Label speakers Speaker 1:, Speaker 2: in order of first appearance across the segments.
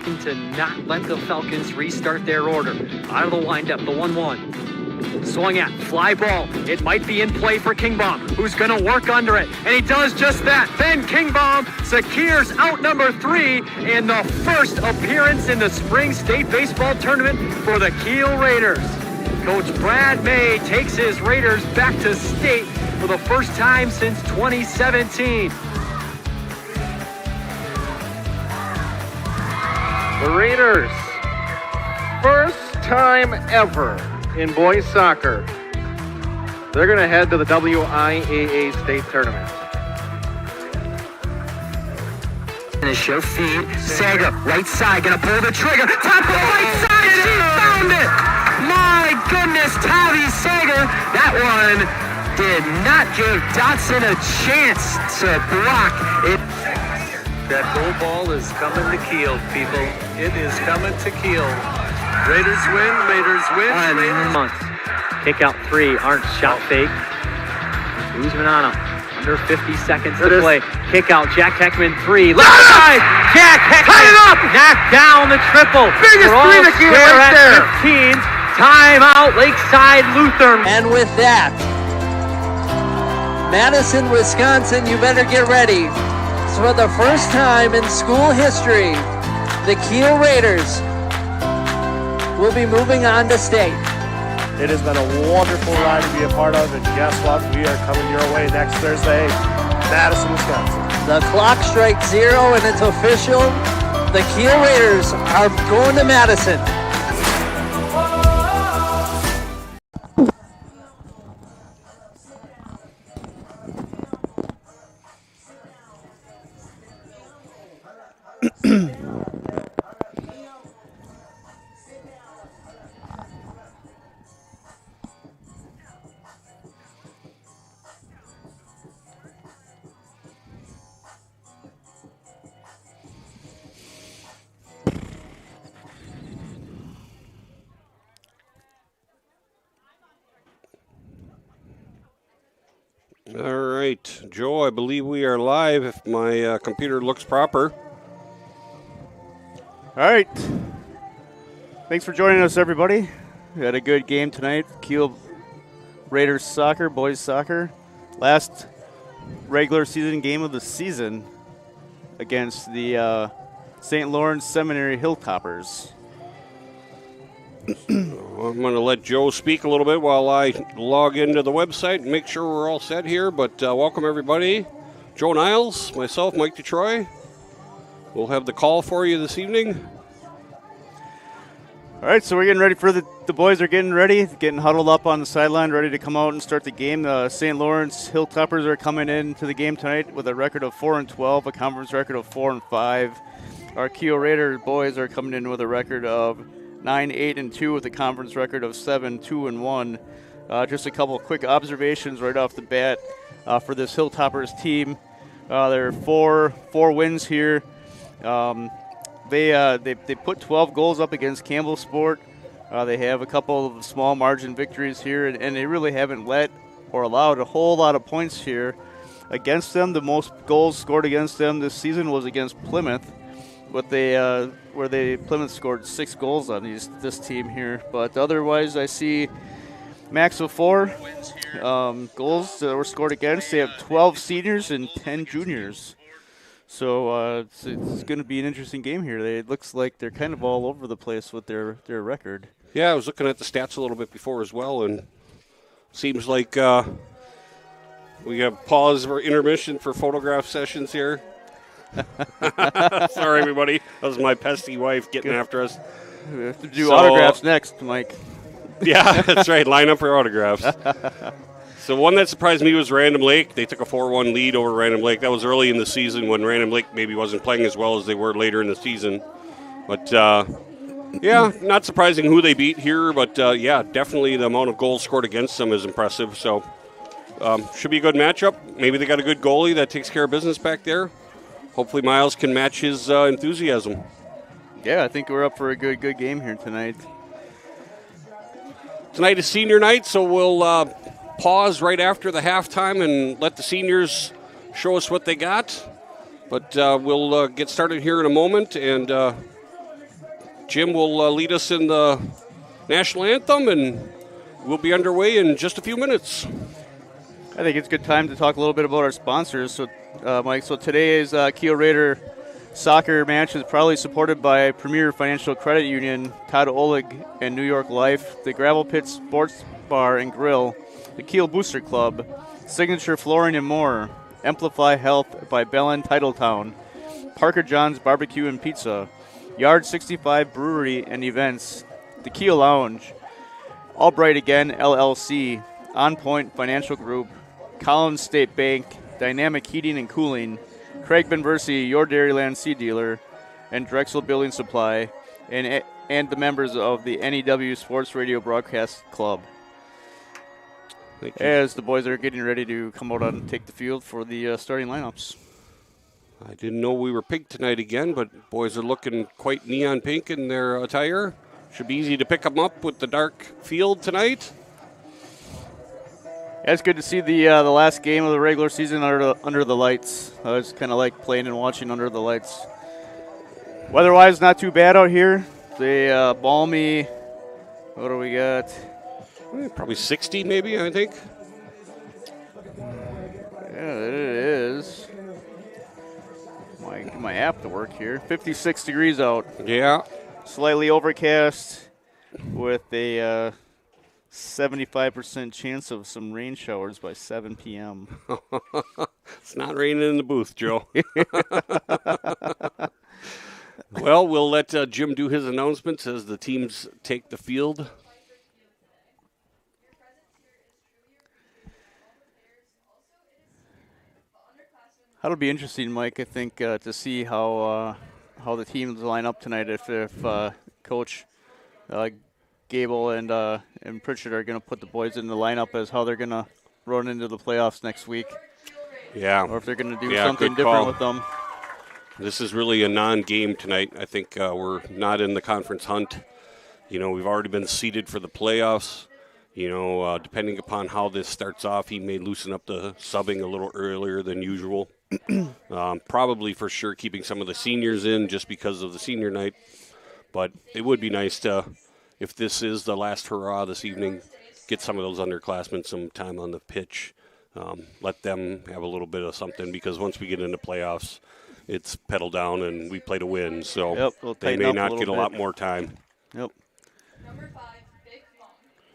Speaker 1: looking to not let the Falcons restart their order. Out of the windup, the 1-1. Swung at, fly ball. It might be in play for Kingbaum, who's going to work under it. And he does just that. Ben Kingbaum secures out number 3 in the first appearance in the Spring State Baseball Tournament for the Kiel Raiders. Coach Brad May takes his Raiders back to state for the first time since 2017.
Speaker 2: The Raiders, first time ever in boys soccer, they're going to head to the WIAA state tournament.
Speaker 1: And a show feed, Sager, right side, gonna pull the trigger, top of the right side, and he found it! My goodness, Tavi Sager, that one did not give Dotson a chance to block it.
Speaker 3: That goal ball is coming to Kiel, people. It is coming to Kiel. Raiders win, Raiders win.
Speaker 1: Month. Kick out 3, Arndt shot fake. Guzman on him. Under 50 seconds to play. Kick out, Jack Heckman 3. Left side, Jack Heckman. Cut it up! Knocked down the triple.
Speaker 2: Biggest 3 to Kiel right there.
Speaker 1: 15. Timeout, Lakeside Lutheran.
Speaker 4: And with that, Madison, Wisconsin, you better get ready. So for the first time in school history, the Kiel Raiders will be moving on to state.
Speaker 5: It has been a wonderful ride to be a part of, and guess what? We are coming your way next Thursday, Madison, Wisconsin.
Speaker 4: The clock strikes 0 and it's official. The Kiel Raiders are going to Madison.
Speaker 6: All right, Joe, I believe we are live if my computer looks proper.
Speaker 7: All right. Thanks for joining us, everybody. We had a good game tonight. Kiel Raiders soccer, boys soccer. Last regular season game of the season against the St. Lawrence Seminary Hilltoppers.
Speaker 6: I'm going to let Joe speak a little bit while I log into the website and make sure we're all set here. But welcome, everybody. Joe Niles, myself, Mike DeTroy. We'll have the call for you this evening.
Speaker 7: All right, so we're getting ready for the boys are getting ready, getting huddled up on the sideline, ready to come out and start the game. The St. Lawrence Hilltoppers are coming into the game tonight with a record of 4-12, a conference record of 4-5. Our Kiel Raider boys are coming in with a record of 9-8-2 with a conference record of 7-2-1. Just a couple of quick observations right off the bat for this Hilltoppers team. There are four wins here. They put 12 goals up against Campbell Sport. They have a couple of small margin victories here, and they really haven't let or allowed a whole lot of points here against them. The most goals scored against them this season was against Plymouth, but Plymouth scored 6 goals on this team here. But otherwise, I see max of 4 goals that were scored against. They have 12 seniors and 10 juniors. So it's going to be an interesting game here. It looks like they're kind of all over the place with their record.
Speaker 6: Yeah, I was looking at the stats a little bit before as well, and seems like we have pause for intermission for photograph sessions here. Sorry, everybody. That was my pesky wife getting after us.
Speaker 7: We have to do autographs next, Mike.
Speaker 6: Yeah, that's right. Line up for autographs. So one that surprised me was Random Lake. They took a 4-1 lead over Random Lake. That was early in the season when Random Lake maybe wasn't playing as well as they were later in the season. But, yeah, not surprising who they beat here. But, yeah, definitely the amount of goals scored against them is impressive. So should be a good matchup. Maybe they got a good goalie that takes care of business back there. Hopefully Miles can match his enthusiasm.
Speaker 7: Yeah, I think we're up for a good game here tonight.
Speaker 6: Tonight is senior night, so we'll pause right after the halftime and let the seniors show us what they got. But we'll get started here in a moment, and Jim will lead us in the national anthem, and we'll be underway in just a few minutes.
Speaker 7: I think it's a good time to talk a little bit about our sponsors. So, Mike, so today's Kiel Raider soccer match is proudly supported by Premier Financial Credit Union, Todd Oleg and New York Life, the Gravel Pit Sports Bar and Grill, the Kiel Booster Club, Signature Flooring and More, Amplify Health by Bellin Titletown, Parker John's Barbecue and Pizza, Yard 65 Brewery and Events, the Kiel Lounge, Albright Again LLC, On Point Financial Group, Collins State Bank, Dynamic Heating and Cooling, Craig Benversi, your Dairyland Seed Dealer, and Drexel Building Supply, and the members of the NEW Sports Radio Broadcast Club.
Speaker 6: Thank you.
Speaker 7: As the boys are getting ready to come out and take the field for the starting lineups.
Speaker 6: I didn't know we were pink tonight again, but boys are looking quite neon pink in their attire. Should be easy to pick them up with the dark field tonight.
Speaker 7: Yeah, it's good to see the last game of the regular season under the lights. It's kind of like playing and watching under the lights. Weather-wise, not too bad out here. The balmy. What do we got?
Speaker 6: Probably 60, maybe, I think.
Speaker 7: Yeah, it is. Get my app to work here. 56 degrees out.
Speaker 6: Yeah.
Speaker 7: Slightly overcast with a 75% chance of some rain showers by 7 p.m.
Speaker 6: It's not raining in the booth, Joe. Well, we'll let Jim do his announcements as the teams take the field.
Speaker 7: That'll be interesting, Mike, I think, to see how the teams line up tonight. If Coach Gable and Pritchard are going to put the boys in the lineup as how they're going to run into the playoffs next week.
Speaker 6: Yeah.
Speaker 7: Or if they're going to do something different
Speaker 6: call
Speaker 7: with them.
Speaker 6: This is really a non-game tonight. I think we're not in the conference hunt. You know, we've already been seeded for the playoffs. You know, depending upon how this starts off, he may loosen up the subbing a little earlier than usual. Probably for sure keeping some of the seniors in just because of the senior night. But it would be nice to, if this is the last hurrah this evening, get some of those underclassmen some time on the pitch. Let them have a little bit of something, because once we get into playoffs, it's pedal down and we play to win. So they may not get a lot more time.
Speaker 7: Yep.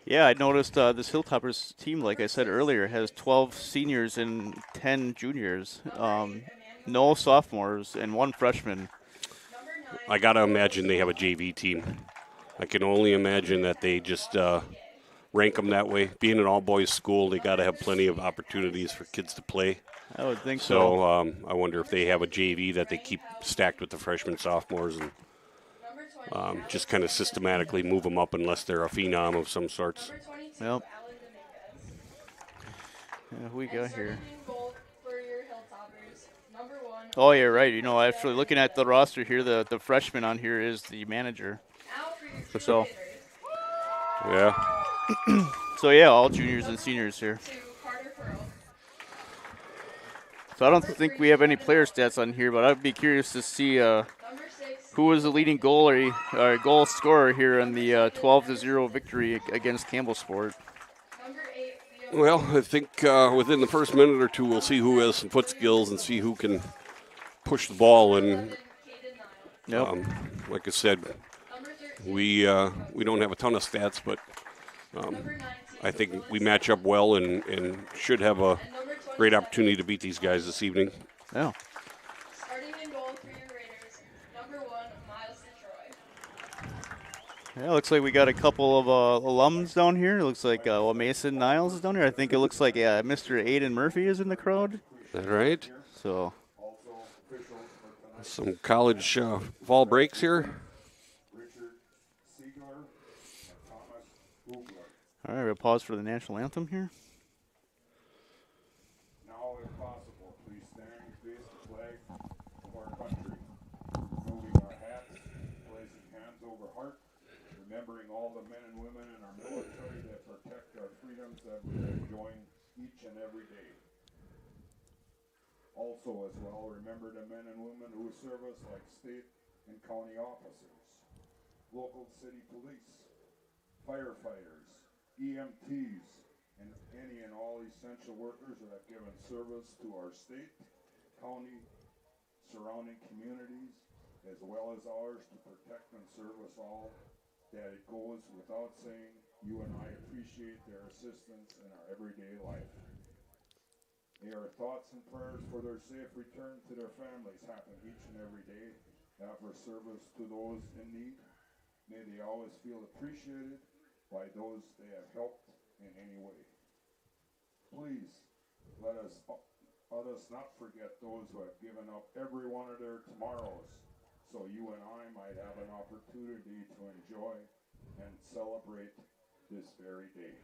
Speaker 7: Yeah, I noticed this Hilltoppers team, like I said earlier, has 12 seniors and 10 juniors, no sophomores, and 1 freshman.
Speaker 6: I got to imagine they have a JV team. I can only imagine that they just rank them that way. Being an all-boys school, they got to have plenty of opportunities for kids to play.
Speaker 7: I would think
Speaker 6: so. I wonder if they have a JV that they keep stacked with the freshmen, sophomores, and just kind of systematically move them up unless they're a phenom of some sorts.
Speaker 7: Yep. Yeah, who we got here? Oh, you're right. You know, actually looking at the roster here, the freshman on here is the manager. So.
Speaker 6: Yeah.
Speaker 7: So, yeah, all juniors and seniors here. So I don't think we have any player stats on here, but I'd be curious to see who was the leading goal scorer here in the 12-0 victory against Campbell Sport.
Speaker 6: Well, I think within the first minute or two, we'll see who has some foot skills and see who can push the ball. And like I said, we don't have a ton of stats, but I think we match up well and should have a great opportunity to beat these guys this evening.
Speaker 7: Yeah. Yeah, looks like we got a couple of alums down here. It looks like Mason Niles is down here. I think it looks like Mr. Aiden Murphy is in the crowd.
Speaker 6: Is that right?
Speaker 7: So,
Speaker 6: some college fall breaks here.
Speaker 7: All right, we'll pause for the national anthem here.
Speaker 8: Now, if possible, please stand and face the flag of our country, moving our hats, placing hands over heart, remembering all the men and women in our military that protect our freedoms that we enjoy each and every day. Also, as well, remember the men and women who serve us like state and county officers. local city police, firefighters, EMTs, and any and all essential workers that have given service to our state, county, surrounding communities, as well as ours, to protect and serve us all, that it goes without saying you and I appreciate their assistance in our everyday life. May our thoughts and prayers for their safe return to their families happen each and every day, and for service to those in need. May they always feel appreciated by those they have helped in any way. Please, let us not forget those who have given up every one of their tomorrows, so you and I might have an opportunity to enjoy and celebrate this very day.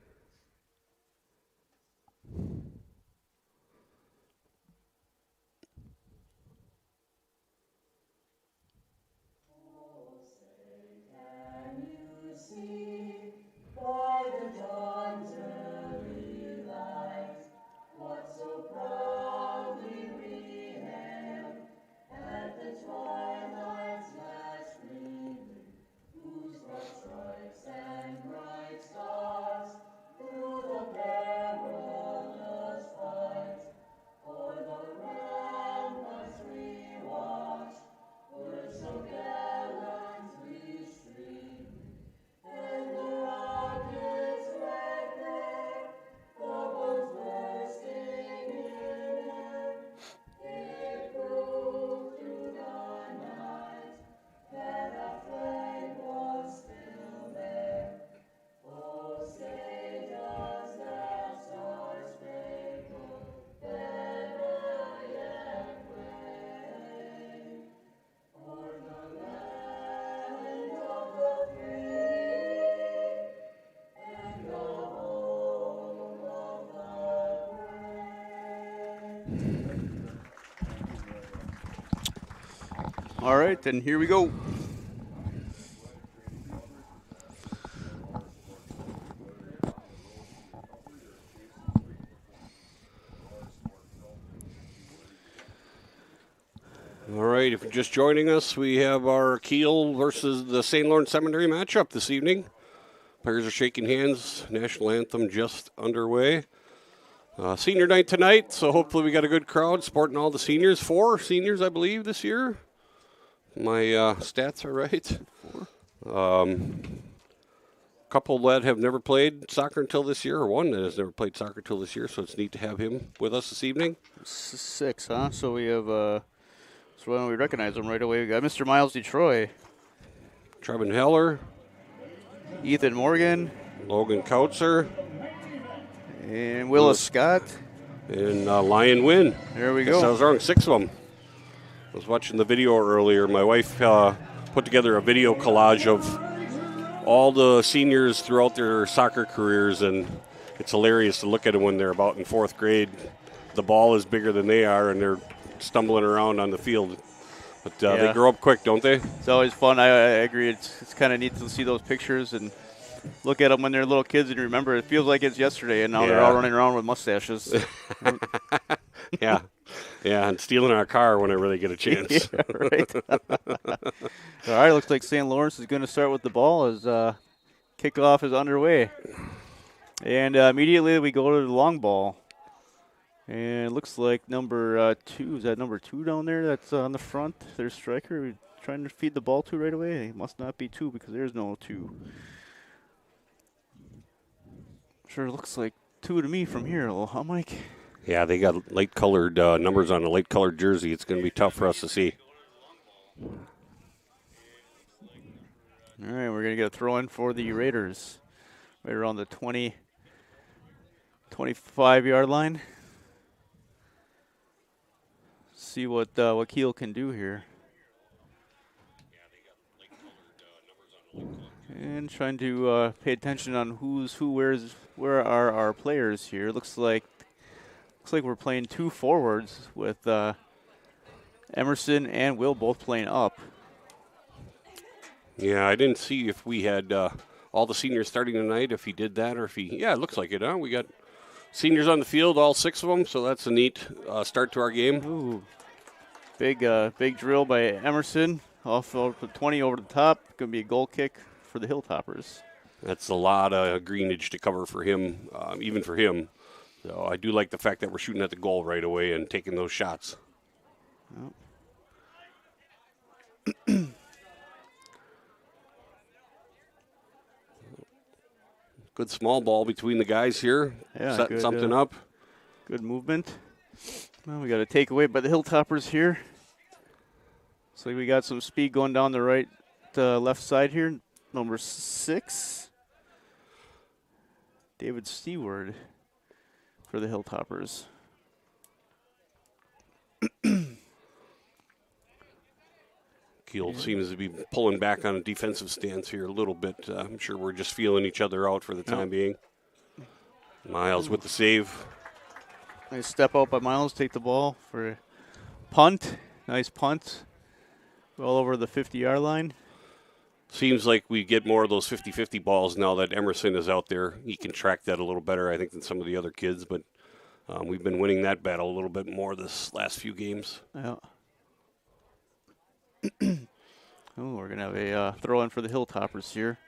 Speaker 7: All right, then here we go.
Speaker 6: All right, if you're just joining us, we have our Kiel versus the St. Lawrence Seminary matchup this evening. Players are shaking hands. National anthem just underway. Senior night tonight, so hopefully we got a good crowd supporting all the seniors. 4 seniors, I believe, this year. My stats are right. Couple that have never played soccer until this year, or one that has never played soccer until this year, so it's neat to have him with us this evening.
Speaker 7: 6, huh? So we have, so why don't we recognize them right away? We got Mr. Miles DeTroy.
Speaker 6: Trevin Heller.
Speaker 7: Ethan Morgan.
Speaker 6: Logan Kautzer.
Speaker 7: And Willis Scott.
Speaker 6: And Lion Wynn.
Speaker 7: There we go.
Speaker 6: I was wrong, 6 of them. I was watching the video earlier. My wife put together a video collage of all the seniors throughout their soccer careers, and it's hilarious to look at them when they're about in 4th grade. The ball is bigger than they are, and they're stumbling around on the field. But they grow up quick, don't they?
Speaker 7: It's always fun. I agree. It's kind of neat to see those pictures and look at them when they're little kids and remember it feels like it's yesterday, and now they're all running around with mustaches.
Speaker 6: Yeah, and stealing our car whenever they get a chance.
Speaker 7: Yeah, right. All right, looks like St. Lawrence is going to start with the ball as kickoff is underway. And immediately we go to the long ball. And it looks like number 2, is that number 2 down there that's on the front? Their striker. We're trying to feed the ball to right away. It must not be 2 because there's no 2. Sure looks like 2 to me from here, huh, Mike?
Speaker 6: Yeah, they got light-colored numbers on a light-colored jersey. It's going to be tough for us to see.
Speaker 7: All right, we're going to get a throw in for the Raiders right around the 25-yard line. See what Kiel can do here. And trying to pay attention on who's who, where are our players here. Looks like we're playing 2 forwards with Emerson and Will both playing up.
Speaker 6: Yeah, I didn't see if we had all the seniors starting tonight, if he did that, or if he... Yeah, it looks like it, huh? We got seniors on the field, all 6 of them, so that's a neat start to our game.
Speaker 7: Ooh. Big drill by Emerson off over the 20 over the top. Going to be a goal kick for the Hilltoppers.
Speaker 6: That's a lot of greenage to cover for him, even for him. So I do like the fact that we're shooting at the goal right away and taking those shots.
Speaker 7: Yep.
Speaker 6: Good small ball between the guys here.
Speaker 7: Yeah,
Speaker 6: setting
Speaker 7: good,
Speaker 6: something up.
Speaker 7: Good movement. Well, we got a takeaway by the Hilltoppers here. So we got some speed going down the right, left side here. Number 6, David Stewart for the Hilltoppers.
Speaker 6: Kiel seems to be pulling back on a defensive stance here a little bit. I'm sure we're just feeling each other out for the time being. Miles with the save.
Speaker 7: Nice step out by Miles. Take the ball for a punt. Nice punt. All over the 50-yard line.
Speaker 6: Seems like we get more of those 50-50 balls now that Emerson is out there. He can track that a little better, I think, than some of the other kids. But we've been winning that battle a little bit more this last few games.
Speaker 7: Yeah. We're going to have a throw-in for the Hilltoppers here.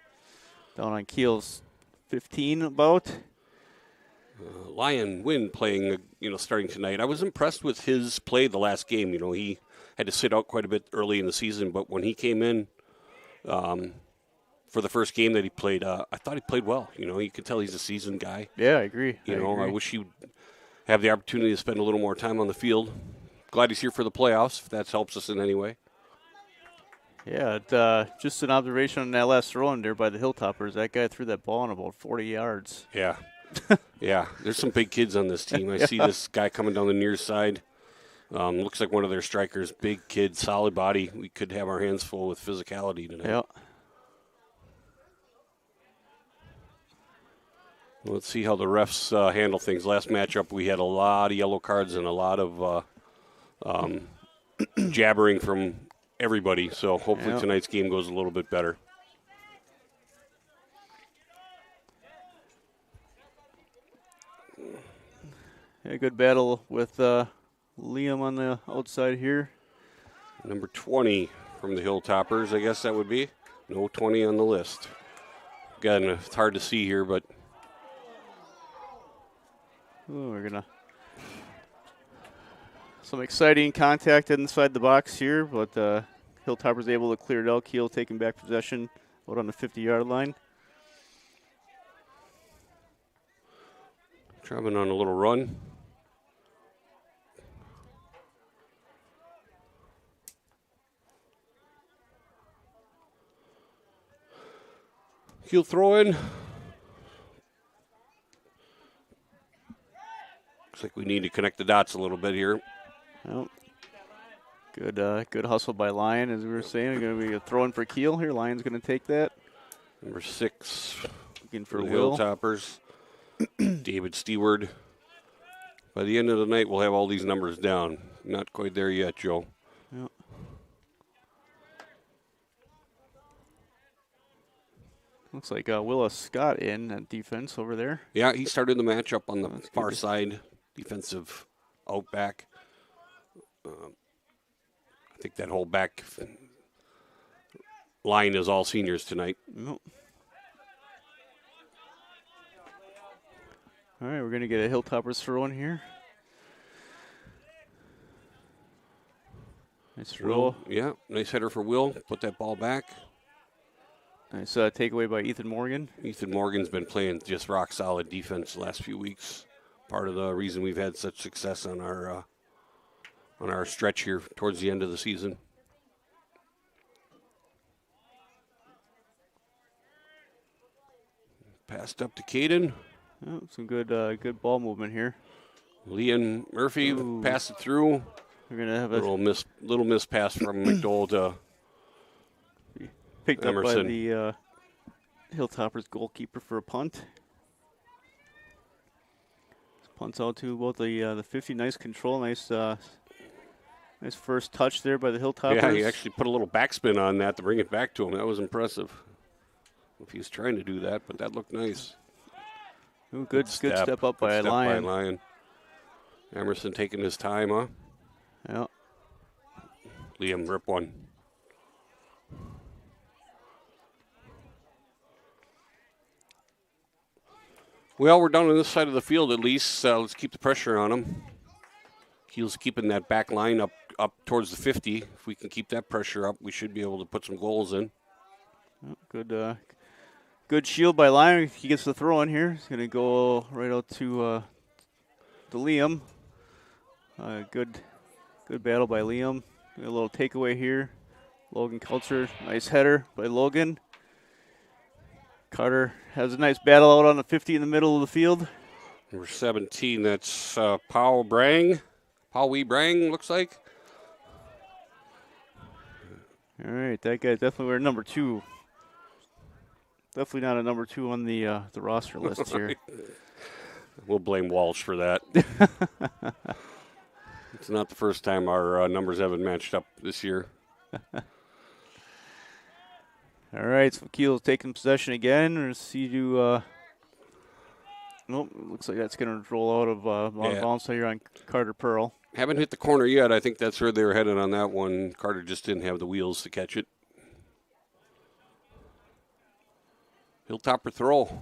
Speaker 7: Down on Kiel's 15 about.
Speaker 6: Lion Wynn playing, starting tonight. I was impressed with his play the last game. He had to sit out quite a bit early in the season, but when he came in for the first game that he played, I thought he played well. You could tell he's a seasoned guy.
Speaker 7: Yeah, I agree.
Speaker 6: I wish he would have the opportunity to spend a little more time on the field. Glad he's here for the playoffs, if that helps us in any way.
Speaker 7: Yeah, just an observation on that last throw-in there by the Hilltoppers. That guy threw that ball in about 40 yards.
Speaker 6: Yeah. Yeah, there's some big kids on this team. I see this guy coming down the near side. Looks like one of their strikers, big kid, solid body. We could have our hands full with physicality tonight.
Speaker 7: Yeah.
Speaker 6: Let's see how the refs handle things. Last matchup, we had a lot of yellow cards and a lot of jabbering from everybody. So hopefully tonight's game goes a little bit better.
Speaker 7: A good battle with Liam on the outside here.
Speaker 6: Number 20 from the Hilltoppers, I guess that would be. No 20 on the list. Again, it's hard to see here, but.
Speaker 7: Ooh, we're going to. Some exciting contact inside the box here, but Hilltoppers able to clear it out. Kiel taking back possession out on the 50-yard line.
Speaker 6: Traveling on a little run. Kiel throw in. Looks like we need to connect the dots a little bit here.
Speaker 7: Well, good hustle by Lion, as we were saying. Going to be a throw in for Kiel here. Lion's going to take that.
Speaker 6: Number 6.
Speaker 7: Looking for
Speaker 6: the
Speaker 7: Will.
Speaker 6: Hilltoppers. David Stewart. By the end of the night, we'll have all these numbers down. Not quite there yet, Joe.
Speaker 7: Yep. Looks like Willa Scott in at defense over there.
Speaker 6: Yeah, he started the matchup on the far side, defensive outback. I think that whole back line is all seniors tonight.
Speaker 7: Nope. All right, we're going to get a Hilltoppers throw in here. Nice throw.
Speaker 6: Yeah, nice header for Will. Put that ball back.
Speaker 7: Nice takeaway by Ethan Morgan.
Speaker 6: Ethan Morgan's been playing just rock solid defense the last few weeks. Part of the reason we've had such success on our stretch here towards the end of the season. Passed up to Caden.
Speaker 7: Oh, some good ball movement here.
Speaker 6: Leon Murphy passed it through.
Speaker 7: We're gonna have a
Speaker 6: little miss pass from McDowell to
Speaker 7: picked
Speaker 6: Emerson.
Speaker 7: Up by the Hilltoppers goalkeeper for a punt. Punts out to about the 50. Nice control. Nice first touch there by the Hilltoppers.
Speaker 6: Yeah, he actually put a little backspin on that to bring it back to him. That was impressive. If he was trying to do that, but that looked nice.
Speaker 7: Ooh, good step up by Lion.
Speaker 6: Emerson taking his time, huh?
Speaker 7: Yeah.
Speaker 6: Liam, rip one. Well, we're down on this side of the field at least. Let's keep the pressure on them. Kiel's keeping that back line up towards the 50. If we can keep that pressure up, we should be able to put some goals in.
Speaker 7: Good shield by Lyon. He gets the throw in here. He's going to go right out to Liam. Good battle by Liam. A little takeaway here. Logan Culture, nice header by Logan. Carter has a nice battle out on the 50 in the middle of the field.
Speaker 6: Number 17, that's Pao Brang. Pao Wee Brang, looks like.
Speaker 7: All right, that guy's definitely wearing number 2. Definitely not a number 2 on the roster list here.
Speaker 6: We'll blame Walsh for that. It's not the first time our numbers haven't matched up this year.
Speaker 7: All right, so Kiel's taking possession again. Or nope, looks like that's going to roll out of bounds here on Carter Pearl.
Speaker 6: Haven't hit the corner yet. I think that's where they were headed on that one. Carter just didn't have the wheels to catch it. Hilltopper throw.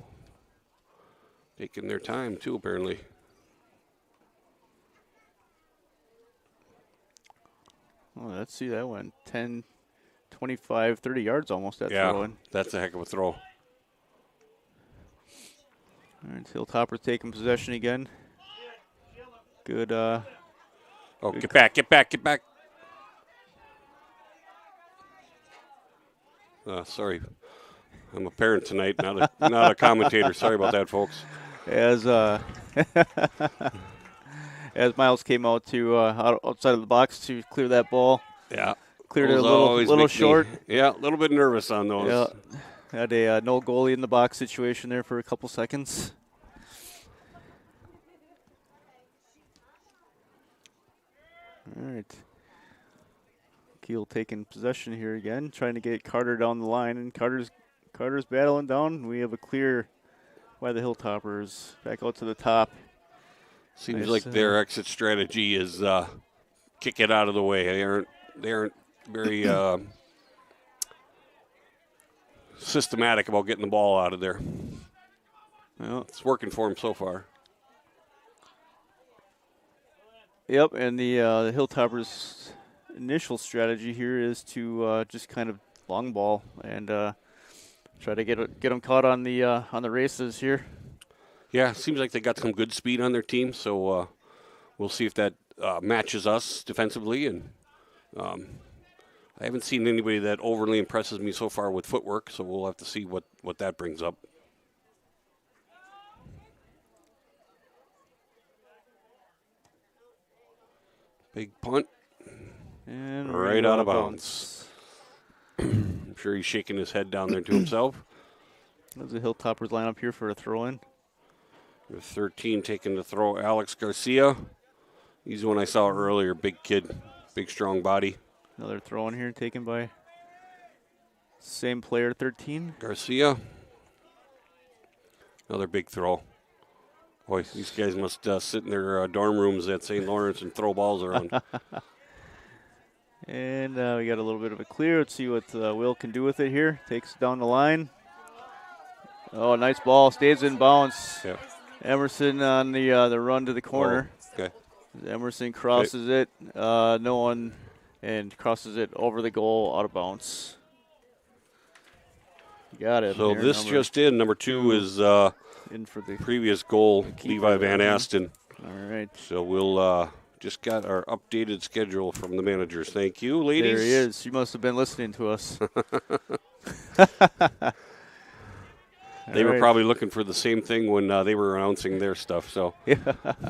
Speaker 6: Taking their time, too, apparently.
Speaker 7: Oh, let's see, that went 10, 25, 30 yards almost, that throw in.
Speaker 6: That's a heck of a throw.
Speaker 7: All right, Hilltoppers taking possession again. Good. Good
Speaker 6: get back. Sorry. I'm a parent tonight, not a commentator. Sorry about that, folks.
Speaker 7: As Miles came out to outside of the box to clear that ball.
Speaker 6: Yeah.
Speaker 7: Cleared it a little short.
Speaker 6: A little bit nervous on those.
Speaker 7: Yeah. Had a no goalie in the box situation there for a couple seconds. All right. Kiel taking possession here again, trying to get Carter down the line, and Carter's battling down. We have a clear by the Hilltoppers back out to the top.
Speaker 6: Seems
Speaker 7: nice,
Speaker 6: like their exit strategy is kick it out of the way. They aren't very systematic about getting the ball out of there.
Speaker 7: Well,
Speaker 6: it's working for them so far.
Speaker 7: Yep, and the Hilltoppers' initial strategy here is to just kind of long ball and try to get them caught on the races here.
Speaker 6: Yeah, seems like they got some good speed on their team, so we'll see if that matches us defensively. And I haven't seen anybody that overly impresses me so far with footwork, so we'll have to see what that brings up. Big punt.
Speaker 7: And
Speaker 6: right out of bounds. I'm sure he's shaking his head down there to himself.
Speaker 7: There's the Hilltoppers line up here for a throw-in.
Speaker 6: Number 13 taking the throw, Alex Garcia. He's the one I saw earlier, big kid, big strong body.
Speaker 7: Another throw-in here taken by same player, 13.
Speaker 6: Garcia. Another big throw. Boy, these guys must sit in their dorm rooms at St. Lawrence and throw balls around.
Speaker 7: And we got a little bit of a clear. Let's see what Will can do with it here. Takes it down the line. Oh, nice ball. Stays in bounds.
Speaker 6: Yeah.
Speaker 7: Emerson on the run to the corner.
Speaker 6: Oh, okay.
Speaker 7: Emerson crosses it. No one, and crosses it over the goal, out of bounds. You got it.
Speaker 6: So
Speaker 7: there,
Speaker 6: this just in. Number 2 is
Speaker 7: in for the
Speaker 6: previous goal, Levi Van Asten.
Speaker 7: All right.
Speaker 6: So we'll just got our updated schedule from the managers. Thank you, ladies.
Speaker 7: There he is. You must have been listening to us.
Speaker 6: They were probably looking for the same thing when they were announcing their stuff. So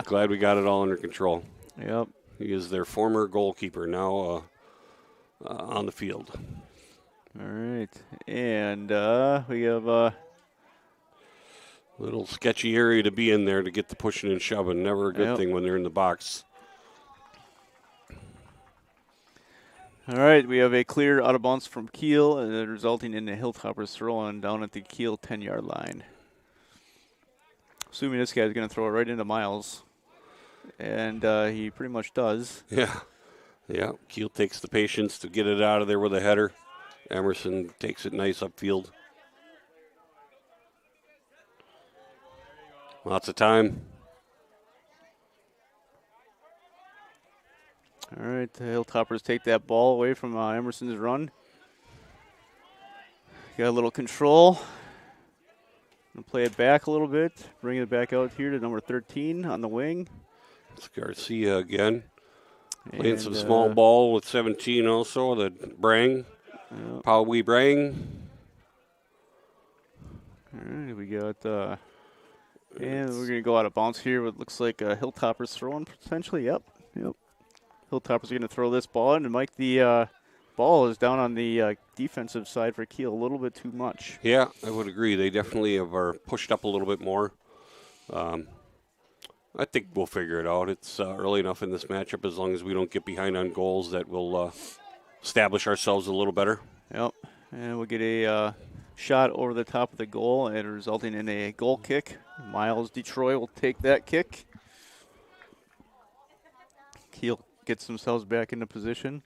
Speaker 6: glad we got it all under control.
Speaker 7: Yep.
Speaker 6: He is their former goalkeeper now on the field.
Speaker 7: All right. And we have
Speaker 6: little sketchy area to be in there to get the pushing and shoving. Never a good thing when they're in the box.
Speaker 7: all right, we have a clear out of bounds from Kiel, resulting in the Hilltoppers throwing down at the Kiel 10-yard line. Assuming this guy's going to throw it right into Miles. And he pretty much does.
Speaker 6: Yeah. Yeah. Kiel takes the patience to get it out of there with a header. Emerson takes it nice upfield. Lots of time.
Speaker 7: All right, the Hilltoppers take that ball away from Emerson's run. Got a little control. Gonna play it back a little bit. Bring it back out here to number 13 on the wing.
Speaker 6: It's Garcia again. Playing
Speaker 7: And,
Speaker 6: some small ball with 17 also, the Brang.
Speaker 7: Yep.
Speaker 6: Powee Brang.
Speaker 7: All right, we got, and we're going to go out of bounds here. What looks like Hilltoppers throwing potentially. Yep. Hilltoppers are going to throw this ball in, and Mike, the ball is down on the defensive side for Kiel a little bit too much.
Speaker 6: Yeah, I would agree. They definitely are pushed up a little bit more. I think we'll figure it out. It's early enough in this matchup. As long as we don't get behind on goals, that will establish ourselves a little better.
Speaker 7: Yep, and we'll get a shot over the top of the goal, and resulting in a goal kick. Miles Detroit will take that kick. Kiel gets themselves back into position.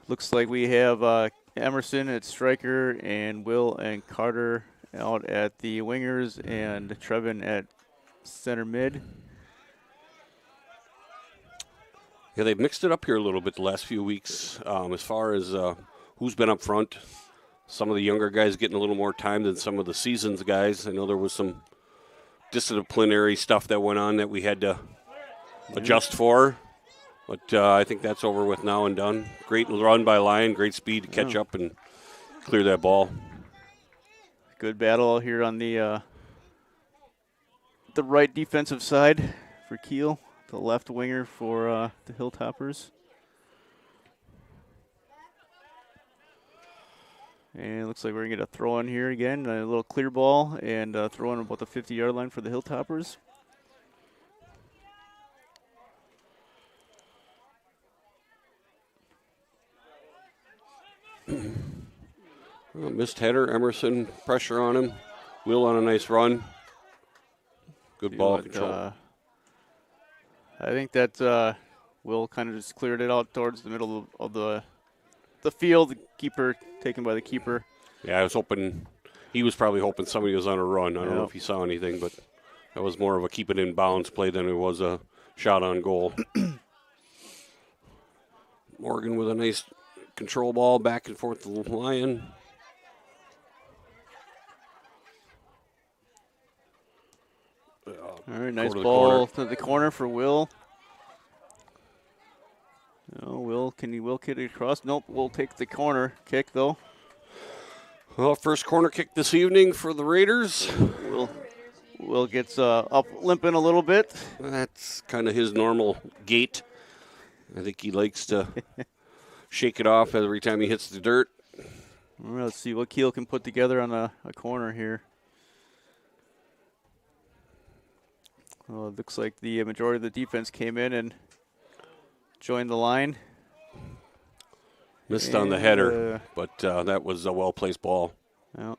Speaker 7: Looks like we have Emerson at striker and Will and Carter out at the wingers and Trevin at center mid.
Speaker 6: Yeah, they've mixed it up here a little bit the last few weeks as far as who's been up front. Some of the younger guys getting a little more time than some of the seasoned guys. I know there was some disciplinary stuff that went on that we had to adjust for. But I think that's over with now and done. Great run by Lyon, great speed to catch up and clear that ball.
Speaker 7: Good battle here on the right defensive side for Kiel, the left winger for the Hilltoppers. And it looks like we're going to get a throw in here again, a little clear ball, and throw in about the 50-yard line for the Hilltoppers.
Speaker 6: Missed header, Emerson, pressure on him. Will on a nice run. Good ball control.
Speaker 7: I think that Will kind of just cleared it out towards the middle of the field. The keeper taken by the keeper.
Speaker 6: Yeah, I was hoping, he was probably hoping somebody was on a run. I don't know if he saw anything, but that was more of a keep it in bounds play than it was a shot on goal. Morgan with a nice control ball back and forth to Lyon.
Speaker 7: All right, nice ball to the corner for Will. Oh, Will kick it across? Nope, we'll take the corner kick, though.
Speaker 6: Well, first corner kick this evening for the Raiders.
Speaker 7: Will gets up limping a little bit.
Speaker 6: That's kind of his normal gait. I think he likes to shake it off every time he hits the dirt.
Speaker 7: All right, let's see what Kiel can put together on a corner here. Well, it looks like the majority of the defense came in and joined the line.
Speaker 6: Missed on the header, but that was a well-placed ball.
Speaker 7: Yeah.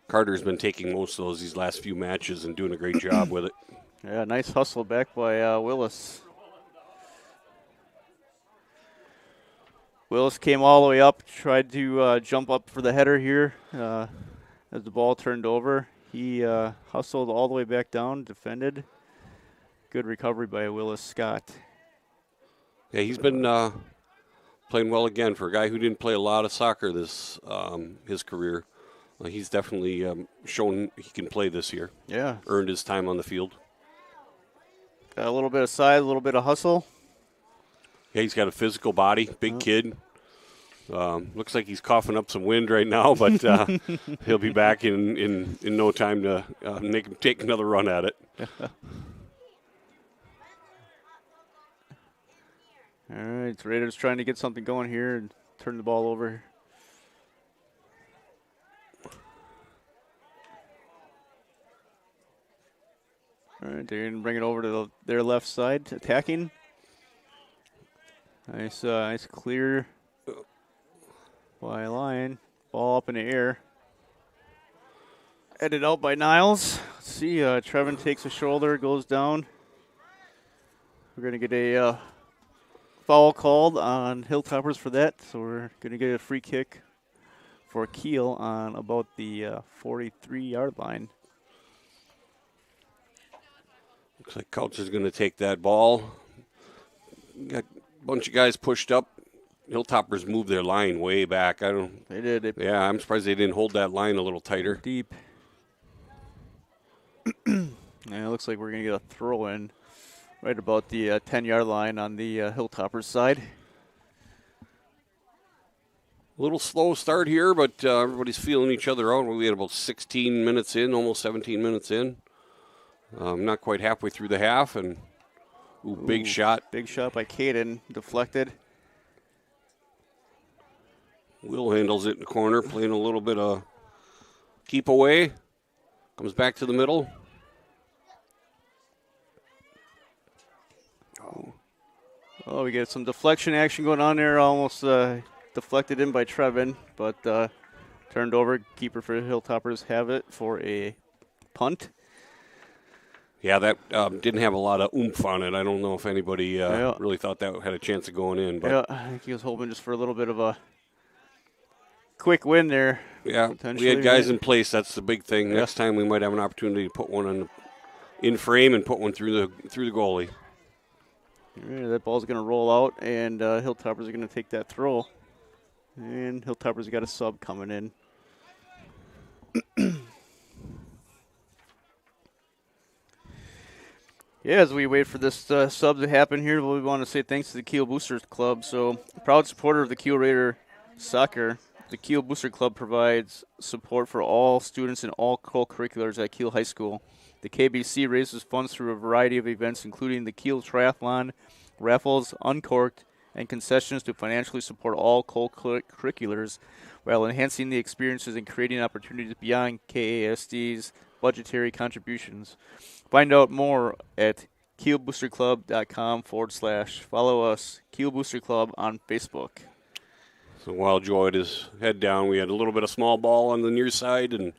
Speaker 6: Carter's been taking most of these last few matches and doing a great job with it.
Speaker 7: Yeah, nice hustle back by Willis. Willis came all the way up, tried to jump up for the header here as the ball turned over. He hustled all the way back down, defended. Good recovery by Willis Scott.
Speaker 6: Yeah, he's been playing well again for a guy who didn't play a lot of soccer this his career. He's definitely shown he can play this year.
Speaker 7: Yeah.
Speaker 6: Earned his time on the field.
Speaker 7: Got a little bit of size, a little bit of hustle.
Speaker 6: Yeah, he's got a physical body, big kid. Looks like he's coughing up some wind right now, but he'll be back in no time to make him take another run at it.
Speaker 7: All right, Raiders trying to get something going here and turn the ball over. All right, they're going to bring it over to their left side, attacking. Nice clear by Lyon. Ball up in the air. Headed out by Niles. Let's see, Trevin takes a shoulder, goes down. We're going to get a foul called on Hilltoppers for that, so we're going to get a free kick for Kiel on about the 43-yard line.
Speaker 6: Looks like Couch is going to take that ball. Got a bunch of guys pushed up. Hilltoppers moved their line way back.
Speaker 7: They did.
Speaker 6: Yeah, I'm surprised they didn't hold that line a little tighter.
Speaker 7: Deep. And it looks like we're going to get a throw in right about the 10-yard line on the Hilltoppers side.
Speaker 6: A little slow start here, but everybody's feeling each other out. We had about 16 minutes in, almost 17 minutes in. Not quite halfway through the half, and big shot.
Speaker 7: Big shot by Caden, deflected.
Speaker 6: Will handles it in the corner, playing a little bit of keep away. Comes back to the middle.
Speaker 7: Oh, we get some deflection action going on there. Almost deflected in by Trevin, but turned over. Keeper for Hilltoppers have it for a punt.
Speaker 6: Yeah, that didn't have a lot of oomph on it. I don't know if anybody really thought that had a chance of going in. But
Speaker 7: yeah, I think he was hoping just for a little bit of a quick win there.
Speaker 6: Yeah, we had guys in place. That's the big thing. Next time we might have an opportunity to put one in frame and put one through the goalie.
Speaker 7: Yeah, that ball's going to roll out, and Hilltoppers are going to take that throw. And Hilltoppers got a sub coming in. Yeah, as we wait for this sub to happen here, we want to say thanks to the Kiel Boosters Club. So, proud supporter of the Kiel Raider soccer, the Kiel Booster Club provides support for all students in all co-curriculars at Kiel High School. The KBC raises funds through a variety of events, including the Kiel Triathlon, raffles, Uncorked, and concessions to financially support all co-curriculars while enhancing the experiences and creating opportunities beyond KASD's budgetary contributions. Find out more at kielboosterclub.com/. Follow us, Kiel Booster Club, on Facebook.
Speaker 6: So while Joe had his head down, we had a little bit of small ball on the near side and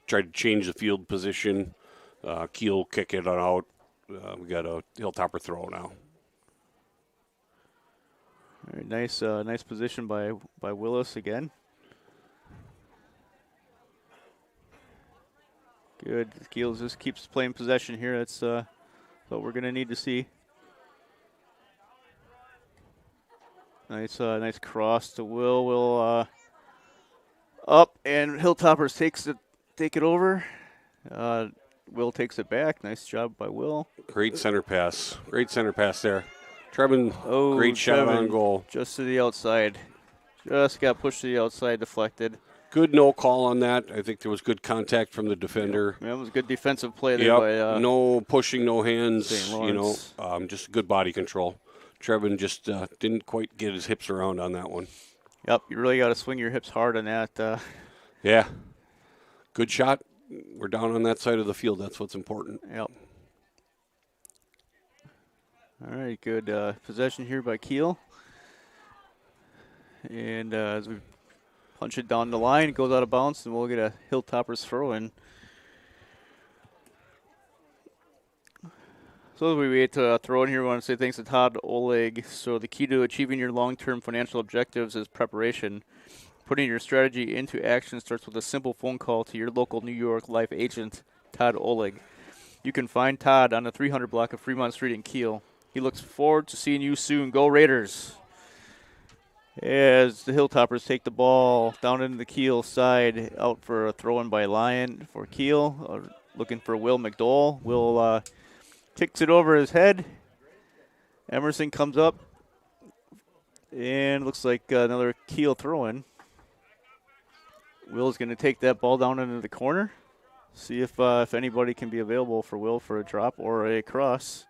Speaker 6: tried to change the field position. Kiel kick it out. We got a Hilltopper throw now.
Speaker 7: All right, nice position by Willis again. Good. Kiel just keeps playing possession here. That's what we're going to need to see. Nice cross to Will. Will up, and Hilltoppers take it over. Will takes it back. Nice job by Will.
Speaker 6: Great center pass. Great center pass there. Trevin, great shot on goal.
Speaker 7: Just to the outside. Just got pushed to the outside, deflected.
Speaker 6: Good no call on that. I think there was good contact from the defender.
Speaker 7: Yeah, it was a good defensive play there by
Speaker 6: no pushing, no hands.
Speaker 7: St.
Speaker 6: Just good body control. Trevin just didn't quite get his hips around on that one.
Speaker 7: Yep, you really got to swing your hips hard on that.
Speaker 6: Yeah. Good shot. We're down on that side of the field. That's what's important.
Speaker 7: Yep. All right, good possession here by Kiel. And as we punch it down the line, it goes out of bounds, and we'll get a Hilltoppers throw in. So as we wait to throw in here, we want to say thanks to Todd Oleg. So the key to achieving your long-term financial objectives is preparation. Putting your strategy into action starts with a simple phone call to your local New York Life agent, Todd Oleg. You can find Todd on the 300 block of Fremont Street in Kiel. He looks forward to seeing you soon. Go Raiders! As the Hilltoppers take the ball down into the Kiel side, out for a throw-in by Lyon for Kiel. Looking for Will McDowell. Will kicks it over his head. Emerson comes up. And looks like another Kiel throw-in. Will's going to take that ball down into the corner. See if anybody can be available for Will for a drop or a cross.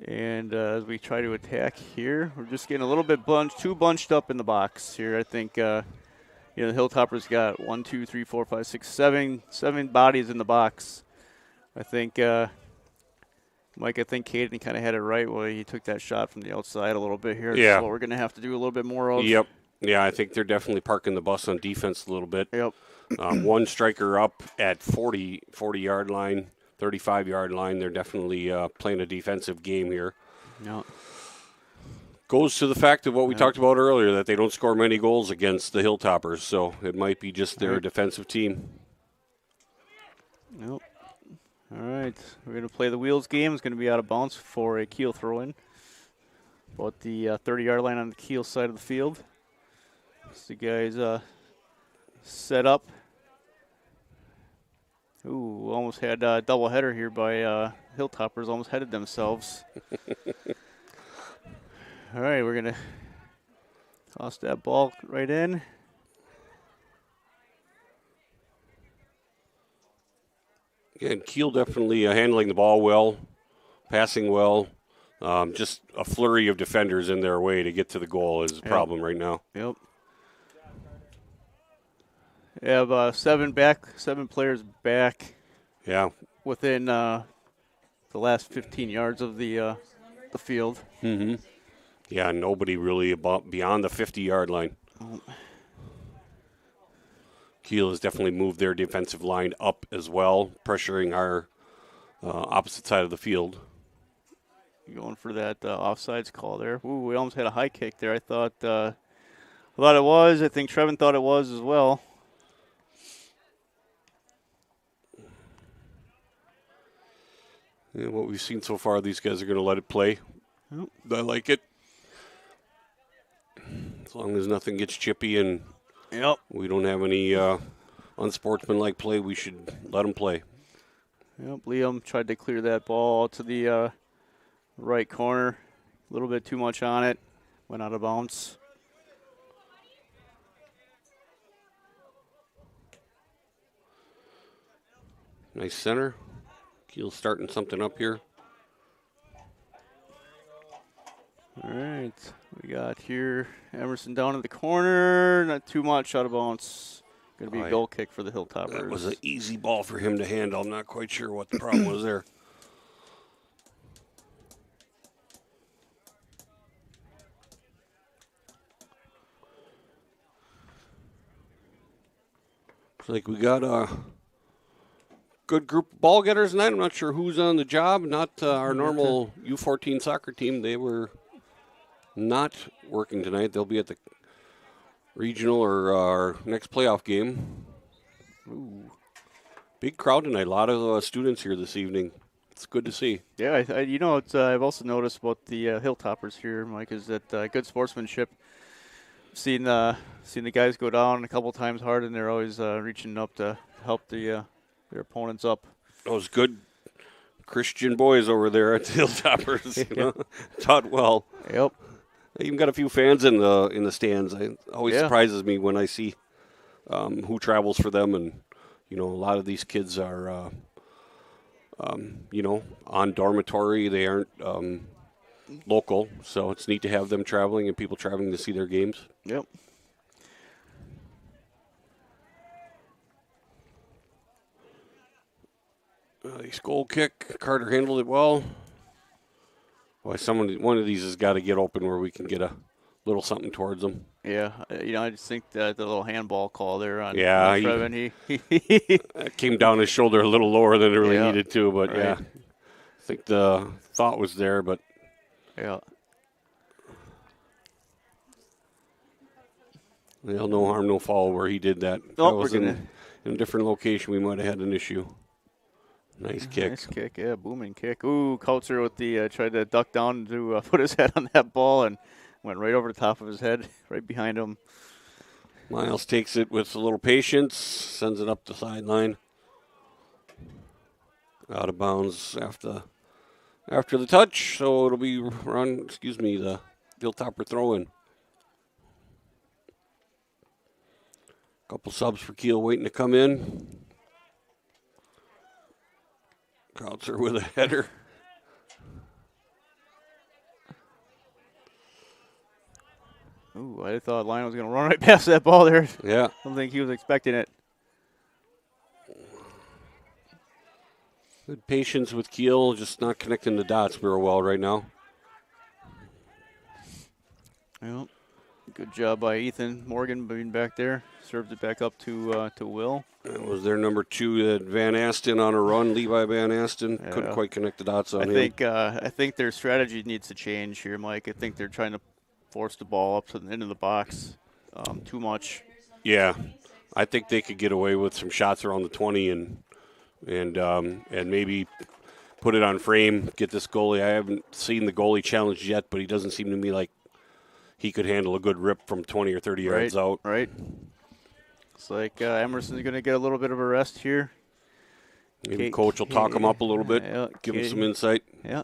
Speaker 7: And as we try to attack here, we're just getting a little bit too bunched up in the box here. I think the Hilltoppers got 1, 2, 3, 4, 5, 6, 7 bodies in the box. I think Mike, I think Caden kind of had it right where he took that shot from the outside a little bit here.
Speaker 6: Yeah.
Speaker 7: That's what we're going to have to do a little bit more of.
Speaker 6: Yep. Yeah, I think they're definitely parking the bus on defense a little bit.
Speaker 7: Yep.
Speaker 6: One striker up at 40-yard line, 35-yard line. They're definitely playing a defensive game here.
Speaker 7: Yep.
Speaker 6: Goes to the fact of what we talked about earlier, that they don't score many goals against the Hilltoppers, so it might be just their defensive team.
Speaker 7: Nope. All right, we're going to play the wheels game. It's going to be out of bounds for a Kiel throw-in. About the 30-yard line on the Kiel side of the field. So the guys set up. Ooh, almost had a double header here by Hilltoppers. Almost headed themselves. All right, we're going to toss that ball right in.
Speaker 6: Again, Kiel definitely handling the ball well, passing well. Just a flurry of defenders in their way to get to the goal is a problem right now.
Speaker 7: Yep. We have 7 players back.
Speaker 6: Yeah.
Speaker 7: Within the last 15 yards of the field.
Speaker 6: Mm-hmm. Yeah, nobody really beyond the 50-yard line. Kiel has definitely moved their defensive line up as well, pressuring our opposite side of the field.
Speaker 7: Going for that offsides call there. Ooh, we almost had a high kick there. I thought it was. I think Trevin thought it was as well.
Speaker 6: Yeah, what we've seen so far, these guys are going to let it play.
Speaker 7: Yep.
Speaker 6: I like it. As long as nothing gets chippy and we don't have any unsportsmanlike play, we should let them play.
Speaker 7: Yep, Liam tried to clear that ball to the right corner. A little bit too much on it. Went out of bounds.
Speaker 6: Nice center. Kiel's starting something up here.
Speaker 7: All right, we got here Emerson down in the corner. Not too much out of bounds. Going to be a goal kick for the Hilltoppers.
Speaker 6: That was an easy ball for him to handle. I'm not quite sure what the problem was there. Looks like we got a good group of ball getters tonight. I'm not sure who's on the job. Not our normal U14 soccer team. They were not working tonight. They'll be at the regional or our next playoff game. Ooh. Big crowd tonight. A lot of students here this evening. It's good to see.
Speaker 7: Yeah, it's, I've also noticed about the Hilltoppers here, Mike, is that good sportsmanship. Seen the guys go down a couple times hard, and they're always reaching up to help their opponents up.
Speaker 6: Those good Christian boys over there at the Hilltoppers, taught well.
Speaker 7: Yep.
Speaker 6: They even got a few fans in the stands. It always surprises me when I see who travels for them, and a lot of these kids are on dormitory. They aren't local, so it's neat to have them traveling and people traveling to see their games.
Speaker 7: Yep.
Speaker 6: Nice goal kick. Carter handled it well. Boy, one of these has got to get open where we can get a little something towards them.
Speaker 7: Yeah, I just think that the little handball call there on
Speaker 6: Trevin,
Speaker 7: he
Speaker 6: it came down his shoulder a little lower than it really needed to, but
Speaker 7: right.
Speaker 6: I think the thought was there, but
Speaker 7: yeah.
Speaker 6: Well, no harm, no foul where he did that. If that was in a different location, we might have had an issue. Nice kick.
Speaker 7: Nice kick, yeah, booming kick. Ooh, Kautzer with the tried to duck down to put his head on that ball and went right over the top of his head, right behind him.
Speaker 6: Miles takes it with a little patience, sends it up the sideline. Out of bounds after the touch, so it'll be the Hilltopper throw-in. Couple subs for Kiel waiting to come in. Kautzer with a header.
Speaker 7: Ooh, I thought Lyon was going to run right past that ball there.
Speaker 6: Yeah.
Speaker 7: I don't think he was expecting it.
Speaker 6: Good patience with Kiel, just not connecting the dots real well right now.
Speaker 7: Well, good job by Ethan Morgan being back there. Served it back up to Will.
Speaker 6: That was their number 2, Van Asten on a run. Levi Van Asten couldn't quite connect the dots on him.
Speaker 7: I think their strategy needs to change here, Mike. I think they're trying to force the ball up to the end of the box too much.
Speaker 6: Yeah, I think they could get away with some shots around the 20 and maybe put it on frame, get this goalie. I haven't seen the goalie challenged yet, but he doesn't seem to me like he could handle a good rip from 20 or 30 yards out.
Speaker 7: Right. It's like Emerson's going to get a little bit of a rest here.
Speaker 6: Maybe coach will talk him up a little bit, give him some insight.
Speaker 7: Yeah.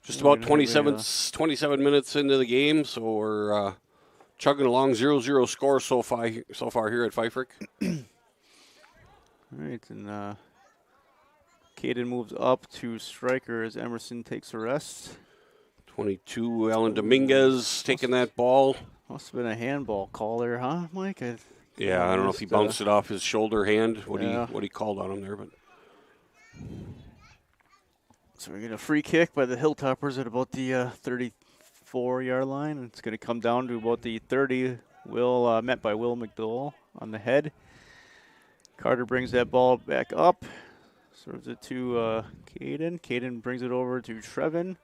Speaker 6: Just about 27 minutes into the game, so we're chugging along 0-0 score so far here at Fifrick.
Speaker 7: All right, and Caden moves up to striker as Emerson takes a rest.
Speaker 6: 22, Alan Dominguez taking that ball.
Speaker 7: Must have been a handball call there, huh, Mike?
Speaker 6: I don't know if he bounced it off his shoulder hand, what he called on him there, but.
Speaker 7: So we're getting a free kick by the Hilltoppers at about the 34-yard line. And it's going to come down to about the 30. Met by Will McDowell on the head. Carter brings that ball back up. Serves it to Caden. Caden brings it over to Trevin.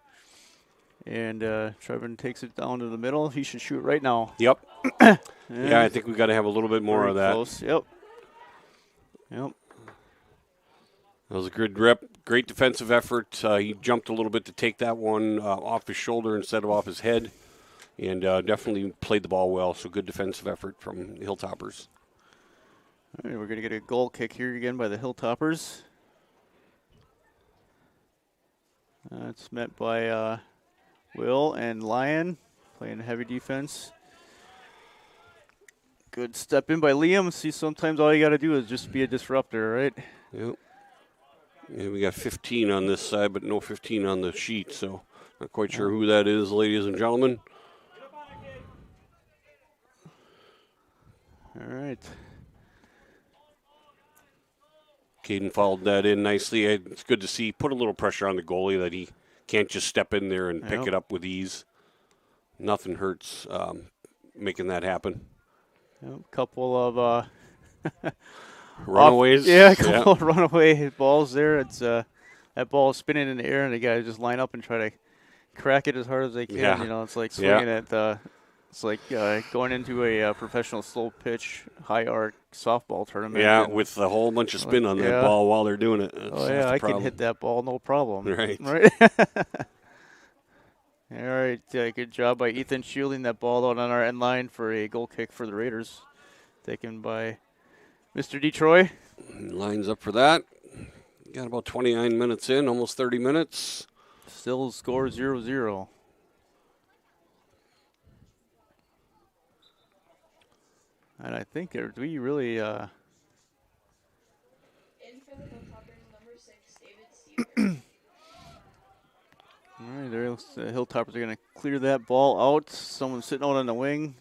Speaker 7: And Trevin takes it down to the middle. He should shoot right now.
Speaker 6: Yep. Yeah, I think we've got to have a little bit more of that.
Speaker 7: Close. Yep.
Speaker 6: That was a good rep. Great defensive effort. He jumped a little bit to take that one off his shoulder instead of off his head, and definitely played the ball well. So good defensive effort from the Hilltoppers.
Speaker 7: All right, we're going to get a goal kick here again by the Hilltoppers. It's met by Will and Lyon playing heavy defense. Good step in by Liam. See, sometimes all you got to do is just be a disruptor, right?
Speaker 6: Yep. Yeah, we got 15 on this side, but no 15 on the sheet, so not quite sure who that is, ladies and gentlemen.
Speaker 7: All right.
Speaker 6: Caden followed that in nicely. It's good to see. Put a little pressure on the goalie that he can't just step in there and pick it up with ease. Nothing hurts making that happen.
Speaker 7: Couple of
Speaker 6: runaways.
Speaker 7: A couple of runaway balls there. It's that ball is spinning in the air, and the guys just line up and try to crack it as hard as they can.
Speaker 6: Yeah.
Speaker 7: You know, it's like swinging at it's like going into a professional slow pitch, high arc softball tournament.
Speaker 6: Yeah, with a whole bunch of spin on that ball while they're doing it. That's
Speaker 7: I can hit that ball, no problem.
Speaker 6: Right.
Speaker 7: All right, good job by Ethan shielding that ball out on our end line for a goal kick for the Raiders. Taken by Mr. Detroit.
Speaker 6: Lines up for that. Got about 29 minutes in, almost 30 minutes.
Speaker 7: Still score 0-0. And I think do we really
Speaker 9: In for the Hilltoppers, number 6, David Stevens.
Speaker 7: All right, the Hilltoppers are going to clear that ball out. Someone sitting out on the wing.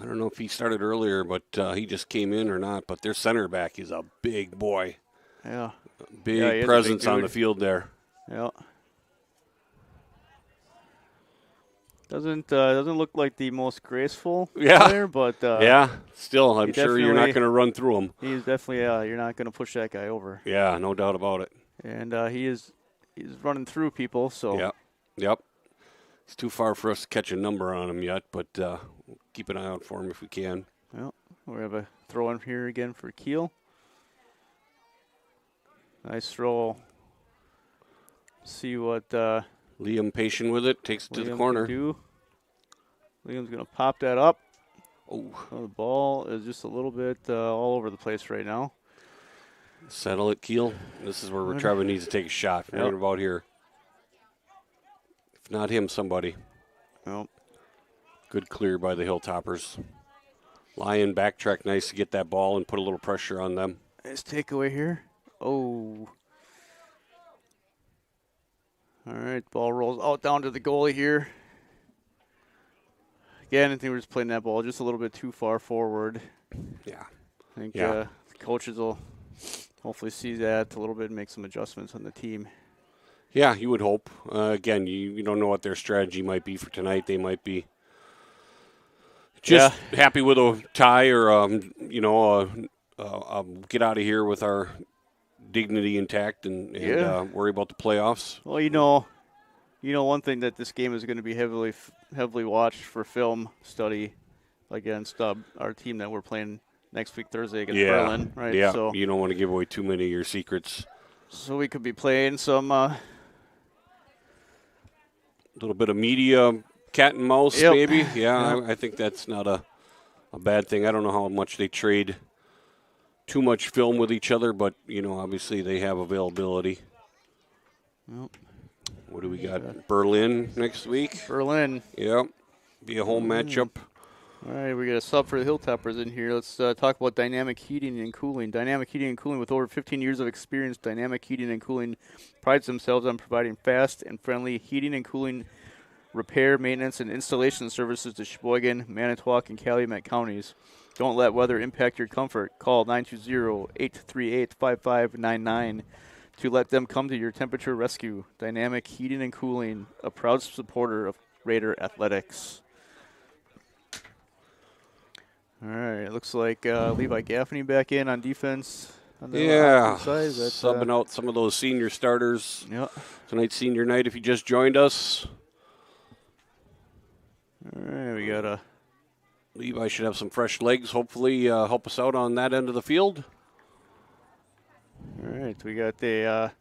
Speaker 6: I don't know if he started earlier, but he just came in or not. But their center back is a big boy.
Speaker 7: Yeah.
Speaker 6: Big presence on the field there.
Speaker 7: Yeah. Doesn't look like the most graceful player, but
Speaker 6: still, I'm sure you're not going to run through him.
Speaker 7: He's definitely you're not going to push that guy over.
Speaker 6: Yeah, no doubt about it.
Speaker 7: And he's running through people. So
Speaker 6: yep. It's too far for us to catch a number on him yet, but we'll keep an eye out for him if we can.
Speaker 7: Well, we have a throw in here again for Kiel. Nice throw. See what
Speaker 6: Liam patient with it, takes it to the corner.
Speaker 7: Liam's going to pop that up.
Speaker 6: Oh,
Speaker 7: the ball is just a little bit all over the place right now.
Speaker 6: Settle it, Kiel. This is where Trevor needs to take a shot. Right about here. If not him, somebody.
Speaker 7: Well,
Speaker 6: good clear by the Hilltoppers. Lyon backtrack nice to get that ball and put a little pressure on them.
Speaker 7: Nice takeaway here. Oh. All right, ball rolls out down to the goalie here. Again, I think we're just playing that ball just a little bit too far forward.
Speaker 6: Yeah.
Speaker 7: I think the coaches will hopefully see that a little bit and make some adjustments on the team.
Speaker 6: Yeah, you would hope. Again, you don't know what their strategy might be for tonight. They might be just happy with a tie or, get out of here with our dignity intact and worry about the playoffs.
Speaker 7: Well, you know You know, one thing that this game is going to be heavily watched for film study against our team that we're playing next week Thursday against Berlin, right?
Speaker 6: Yeah,
Speaker 7: so
Speaker 6: you don't want to give away too many of your secrets.
Speaker 7: So we could be playing some
Speaker 6: little bit of media cat and mouse,
Speaker 7: Yep.
Speaker 6: maybe. Yeah,
Speaker 7: Yep.
Speaker 6: I think that's not a bad thing. I don't know how much they trade too much film with each other, but, you know, obviously they have availability.
Speaker 7: Yep.
Speaker 6: What do we got? Berlin next week?
Speaker 7: Berlin.
Speaker 6: Yep. Be a home matchup.
Speaker 7: All right, we got a sub for the Hilltoppers in here. Let's talk about dynamic heating and cooling. Dynamic heating and cooling, with over 15 years of experience, Dynamic Heating and Cooling prides themselves on providing fast and friendly heating and cooling repair, maintenance, and installation services to Sheboygan, Manitowoc, and Calumet counties. Don't let weather impact your comfort. Call 920-838-5599 to let them come to your temperature rescue. Dynamic Heating and Cooling, a proud supporter of Raider Athletics. All right, it looks like Levi Gaffney back in on defense. On the side.
Speaker 6: Subbing out some of those senior starters.
Speaker 7: Yep.
Speaker 6: Tonight's senior night, if you just joined us.
Speaker 7: All right, we got a
Speaker 6: Levi should have some fresh legs, hopefully help us out on that end of the field.
Speaker 7: All right, we got the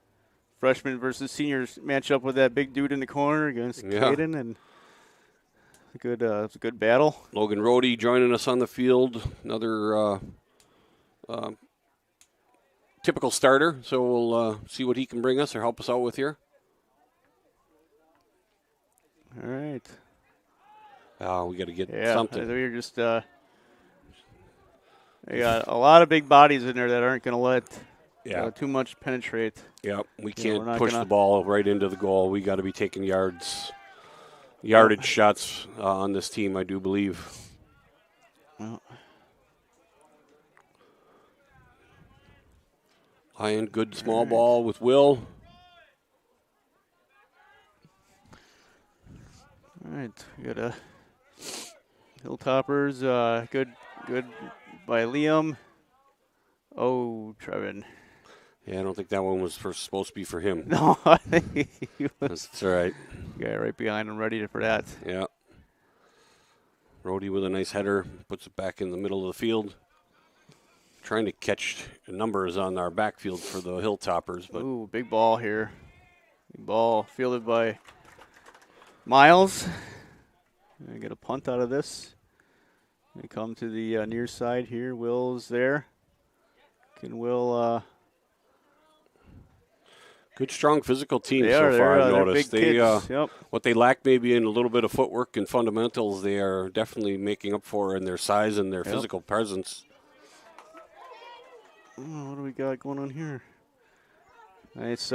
Speaker 7: freshman versus seniors matchup with that big dude in the corner against Caden, and it's a good battle.
Speaker 6: Logan Rohde joining us on the field, another typical starter, so we'll see what he can bring us or help us out with here.
Speaker 7: All right.
Speaker 6: We got to get
Speaker 7: Yeah,
Speaker 6: something.
Speaker 7: we're just they got a lot of big bodies in there that aren't going to let too much penetrate.
Speaker 6: Yeah, we
Speaker 7: You know,
Speaker 6: can't
Speaker 7: we're
Speaker 6: push
Speaker 7: not
Speaker 6: the ball right into the goal. We got to be taking yardage shots on this team, I do believe.
Speaker 7: Well.
Speaker 6: High-end, good small ball with Will.
Speaker 7: All right, we got a Hilltoppers, good by Liam. Oh, Trevin.
Speaker 6: Yeah, I don't think that one was supposed to be for him.
Speaker 7: No, I think he was.
Speaker 6: That's all right.
Speaker 7: Guy right behind him, ready for that.
Speaker 6: Yeah. Rohde with a nice header, puts it back in the middle of the field. Trying to catch numbers on our backfield for the Hilltoppers. But
Speaker 7: ooh, big ball here. Big ball fielded by Miles. I get a punt out of this. They come to the near side here. Will's there. Can Will?
Speaker 6: good, strong physical team
Speaker 7: They
Speaker 6: so
Speaker 7: are.
Speaker 6: far. I've
Speaker 7: They're
Speaker 6: noticed
Speaker 7: big kids. Yep.
Speaker 6: what they lack maybe in a little bit of footwork and fundamentals, they are definitely making up for in their size and their physical presence.
Speaker 7: Oh, what do we got going on here? Nice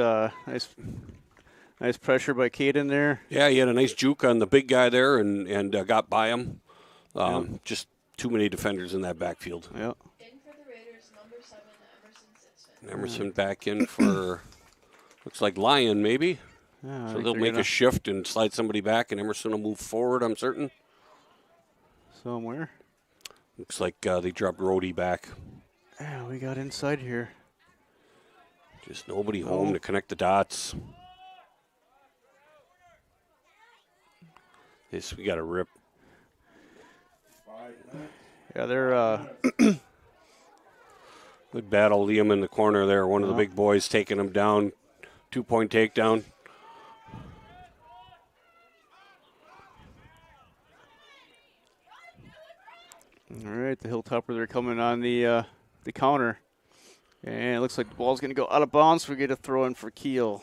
Speaker 7: pressure by Caden there.
Speaker 6: Yeah, he had a nice juke on the big guy there and got by him. Just too many defenders in that backfield.
Speaker 7: Yep.
Speaker 9: In for the Raiders, number 7, Emerson Sitzman.
Speaker 6: Emerson back in for, looks like Lyon maybe.
Speaker 7: Yeah, I
Speaker 6: So
Speaker 7: think
Speaker 6: they'll
Speaker 7: they're
Speaker 6: make
Speaker 7: gonna-
Speaker 6: a shift and slide somebody back, and Emerson will move forward, I'm certain.
Speaker 7: somewhere.
Speaker 6: Looks like they dropped Rohde back.
Speaker 7: Yeah, we got inside here.
Speaker 6: Just nobody home to connect the dots. Yes, we got a rip.
Speaker 7: Yeah, they're
Speaker 6: Good battle. Liam in the corner there. One of the big boys taking him down. 2-point takedown.
Speaker 7: all right. The Hilltoppers are coming on the counter, and it looks like the ball's going to go out of bounds. We get a throw in for Kiel.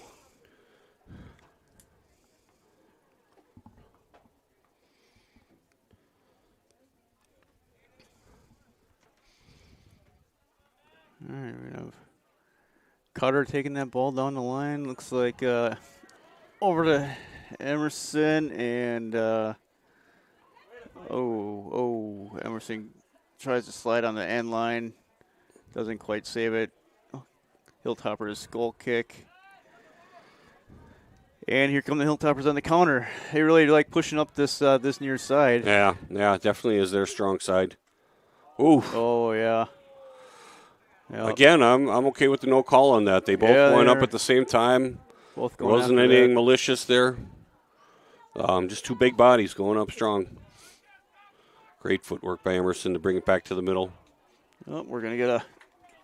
Speaker 7: All right, we have Cutter taking that ball down the line. Looks like over to Emerson, and Emerson tries to slide on the end line. Doesn't quite save it. Hilltoppers goal kick. And here come the Hilltoppers on the counter. They really like pushing up this this near side.
Speaker 6: Yeah, definitely is their strong side. Ooh.
Speaker 7: Oh, yeah. Yep.
Speaker 6: Again, I'm okay with the no call on that. They both went up
Speaker 7: they're
Speaker 6: at the same time.
Speaker 7: Both
Speaker 6: There
Speaker 7: going
Speaker 6: wasn't
Speaker 7: after
Speaker 6: anything
Speaker 7: that.
Speaker 6: malicious there. Just two big bodies going up strong. Great footwork by Emerson to bring it back to the middle.
Speaker 7: Oh, we're going to get a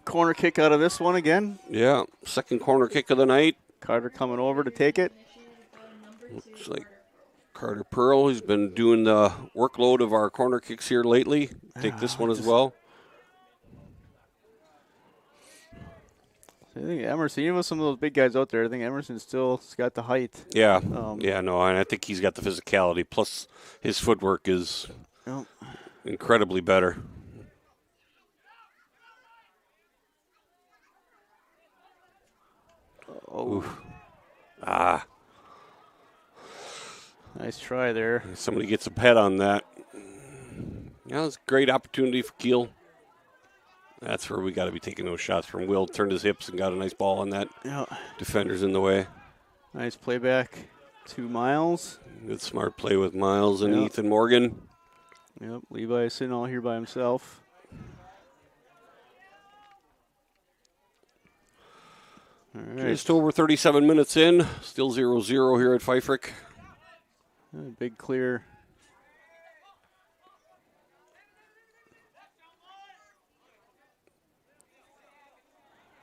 Speaker 7: corner kick out of this one again.
Speaker 6: Yeah, second corner kick of the night.
Speaker 7: Carter coming over to take it.
Speaker 6: Looks like Carter Pearl, who's been doing the workload of our corner kicks here lately. Take this one as well.
Speaker 7: I think Emerson, even with some of those big guys out there, I think Emerson's still's got the height.
Speaker 6: Yeah, and I think he's got the physicality. Plus, his footwork is incredibly better.
Speaker 7: Oh.
Speaker 6: Oof. Ah.
Speaker 7: Nice try there.
Speaker 6: Somebody gets a pet on that. Yeah, it's a great opportunity for Kiel. That's where we got to be taking those shots from. Will turned his hips and got a nice ball on that.
Speaker 7: Yeah.
Speaker 6: Defender's in the way.
Speaker 7: Nice playback to Miles.
Speaker 6: Good smart play with Miles and
Speaker 7: Yep.
Speaker 6: Ethan Morgan.
Speaker 7: Yep, Levi sitting all here by himself. All right.
Speaker 6: Just over 37 minutes in. Still 0-0 here at Fifrick.
Speaker 7: Big clear.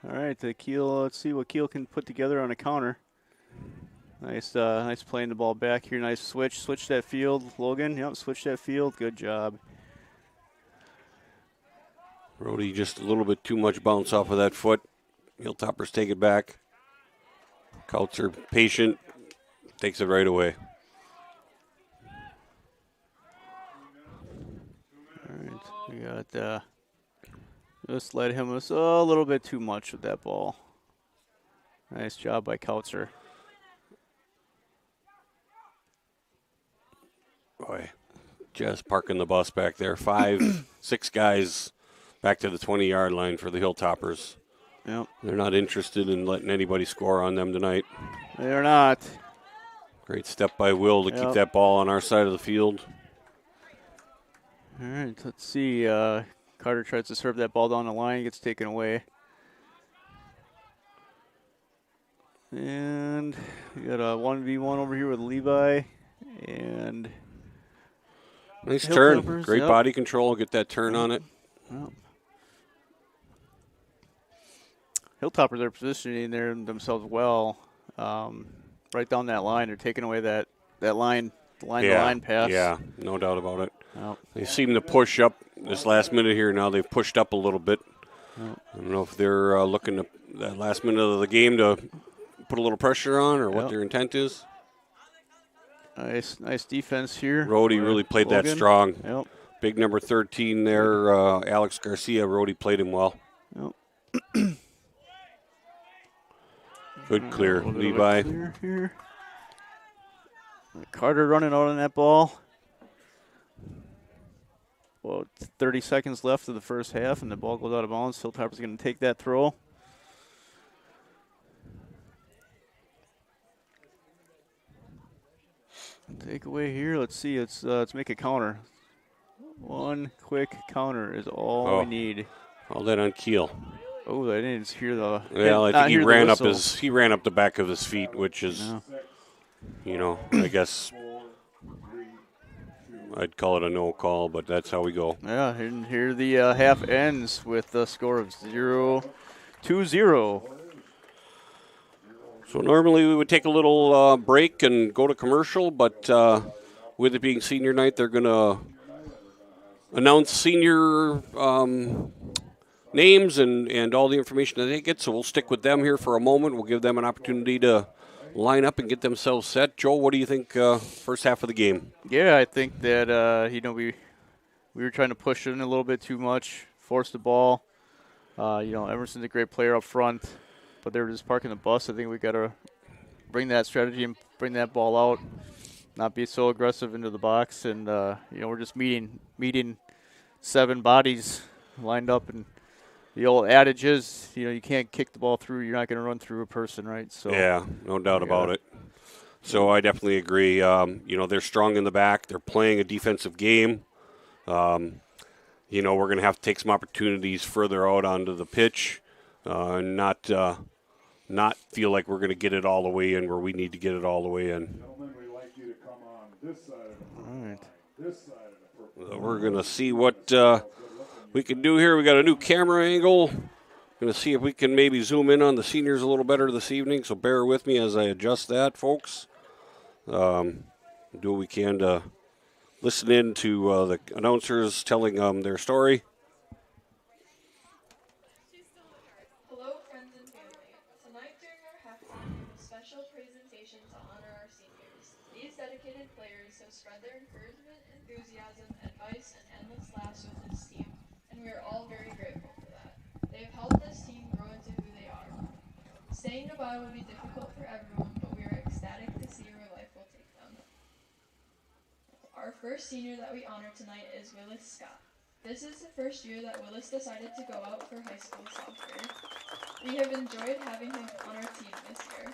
Speaker 7: All right, the Kiel. Let's see what Kiel can put together on a counter. Nice playing the ball back here. Nice switch. Switch that field, Logan. Yep, switch that field. Good job.
Speaker 6: Brody just a little bit too much bounce off of that foot. Hilltoppers take it back. Kautzer patient, takes it right away.
Speaker 7: All right, we got. Just led him a little bit too much with that ball. Nice job by Kautzer.
Speaker 6: Boy, just parking the bus back there. 5, 6 guys back to the 20-yard line for the Hilltoppers.
Speaker 7: Yep.
Speaker 6: They're not interested in letting anybody score on them tonight.
Speaker 7: They're not.
Speaker 6: Great step by Will to keep that ball on our side of the field.
Speaker 7: All right, let's see. Carter tries to serve that ball down the line, gets taken away. And we got a 1v1 over here with Levi. And
Speaker 6: nice turn.
Speaker 7: Hilltoppers,
Speaker 6: Great body control. Get that turn on it.
Speaker 7: Yep. Hilltoppers are positioning themselves well. Right down that line. They're taking away that line pass.
Speaker 6: Yeah, no doubt about it.
Speaker 7: Yep.
Speaker 6: They seem to push up this last minute here. Now they've pushed up a little bit.
Speaker 7: Yep.
Speaker 6: I don't know if they're looking to that last minute of the game to put a little pressure on or what their intent is.
Speaker 7: Nice defense here.
Speaker 6: Rhodey really played that strong.
Speaker 7: Yep.
Speaker 6: Big number 13 there, Alex Garcia. Rhodey played him well.
Speaker 7: Yep.
Speaker 6: Good clear, Levi.
Speaker 7: Clear here. Carter running out on that ball. Well, 30 seconds left of the first half, and the ball goes out of bounds. Hilltoppers going to take that throw. Takeaway here. Let's see. Let's make a counter. One quick counter is all we need.
Speaker 6: All that on Kiel.
Speaker 7: Oh, I didn't hear the.
Speaker 6: Well, I think he ran up the back of his feet, which is, I guess I'd call it a no call, but that's how we go.
Speaker 7: Yeah, and here the half ends with a score of 0-2-0.
Speaker 6: So normally we would take a little break and go to commercial, but with it being senior night, they're going to announce senior names and all the information that they get. So we'll stick with them here for a moment. We'll give them an opportunity to line up and get themselves set. Joe, what do you think first half of the game?
Speaker 7: Yeah, I think that we were trying to push it in a little bit too much, force the ball. Emerson's a great player up front, but they were just parking the bus. I think we got to bring that strategy and bring that ball out, not be so aggressive into the box, and we're just meeting 7 bodies lined up, and the old adage is, you can't kick the ball through. You're not going to run through a person, right? So
Speaker 6: yeah, no doubt about it. So I definitely agree. They're strong in the back. They're playing a defensive game. We're going to have to take some opportunities further out onto the pitch, and not feel like we're going to get it all the way in where we need to get it all the way in.
Speaker 8: Gentlemen, we'd like you to come on this side of the
Speaker 7: All right.
Speaker 8: this side of the purple.
Speaker 6: We're going to see what we can do here. We got a new camera angle. Going to see if we can maybe zoom in on the seniors a little better this evening, so bear with me as I adjust that, folks. Do what we can to listen in to the announcers telling their story.
Speaker 9: Hello, friends and family. Tonight during our halftime, we have a special presentation to honor our seniors. These dedicated players have spread their encouragement, enthusiasm, advice, and endless laughs with this team, and we are all very grateful for that. They have helped this team grow into who they are. Saying goodbye will be difficult for everyone, but we are ecstatic to see where life will take them. Our first senior that we honor tonight is Willis Scott. This is the first year that Willis decided to go out for high school soccer. We have enjoyed having him on our team this year.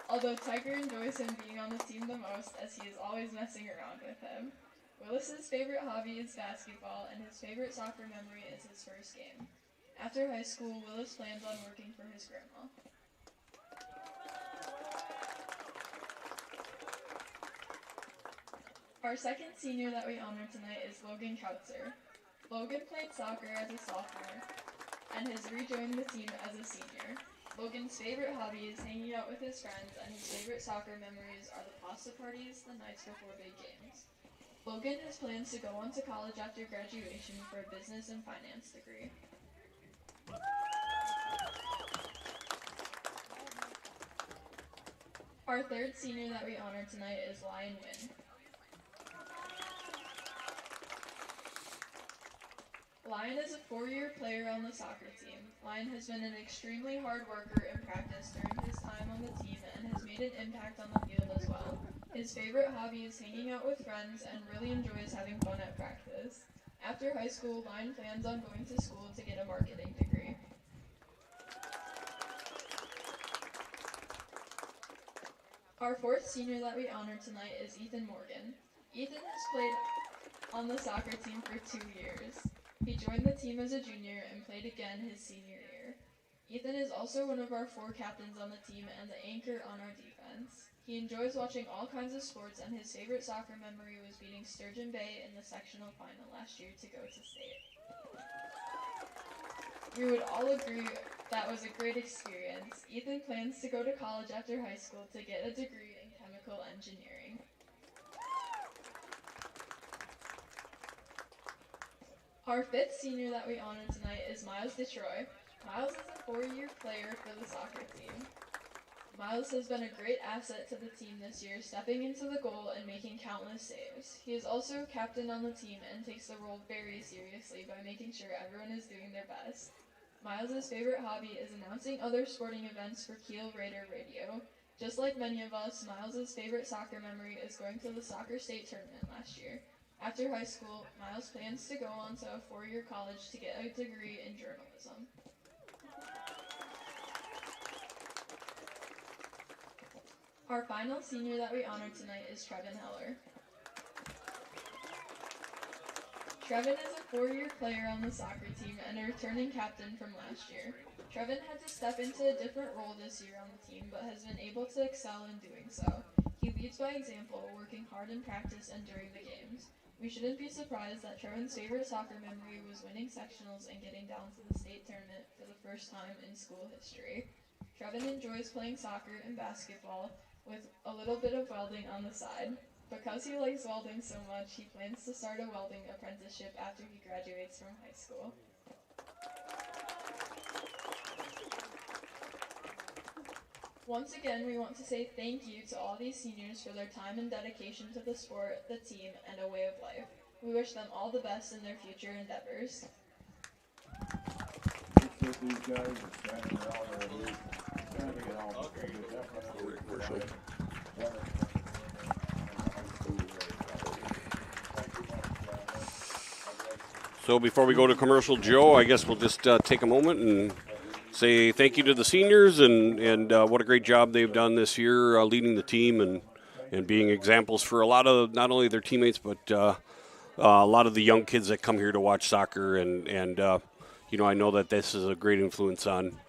Speaker 9: Although Tiger enjoys him being on the team the most, as he is always messing around with him. Willis's favorite hobby is basketball, and his favorite soccer memory is his first game. After high school, Willis plans on working for his grandma. Our second senior that we honor tonight is Logan Kautzer. Logan played soccer as a sophomore and has rejoined the team as a senior. Logan's favorite hobby is hanging out with his friends, and his favorite soccer memories are the pasta parties the nights before big games. Logan has plans to go on to college after graduation for a business and finance degree. Our third senior that we honor tonight is Lion Wynn. Lion is a 4-year player on the soccer team. Lion has been an extremely hard worker in practice during his time on the team and has made an impact on the field as well. His favorite hobby is hanging out with friends and really enjoys having fun at practice. After high school, Lion plans on going to school to get a marketing degree. Our fourth senior that we honor tonight is Ethan Morgan. Ethan has played on the soccer team for 2 years. He joined the team as a junior and played again his senior year. Ethan is also one of our 4 captains on the team and the anchor on our defense. He enjoys watching all kinds of sports, and his favorite soccer memory was beating Sturgeon Bay in the sectional final last year to go to state. We would all agree that was a great experience. Ethan plans to go to college after high school to get a degree in chemical engineering. Our fifth senior that we honor tonight is Miles DeTroy. Miles is a 4-year player for the soccer team. Miles has been a great asset to the team this year, stepping into the goal and making countless saves. He is also captain on the team and takes the role very seriously by making sure everyone is doing their best. Miles' favorite hobby is announcing other sporting events for Kiel Raider Radio. Just like many of us, Miles' favorite soccer memory is going to the soccer state tournament last year. After high school, Miles plans to go on to a 4-year college to get a degree in journalism. Our final senior that we honor tonight is Trevin Heller. Trevin is a 4-year player on the soccer team and a returning captain from last year. Trevin had to step into a different role this year on the team, but has been able to excel in doing so. He leads by example, working hard in practice and during the games. We shouldn't be surprised that Trevin's favorite soccer memory was winning sectionals and getting down to the state tournament for the first time in school history. Trevin enjoys playing soccer and basketball with a little bit of welding on the side. Because he likes welding so much, he plans to start a welding apprenticeship after he graduates from high school. Once again, we want to say thank you to all these seniors for their time and dedication to the sport, the team, and a way of life. We wish them all the best in their future endeavors.
Speaker 8: These guys are standing around there. Trying to get all
Speaker 6: So before we go to commercial, Joe, I guess we'll just take a moment and say thank you to the seniors and what a great job they've done this year leading the team and being examples for a lot of not only their teammates but a lot of the young kids that come here to watch soccer and you know, I know that this is a great influence on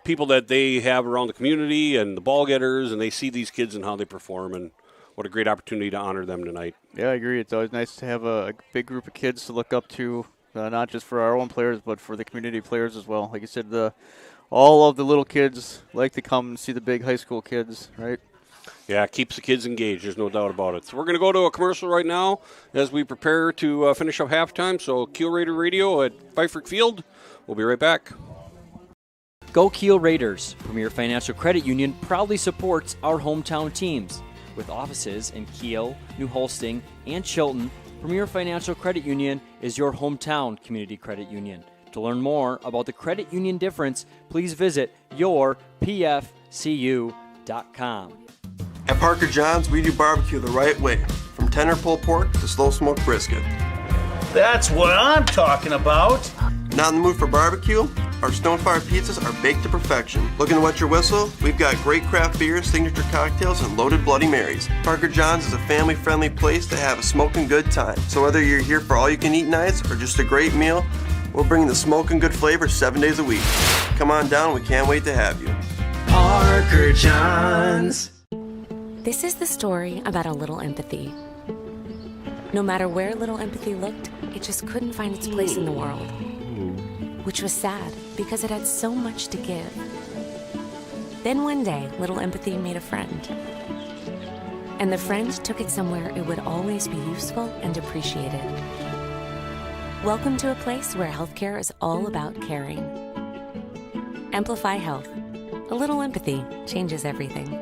Speaker 6: people that they have around the community and the ball getters, and they see these kids and how they perform, and what a great opportunity to honor them tonight.
Speaker 7: Yeah, I agree. It's always nice to have a big group of kids to look up to, not just for our own players, but for the community players as well. Like you said, all of the little kids like to come and see the big high school kids, right?
Speaker 6: Yeah, it keeps the kids engaged. There's no doubt about it. So we're going to go to a commercial right now as we prepare to finish up halftime. So Kiel Raider Radio at Fifrick Field. We'll be right back.
Speaker 1: Go Kiel Raiders. Premier Financial Credit Union proudly supports our hometown teams. With offices in Kiel, New Holsting, and Chilton, Premier Financial Credit Union is your hometown community credit union. To learn more about the credit union difference, please visit yourpfcu.com.
Speaker 10: At Parker John's, we do barbecue the right way, from tender pulled pork to slow smoked brisket.
Speaker 11: That's what I'm talking about.
Speaker 10: Not in the mood for barbecue? Our Stonefire pizzas are baked to perfection. Looking to wet your whistle? We've got great craft beers, signature cocktails, and loaded Bloody Marys. Parker John's is a family-friendly place to have a smoking good time. So whether you're here for all-you-can-eat nights or just a great meal, we're bringing the smoking good flavor 7 days a week. Come on down, we can't wait to have you.
Speaker 11: Parker John's.
Speaker 12: This is the story about a little empathy. No matter where little empathy looked, it just couldn't find its place in the world. Which was sad, because it had so much to give. Then one day, little empathy made a friend. And the friend took it somewhere it would always be useful and appreciated. Welcome to a place where healthcare is all about caring. Amplify Health. A little empathy changes everything.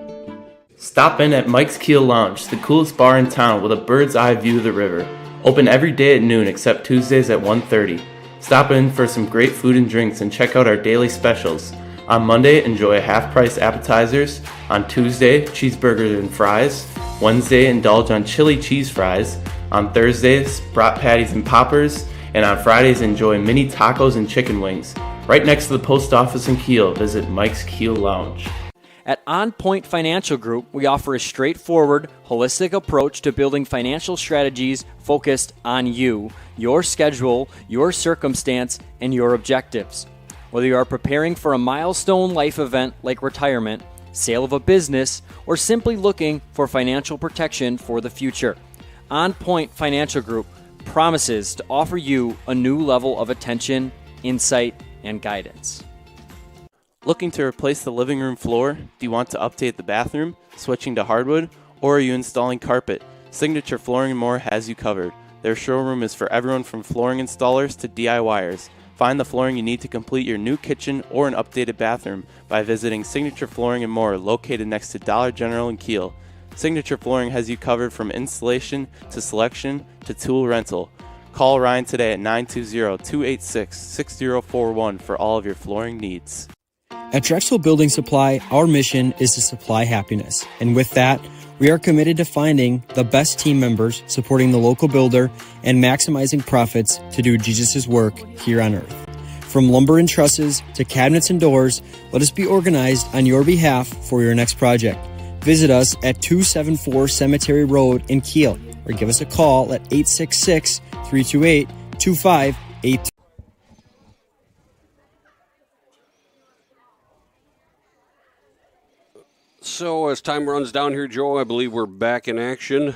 Speaker 13: Stop in at Mike's Kiel Lounge, the coolest bar in town with a bird's eye view of the river. Open every day at noon except Tuesdays at 1:30. Stop in for some great food and drinks and check out our daily specials. On Monday, enjoy half-price appetizers. On Tuesday, cheeseburgers and fries. Wednesday, indulge on chili cheese fries. On Thursdays, brat patties and poppers. And on Fridays, enjoy mini tacos and chicken wings. Right next to the post office in Kiel, visit Mike's Kiel Lounge.
Speaker 1: At On Point Financial Group, we offer a straightforward, holistic approach to building financial strategies focused on you, your schedule, your circumstance, and your objectives. Whether you are preparing for a milestone life event like retirement, sale of a business, or simply looking for financial protection for the future, On Point Financial Group promises to offer you a new level of attention, insight, and guidance.
Speaker 13: Looking to replace the living room floor? Do you want to update the bathroom, switching to hardwood, or are you installing carpet? Signature Flooring & More has you covered. Their showroom is for everyone from flooring installers to DIYers. Find the flooring you need to complete your new kitchen or an updated bathroom by visiting Signature Flooring & More, located next to Dollar General in Kiel. Signature Flooring has you covered from installation to selection to tool rental. Call Ryan today at 920-286-6041 for all of your flooring needs.
Speaker 14: At Drexel Building Supply, our mission is to supply happiness. And with that, we are committed to finding the best team members, supporting the local builder, and maximizing profits to do Jesus' work here on earth. From lumber and trusses to cabinets and doors, let us be organized on your behalf for your next project. Visit us at 274 Cemetery Road in Kiel, or give us a call at 866-328-2583.
Speaker 6: So as time runs down here, Joe, I believe we're back in action.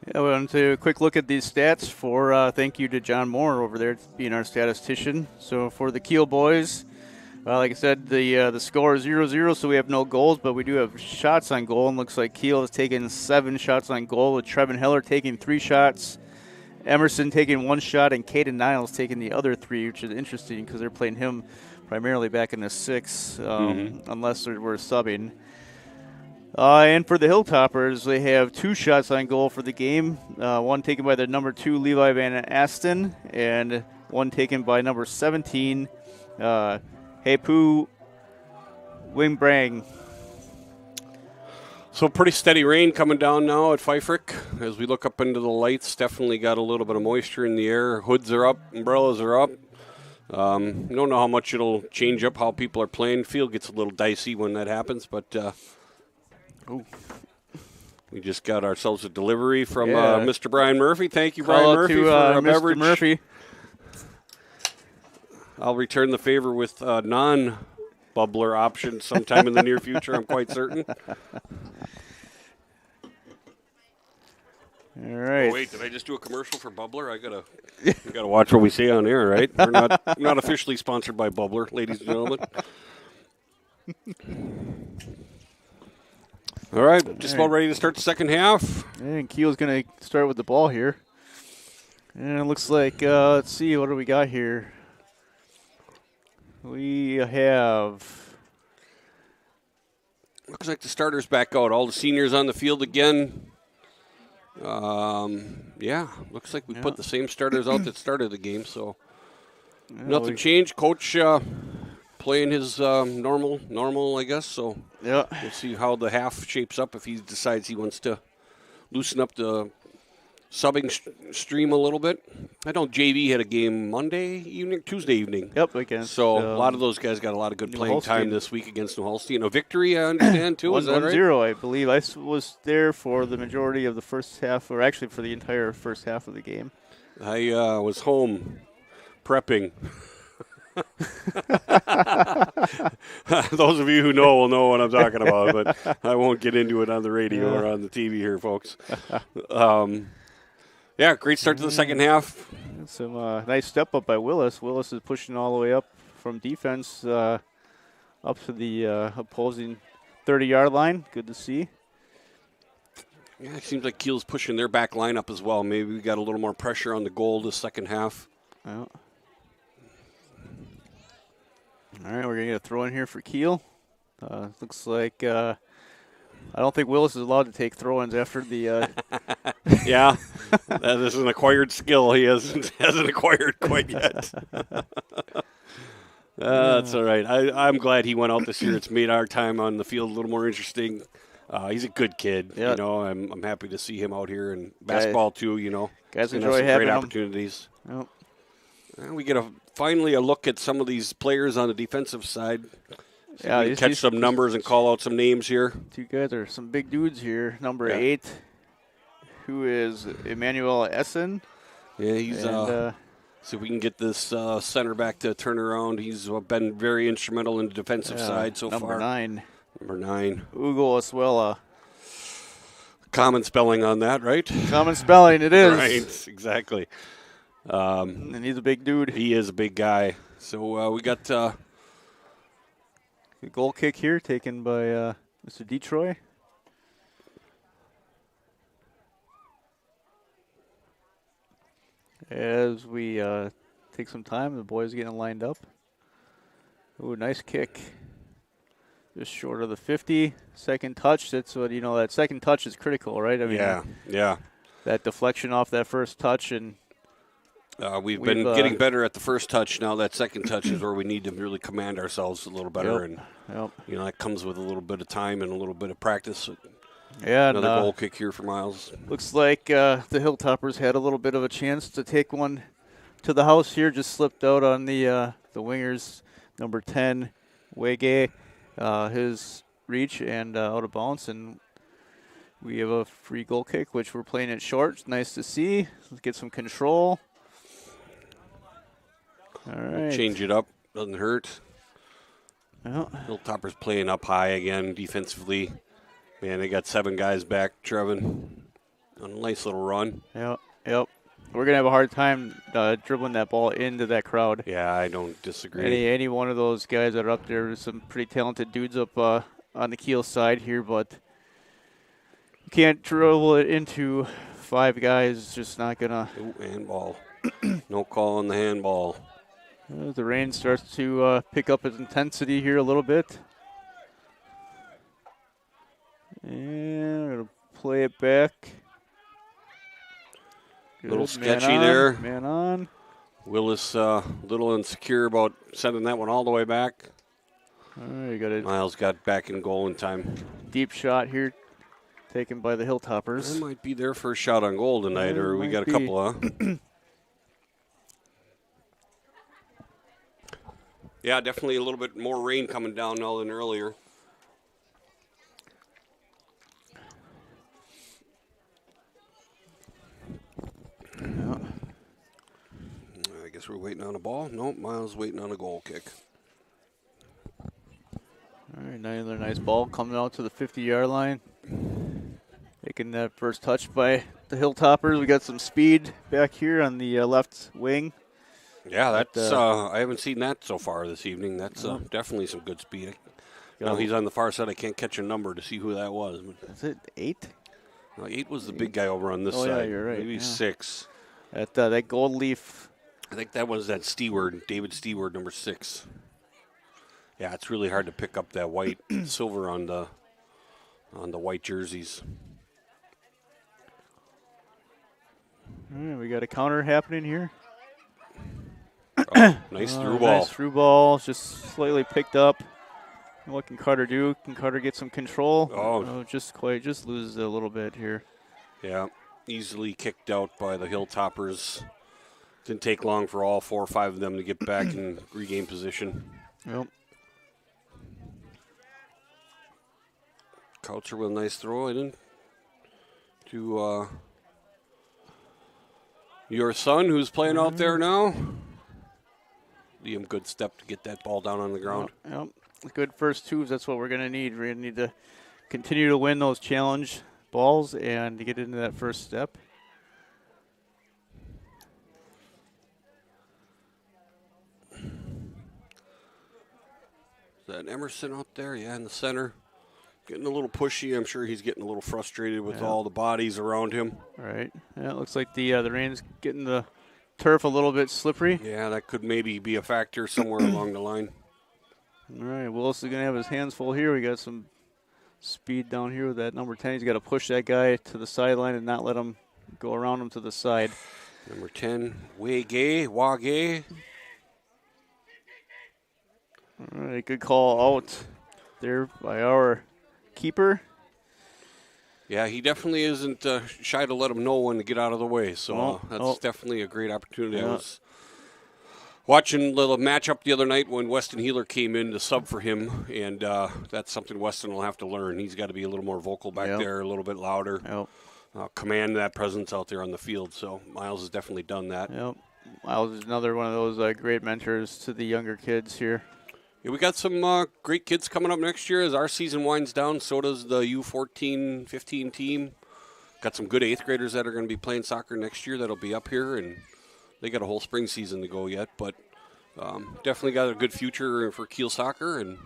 Speaker 7: Yeah, we want to take a quick look at these stats for thank you to John Moore over there being our statistician. So for the Kiel boys, like I said, the score is 0-0, so we have no goals, but we do have shots on goal. And looks like Kiel has taken 7 shots on goal, with Trevin Heller taking 3 shots, Emerson taking 1 shot, and Caden Niles taking the other 3, which is interesting because they're playing him primarily back in the 6, unless we're subbing. And for the Hilltoppers, they have 2 shots on goal for the game. One taken by the number 2, Levi Van Aston, and one taken by number 17, Hepu Wingbrang.
Speaker 6: So pretty steady rain coming down now at Fifrick. As we look up into the lights, definitely got a little bit of moisture in the air. Hoods are up, umbrellas are up. Don't know how much it'll change up how people are playing. Field gets a little dicey when that happens, but we just got ourselves a delivery from Mr. Brian Murphy. Thank you, Brian Murphy, for a
Speaker 7: Mr.
Speaker 6: beverage.
Speaker 7: Murphy.
Speaker 6: I'll return the favor with non-bubbler option sometime in the near future, I'm quite certain.
Speaker 7: All right.
Speaker 6: Oh, wait, did I just do a commercial for Bubbler? We gotta watch what we say on air, right? We're not officially sponsored by Bubbler, ladies and gentlemen. All right, just about ready to start the second half.
Speaker 7: And Kiel's going to start with the ball here. And it looks like, let's see, what do we got here? We have...
Speaker 6: Looks like the starters back out. All the seniors on the field again. Yeah, looks like we put the same starters out that started the game, so nothing changed. Coach playing his normal, I guess, so we'll see how the half shapes up if he decides he wants to loosen up the subbing stream a little bit. I know JV had a game Tuesday evening.
Speaker 7: Yep, against.
Speaker 6: So a lot of those guys got a lot of good playing time this week against New Holstein. A victory, I understand, too. Is that right?
Speaker 7: 1-0, I believe. I was there for the majority of the first half, or actually for the entire first half of the game.
Speaker 6: I was home prepping. Those of you who know will know what I'm talking about, but I won't get into it on the radio or on the TV here, folks. Yeah, great start to the second half.
Speaker 7: Some nice step up by Willis. Willis is pushing all the way up from defense up to the opposing 30-yard line. Good to see.
Speaker 6: Yeah, it seems like Kiel's pushing their back line up as well. Maybe we got a little more pressure on the goal this second half.
Speaker 7: All right, we're going to get a throw in here for Kiel. Looks like I don't think Willis is allowed to take throw-ins after the.
Speaker 6: Yeah, that is an acquired skill he hasn't acquired quite yet. That's all right. I'm glad he went out this year. It's made our time on the field a little more interesting. He's a good kid.
Speaker 7: Yep.
Speaker 6: You know, I'm happy to see him out here and basketball too. You know,
Speaker 7: guys enjoy having
Speaker 6: great
Speaker 7: him.
Speaker 6: opportunities.
Speaker 7: Yep.
Speaker 6: We get finally a look at some of these players on the defensive side. So
Speaker 7: yeah,
Speaker 6: we can catch some numbers and call out some names here.
Speaker 7: Two guys are some big dudes here. Number 8, who is Emmanuel Essen.
Speaker 6: Yeah, he's. See if we can get this center back to turn around. He's been very instrumental in the defensive side so
Speaker 7: number
Speaker 6: far.
Speaker 7: Number
Speaker 6: 9.
Speaker 7: Ugo Oswella.
Speaker 6: Common spelling on that, right?
Speaker 7: Common spelling, it is.
Speaker 6: Right, exactly.
Speaker 7: And he's a big dude.
Speaker 6: He is a big guy. So we got
Speaker 7: a goal kick here taken by Mr. Detroit. As we take some time, the boys getting lined up. Ooh, nice kick. Just short of the 50. Second touch, that's what, that second touch is critical, right? I mean,
Speaker 6: yeah.
Speaker 7: That deflection off that first touch, and
Speaker 6: we've been getting better at the first touch. Now that second touch is where we need to really command ourselves a little better. That comes with a little bit of time and a little bit of practice.
Speaker 7: Yeah,
Speaker 6: another goal kick here for Miles.
Speaker 7: Looks like the Hilltoppers had a little bit of a chance to take one to the house here. Just slipped out on the wingers, number 10, Wege, his reach and out of bounds. And we have a free goal kick, which we're playing it short. It's nice to see. Let's get some control. All right.
Speaker 6: Change it up. Doesn't hurt.
Speaker 7: Yeah.
Speaker 6: Hilltoppers playing up high again defensively. Man, they got 7 guys back, Trevin. A nice little run.
Speaker 7: Yep. We're going to have a hard time dribbling that ball into that crowd.
Speaker 6: Yeah, I don't disagree.
Speaker 7: Any one of those guys that are up there, some pretty talented dudes up on the Kiel side here, but you can't dribble it into 5 guys. It's just not going to.
Speaker 6: Ooh, handball. No call on the handball.
Speaker 7: The rain starts to pick up its intensity here a little bit. And we're going to play it back.
Speaker 6: A little sketchy there.
Speaker 7: Man on.
Speaker 6: Willis a little insecure about sending that one all the way back.
Speaker 7: All right, you got it.
Speaker 6: Miles got back in goal in time.
Speaker 7: Deep shot here taken by the Hilltoppers.
Speaker 6: That might be their first shot on goal tonight, or we got a couple of. Yeah, definitely a little bit more rain coming down now than earlier.
Speaker 7: Yeah.
Speaker 6: I guess we're waiting on a ball. Nope, Miles waiting on a goal kick.
Speaker 7: All right, another nice ball coming out to the 50-yard line. Taking that first touch by the Hilltoppers. We got some speed back here on the left wing.
Speaker 6: Yeah, that's I haven't seen that so far this evening. That's definitely some good speed. Now he's on the far side. I can't catch a number to see who that was.
Speaker 7: Is it 8?
Speaker 6: No, 8 was the big guy over on this side.
Speaker 7: Yeah, you're right.
Speaker 6: Maybe 6.
Speaker 7: That gold leaf.
Speaker 6: I think that was that Steward, David Steward, number 6. Yeah, it's really hard to pick up that white silver on the white jerseys.
Speaker 7: All right, we got a counter happening here.
Speaker 6: Oh, nice through ball.
Speaker 7: Nice through ball, just slightly picked up. And what can Carter do? Can Carter get some control?
Speaker 6: Oh,
Speaker 7: just loses a little bit here.
Speaker 6: Yeah, easily kicked out by the Hilltoppers. Didn't take long for all 4 or 5 of them to get back in regain position.
Speaker 7: Yep.
Speaker 6: Coucher with a nice throw in to your son, who's playing out there now. Liam, good step to get that ball down on the ground.
Speaker 7: Yep. Good first 2s. That's what we're going to need. We're going to need to continue to win those challenge balls and to get into that first step.
Speaker 6: Is that Emerson out there? Yeah, in the center. Getting a little pushy. I'm sure he's getting a little frustrated with all the bodies around him.
Speaker 7: All right. Yeah, it looks like the rain's getting the turf a little bit slippery.
Speaker 6: Yeah, that could maybe be a factor somewhere along the line.
Speaker 7: All right, Willis is going to have his hands full here. We got some speed down here with that number 10. He's got to push that guy to the sideline and not let him go around him to the side.
Speaker 6: Number 10, Wage.
Speaker 7: All right, good call out there by our keeper.
Speaker 6: Yeah, he definitely isn't shy to let him know when to get out of the way. So that's definitely a great opportunity.
Speaker 7: Yeah.
Speaker 6: I was watching the matchup the other night when Weston Healer came in to sub for him, and that's something Weston will have to learn. He's got to be a little more vocal back there, a little bit louder, command that presence out there on the field. So Miles has definitely done that.
Speaker 7: Yep. Miles is another one of those great mentors to the younger kids here.
Speaker 6: Yeah, we got some great kids coming up next year as our season winds down. So does the U14, 15 team. Got some good 8th graders that are going to be playing soccer next year that'll be up here, and they got a whole spring season to go yet. But definitely got a good future for Kiel soccer. And,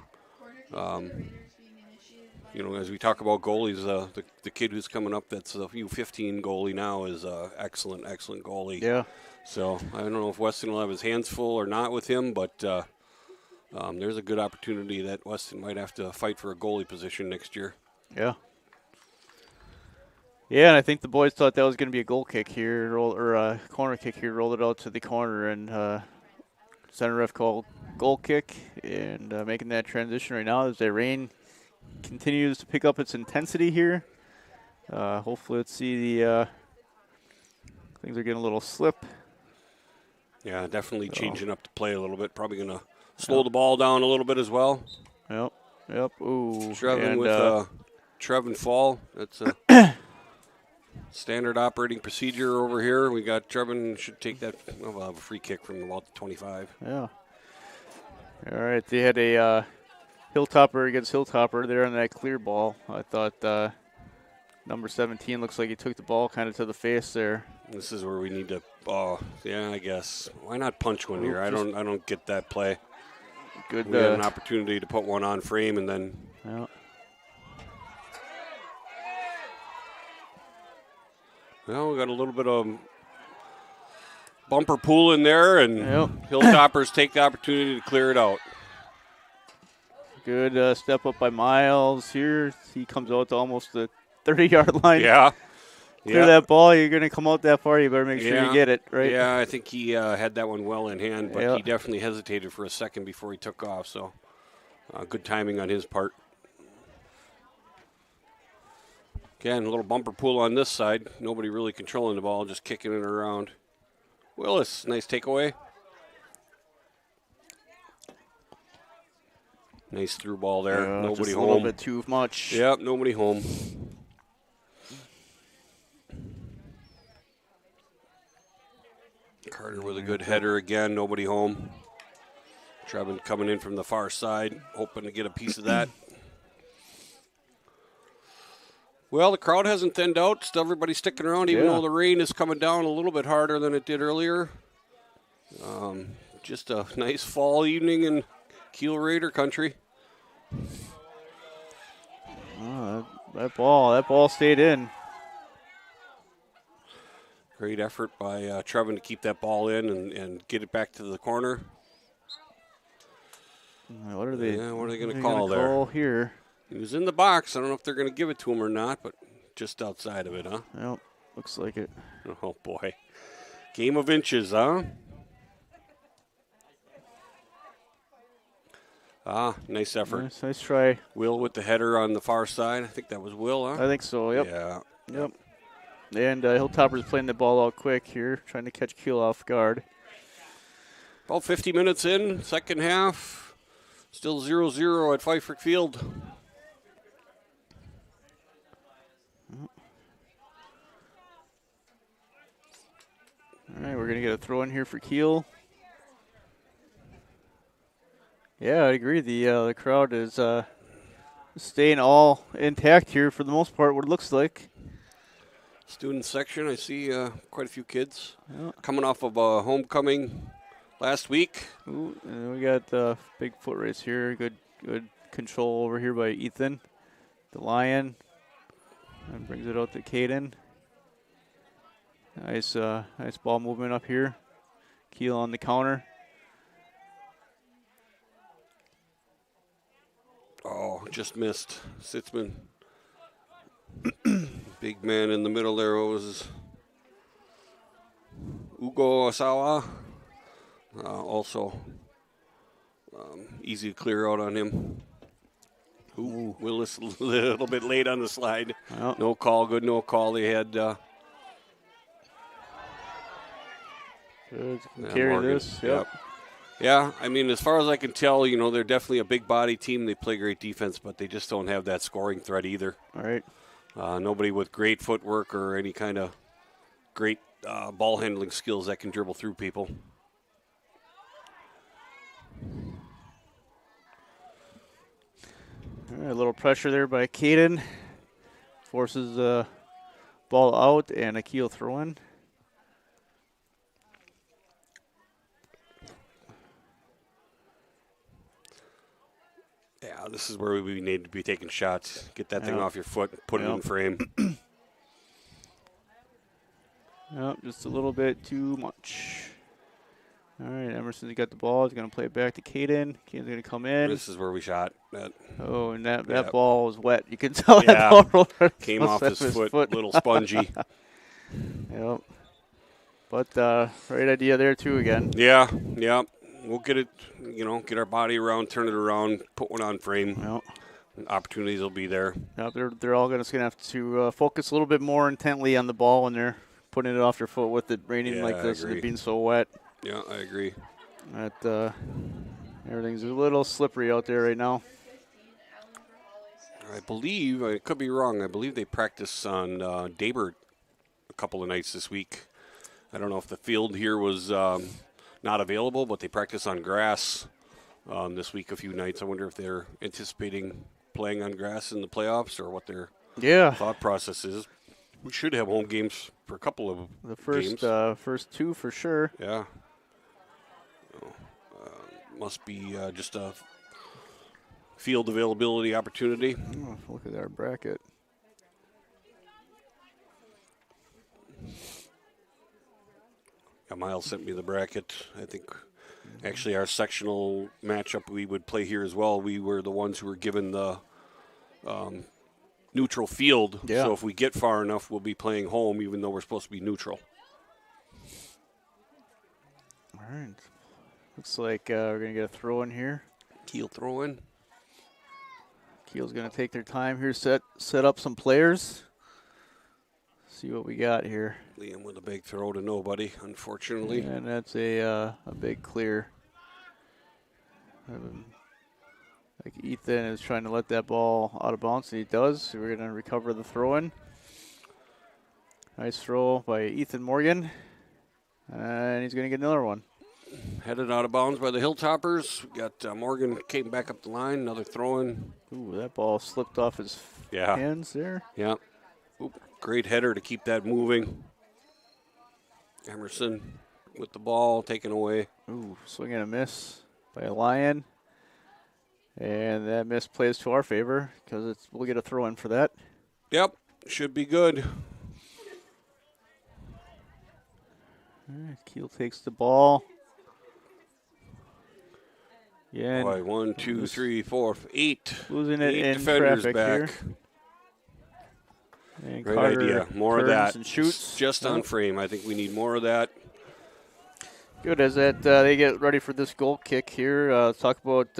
Speaker 6: as we talk about goalies, the kid who's coming up that's the U15 goalie now is excellent goalie.
Speaker 7: Yeah.
Speaker 6: So I don't know if Weston will have his hands full or not with him, but there's a good opportunity that Weston might have to fight for a goalie position next year.
Speaker 7: Yeah. Yeah, and I think the boys thought that was going to be a goal kick here, or a corner kick here, rolled it out to the corner, and center ref called goal kick, and making that transition right now as the rain continues to pick up its intensity here. Hopefully let's see the things are getting a little slip.
Speaker 6: Yeah, definitely changing up the play a little bit. Probably going to slow the ball down a little bit as well.
Speaker 7: Yep. Ooh.
Speaker 6: Trevin with Trevin fall. That's a standard operating procedure over here. We got Trevin should take that. We'll have a free kick from about the 25.
Speaker 7: Yeah. All right. They had a Hilltopper against Hilltopper there on that clear ball. I thought number 17 looks like he took the ball kind of to the face there.
Speaker 6: This is where we need to. Yeah, I guess. Why not punch one here? I don't get that play.
Speaker 7: Good.
Speaker 6: We had an opportunity to put one on frame and then.
Speaker 7: Yeah.
Speaker 6: Well, we got a little bit of bumper pool in there, and Hilltoppers take the opportunity to clear it out.
Speaker 7: Good step up by Miles here. He comes out to almost the 30-yard line.
Speaker 6: Yeah.
Speaker 7: Clear that ball. You're going to come out that far. You better make sure you get it, right?
Speaker 6: Yeah, I think he had that one well in hand, but he definitely hesitated for a second before he took off. So good timing on his part. Again, a little bumper pool on this side. Nobody really controlling the ball, just kicking it around. Willis, nice takeaway. Nice through ball there. Nobody
Speaker 7: just
Speaker 6: home.
Speaker 7: A little bit too much.
Speaker 6: Yep, nobody home. Carter with a good header again. Nobody home. Trevin coming in from the far side, hoping to get a piece of that. Well, the crowd hasn't thinned out. Still everybody's sticking around, even though the rain is coming down a little bit harder than it did earlier. Just a nice fall evening in Kiel Raider country.
Speaker 7: That ball stayed in.
Speaker 6: Great effort by Trevin to keep that ball in and get it back to the corner.
Speaker 7: What are they?
Speaker 6: What are they going to call there?
Speaker 7: Call here.
Speaker 6: He was in the box. I don't know if they're going to give it to him or not, but just outside of it, huh?
Speaker 7: Yep, looks like it.
Speaker 6: Oh, boy. Game of inches, huh? Nice effort.
Speaker 7: Nice try.
Speaker 6: Will with the header on the far side. I think that was Will, huh?
Speaker 7: I think so, yep.
Speaker 6: Yeah.
Speaker 7: Yep. And Hilltoppers playing the ball out quick here, trying to catch Kiel off guard.
Speaker 6: About 50 minutes in, second half. Still 0-0 at Fifrick Field.
Speaker 7: All right, we're going to get a throw in here for Kiel. Yeah, I agree. The crowd is staying all intact here for the most part, what it looks like.
Speaker 6: Student section, I see quite a few kids coming off of a homecoming last week.
Speaker 7: Ooh, and we got big foot race here. Good control over here by Ethan, the Lion, and brings it out to Caden. Nice ball movement up here. Kiel on the counter.
Speaker 6: Oh, just missed. Sitzman. Big man in the middle there was Ugo Asawa. Also easy to clear out on him. Ooh, Willis a little bit late on the slide.
Speaker 7: Oh.
Speaker 6: No call, good no call. They had
Speaker 7: good. Carry
Speaker 6: Morgan.
Speaker 7: this. Yep.
Speaker 6: Yeah, I mean, as far as I can tell, they're definitely a big body team. They play great defense, but they just don't have that scoring threat either.
Speaker 7: All right.
Speaker 6: Nobody with great footwork or any kind of great ball handling skills that can dribble through people.
Speaker 7: All right, a little pressure there by Caden. Forces the ball out and a Kiel throw in.
Speaker 6: Yeah, this is where we need to be taking shots. Get that thing off your foot, put it in frame.
Speaker 7: Yep, just a little bit too much. All right, Emerson's got the ball. He's going to play it back to Caden. Caden's going to come in.
Speaker 6: This is where we shot.
Speaker 7: Oh, and that ball was wet. You can tell that ball
Speaker 6: came off his foot. A little spongy.
Speaker 7: Yep. But right idea there, too, again.
Speaker 6: Yeah. We'll get it, get our body around, turn it around, put one on frame.
Speaker 7: Yep.
Speaker 6: Opportunities will be there.
Speaker 7: Yep, they're all going to have to focus a little bit more intently on the ball when they're putting it off their foot with it raining like this and it being so wet.
Speaker 6: Yeah, I agree.
Speaker 7: Everything's a little slippery out there right now.
Speaker 6: I believe, I could be wrong, I believe they practice on Daybird a couple of nights this week. I don't know if the field here was not available, but they practice on grass this week a few nights. I wonder if they're anticipating playing on grass in the playoffs or what their thought process is. We should have home games for a couple of games.
Speaker 7: First two for sure.
Speaker 6: Yeah. Must be just a field availability opportunity.
Speaker 7: Oh, look at our bracket.
Speaker 6: Yeah, Miles sent me the bracket. I think actually our sectional matchup we would play here as well. We were the ones who were given the neutral field.
Speaker 7: Yeah.
Speaker 6: So if we get far enough, we'll be playing home even though we're supposed to be neutral.
Speaker 7: All right. Looks like we're going to get a throw in here.
Speaker 6: Kiel throw in.
Speaker 7: Kiel's going to take their time here, set up some players. See what we got here.
Speaker 6: Liam with a big throw to nobody, unfortunately.
Speaker 7: And that's a big clear. Like Ethan is trying to let that ball out of bounds, and he does. So we're going to recover the throw-in. Nice throw by Ethan Morgan. And he's going to get another one.
Speaker 6: Headed out of bounds by the Hilltoppers. We got Morgan came back up the line, another throw-in.
Speaker 7: Ooh, that ball slipped off his hands there.
Speaker 6: Yeah. Oop, great header to keep that moving. Emerson with the ball taken away.
Speaker 7: Ooh, swing and a miss by a Lion. And that miss plays to our favor because we'll get a throw in for that.
Speaker 6: Yep, should be good.
Speaker 7: All right, Kiel takes the ball. Yeah.
Speaker 6: Boy, 1, 2, 3, 4, 8.
Speaker 7: Losing it
Speaker 6: 8
Speaker 7: in
Speaker 6: defenders
Speaker 7: traffic
Speaker 6: back.
Speaker 7: here. And
Speaker 6: Great
Speaker 7: Carter
Speaker 6: idea. More of
Speaker 7: turns
Speaker 6: that.
Speaker 7: and shoots.
Speaker 6: Just on frame. I think we need more of that.
Speaker 7: Good as that they get ready for this goal kick here. Let's talk about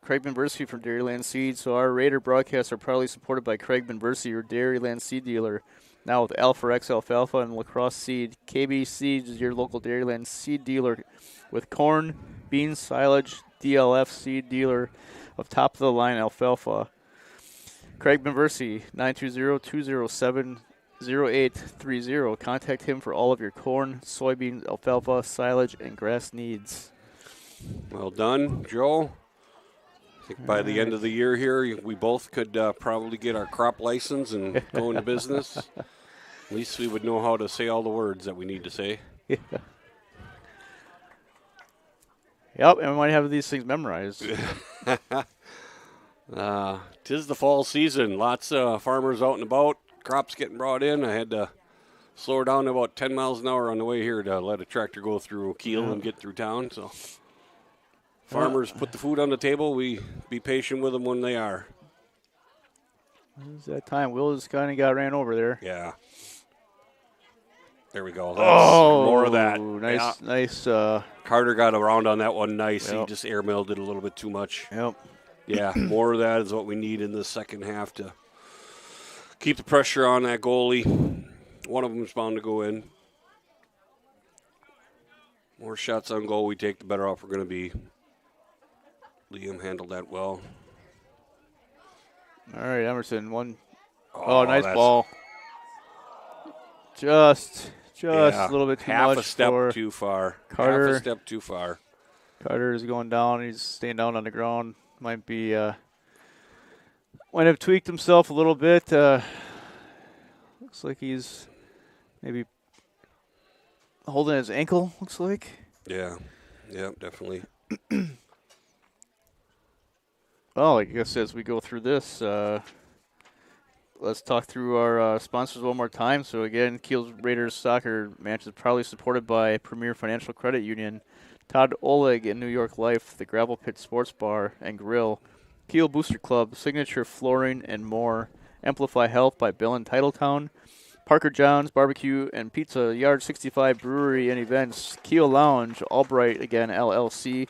Speaker 7: Craig Benversity from Dairyland Seed. So our Raider broadcasts are proudly supported by Craig Benversity, your Dairyland Seed dealer. Now with Alpha X Alfalfa and Lacrosse Seed, KB Seeds is your local Dairyland Seed dealer with corn, beans, silage, DLF Seed dealer of top-of-the-line alfalfa. Craig Benversity, 920-207-0830. Contact him for all of your corn, soybeans, alfalfa, silage, and grass needs.
Speaker 6: Well done, Joe. I think by the end of the year here, we both could probably get our crop license and go into business. At least we would know how to say all the words that we need to say.
Speaker 7: Yeah. Yep, and we might have these things memorized.
Speaker 6: Tis the fall season. Lots of farmers out and about. Crops getting brought in. I had to slow her down to about 10 miles an hour on the way here to let a tractor go through Kiel and get through town. So farmers put the food on the table. We be patient with them when they are.
Speaker 7: When's that time? Will just kind of got ran over there.
Speaker 6: Yeah. There we go. That's more of that.
Speaker 7: Nice,
Speaker 6: yeah.
Speaker 7: nice.
Speaker 6: Carter got around on that one nice.
Speaker 7: Yep.
Speaker 6: He just airmailed it a little bit too much.
Speaker 7: Yep.
Speaker 6: Yeah, more of that is what we need in the second half to keep the pressure on that goalie. One of them is bound to go in. More shots on goal we take, the better off we're going to be. Liam handled that well.
Speaker 7: All right, Emerson, one. Oh, nice
Speaker 6: that's-
Speaker 7: ball. Just
Speaker 6: Yeah,
Speaker 7: a little bit too
Speaker 6: half
Speaker 7: much
Speaker 6: a step
Speaker 7: for
Speaker 6: too far.
Speaker 7: Carter.
Speaker 6: Half a step too far.
Speaker 7: Carter is going down. He's staying down on the ground. Might be might have tweaked himself a little bit. Looks like he's maybe holding his ankle. Looks like.
Speaker 6: Yeah, definitely.
Speaker 7: Well, I guess as we go through this, let's talk through our sponsors one more time. So again, Kiel's Raiders soccer match is proudly supported by Premier Financial Credit Union, Todd Oleg in New York Life, the Gravel Pit Sports Bar and Grill, Kiel Booster Club, Signature Flooring, and more. Amplify Health by Bill and Titletown, Parker John's Barbecue and Pizza, Yard 65 Brewery and Events, Kiel Lounge, Albright again LLC,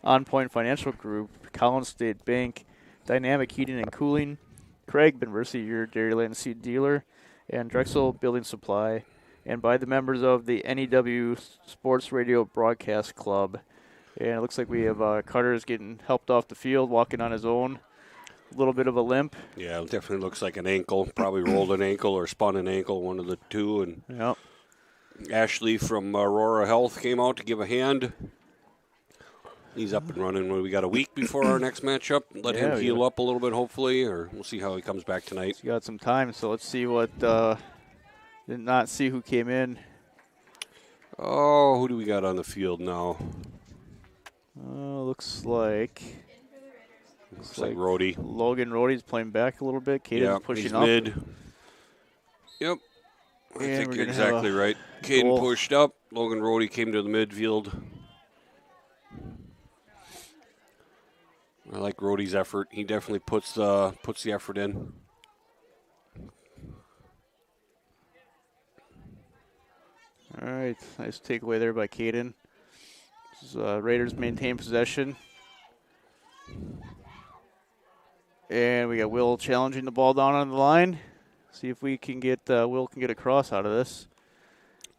Speaker 7: On Point Financial Group, Collins State Bank, Dynamic Heating and Cooling, Craig Benversity, your Dairyland Seed dealer, and Drexel Building Supply, and by the members of the NEW Sports Radio Broadcast Club. And it looks like we have Carter's getting helped off the field, walking on his own. A little bit of a limp.
Speaker 6: Yeah, it definitely looks like an ankle. Probably rolled an ankle or spun an ankle, one of the two. And
Speaker 7: yep.
Speaker 6: Ashley from Aurora Health came out to give a hand. He's up and running. We got a week before our next matchup. Let him heal up a little bit, hopefully, or we'll see how he comes back tonight.
Speaker 7: He's got some time, so let's see what. Did not see who came in.
Speaker 6: Oh, who do we got on the field now?
Speaker 7: Looks like
Speaker 6: Rhodey.
Speaker 7: Logan Rhodey's playing back a little bit. Caden's pushing
Speaker 6: he's
Speaker 7: up.
Speaker 6: Mid. Yep. I
Speaker 7: And
Speaker 6: think
Speaker 7: we're
Speaker 6: you're
Speaker 7: gonna
Speaker 6: exactly
Speaker 7: have a
Speaker 6: right. Caden
Speaker 7: goal.
Speaker 6: pushed up. Logan Rhodey came to the midfield. I like Rhodey's effort. He definitely puts the effort in.
Speaker 7: All right, nice takeaway there by Caden. Raiders maintain possession. And we got Will challenging the ball down on the line. See if we can get Will can get a cross out of this.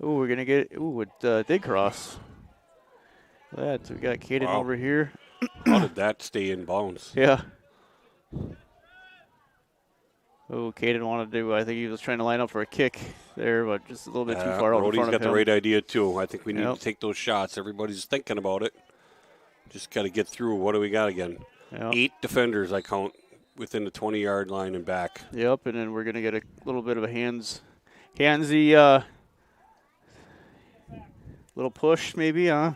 Speaker 7: Ooh, we're gonna get. Ooh, it did cross. That we got Caden
Speaker 6: Wow.
Speaker 7: over here.
Speaker 6: How did that stay in bounds?
Speaker 7: Yeah. Oh, Caden wanted to do. I think he was trying to line up for a kick there, but just a little bit too far out in
Speaker 6: Rhodey's
Speaker 7: front
Speaker 6: got
Speaker 7: of
Speaker 6: the
Speaker 7: him.
Speaker 6: right idea too. I think we need
Speaker 7: Yep.
Speaker 6: to take those shots. Everybody's thinking about it. Just got to get through. What do we got again?
Speaker 7: Yep.
Speaker 6: 8 defenders, I count. within the 20-yard line and back.
Speaker 7: Yep, and then we're going to get a little bit of a handsy little push maybe, huh?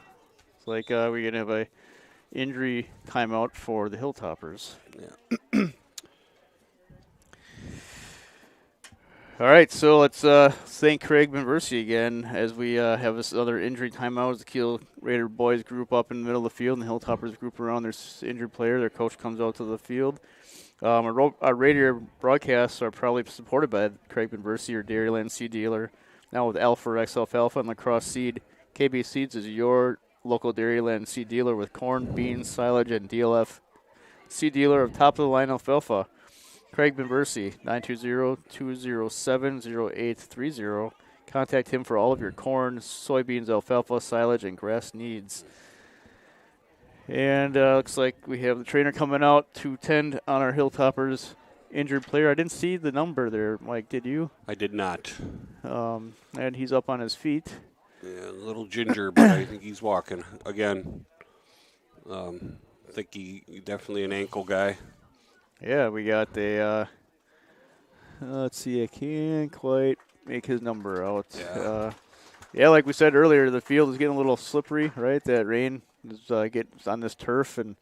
Speaker 7: It's like we're going to have a injury timeout for the Hilltoppers.
Speaker 6: Yeah.
Speaker 7: All right, so let's thank Craig Benversi again as we have this other injury timeout as the Kiel Raider boys group up in the middle of the field and the Hilltoppers group around their injured player. Their coach comes out to the field. Our Raider broadcasts are probably supported by Craig Benversi, your Dairyland seed dealer. Now with Alpha X Alfalfa and Lacrosse Seed, KB Seeds is your local Dairyland seed dealer with corn, beans, silage, and DLF seed dealer of top-of-the-line alfalfa. Craig Benversi, 920-207-0830. Contact him for all of your corn, soybeans, alfalfa, silage, and grass needs. And looks like we have the trainer coming out to tend on our Hilltoppers injured player. I didn't see the number there, Mike. Did you?
Speaker 6: I did not.
Speaker 7: And he's up on his feet.
Speaker 6: Yeah, a little ginger, but I think he's walking again. I think he definitely an ankle guy.
Speaker 7: Yeah, we got the, let's see, I can't quite make his number out. Yeah, like we said earlier, the field is getting a little slippery, right? That rain is gets on this turf, and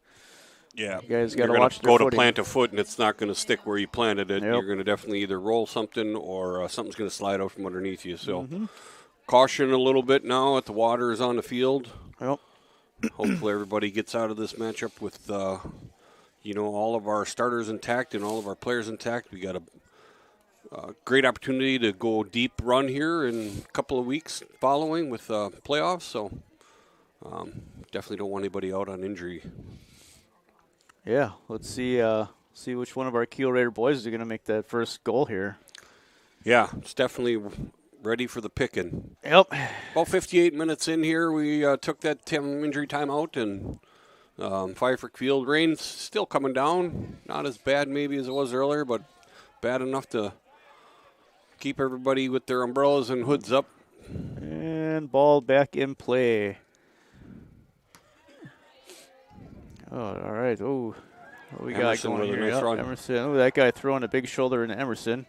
Speaker 6: yeah,
Speaker 7: you guys got to
Speaker 6: You're
Speaker 7: watch
Speaker 6: gonna
Speaker 7: their
Speaker 6: go
Speaker 7: footing.
Speaker 6: to plant a foot, and it's not going to stick where you planted it.
Speaker 7: Yep.
Speaker 6: You're going to definitely either roll something or something's going to slide out from underneath you. So
Speaker 7: Mm-hmm.
Speaker 6: caution a little bit now that the water is on the field.
Speaker 7: Yep.
Speaker 6: Hopefully everybody gets out of this matchup with all of our starters intact and all of our players intact. We got a great opportunity to go deep run here in a couple of weeks following with playoffs. So definitely don't want anybody out on injury.
Speaker 7: Yeah, let's see which one of our Kiel Raider boys is going to make that first goal here.
Speaker 6: Yeah, it's definitely ready for the picking.
Speaker 7: Yep.
Speaker 6: About 58 minutes in here, we took that injury time out, and Fifrick Field rain's still coming down. Not as bad maybe as it was earlier, but bad enough to keep everybody with their umbrellas and hoods up.
Speaker 7: And ball back in play. Oh, all right. Oh, what we
Speaker 6: Emerson
Speaker 7: got going
Speaker 6: with a
Speaker 7: here?
Speaker 6: nice run.
Speaker 7: Emerson. Oh, that guy throwing a big shoulder into Emerson.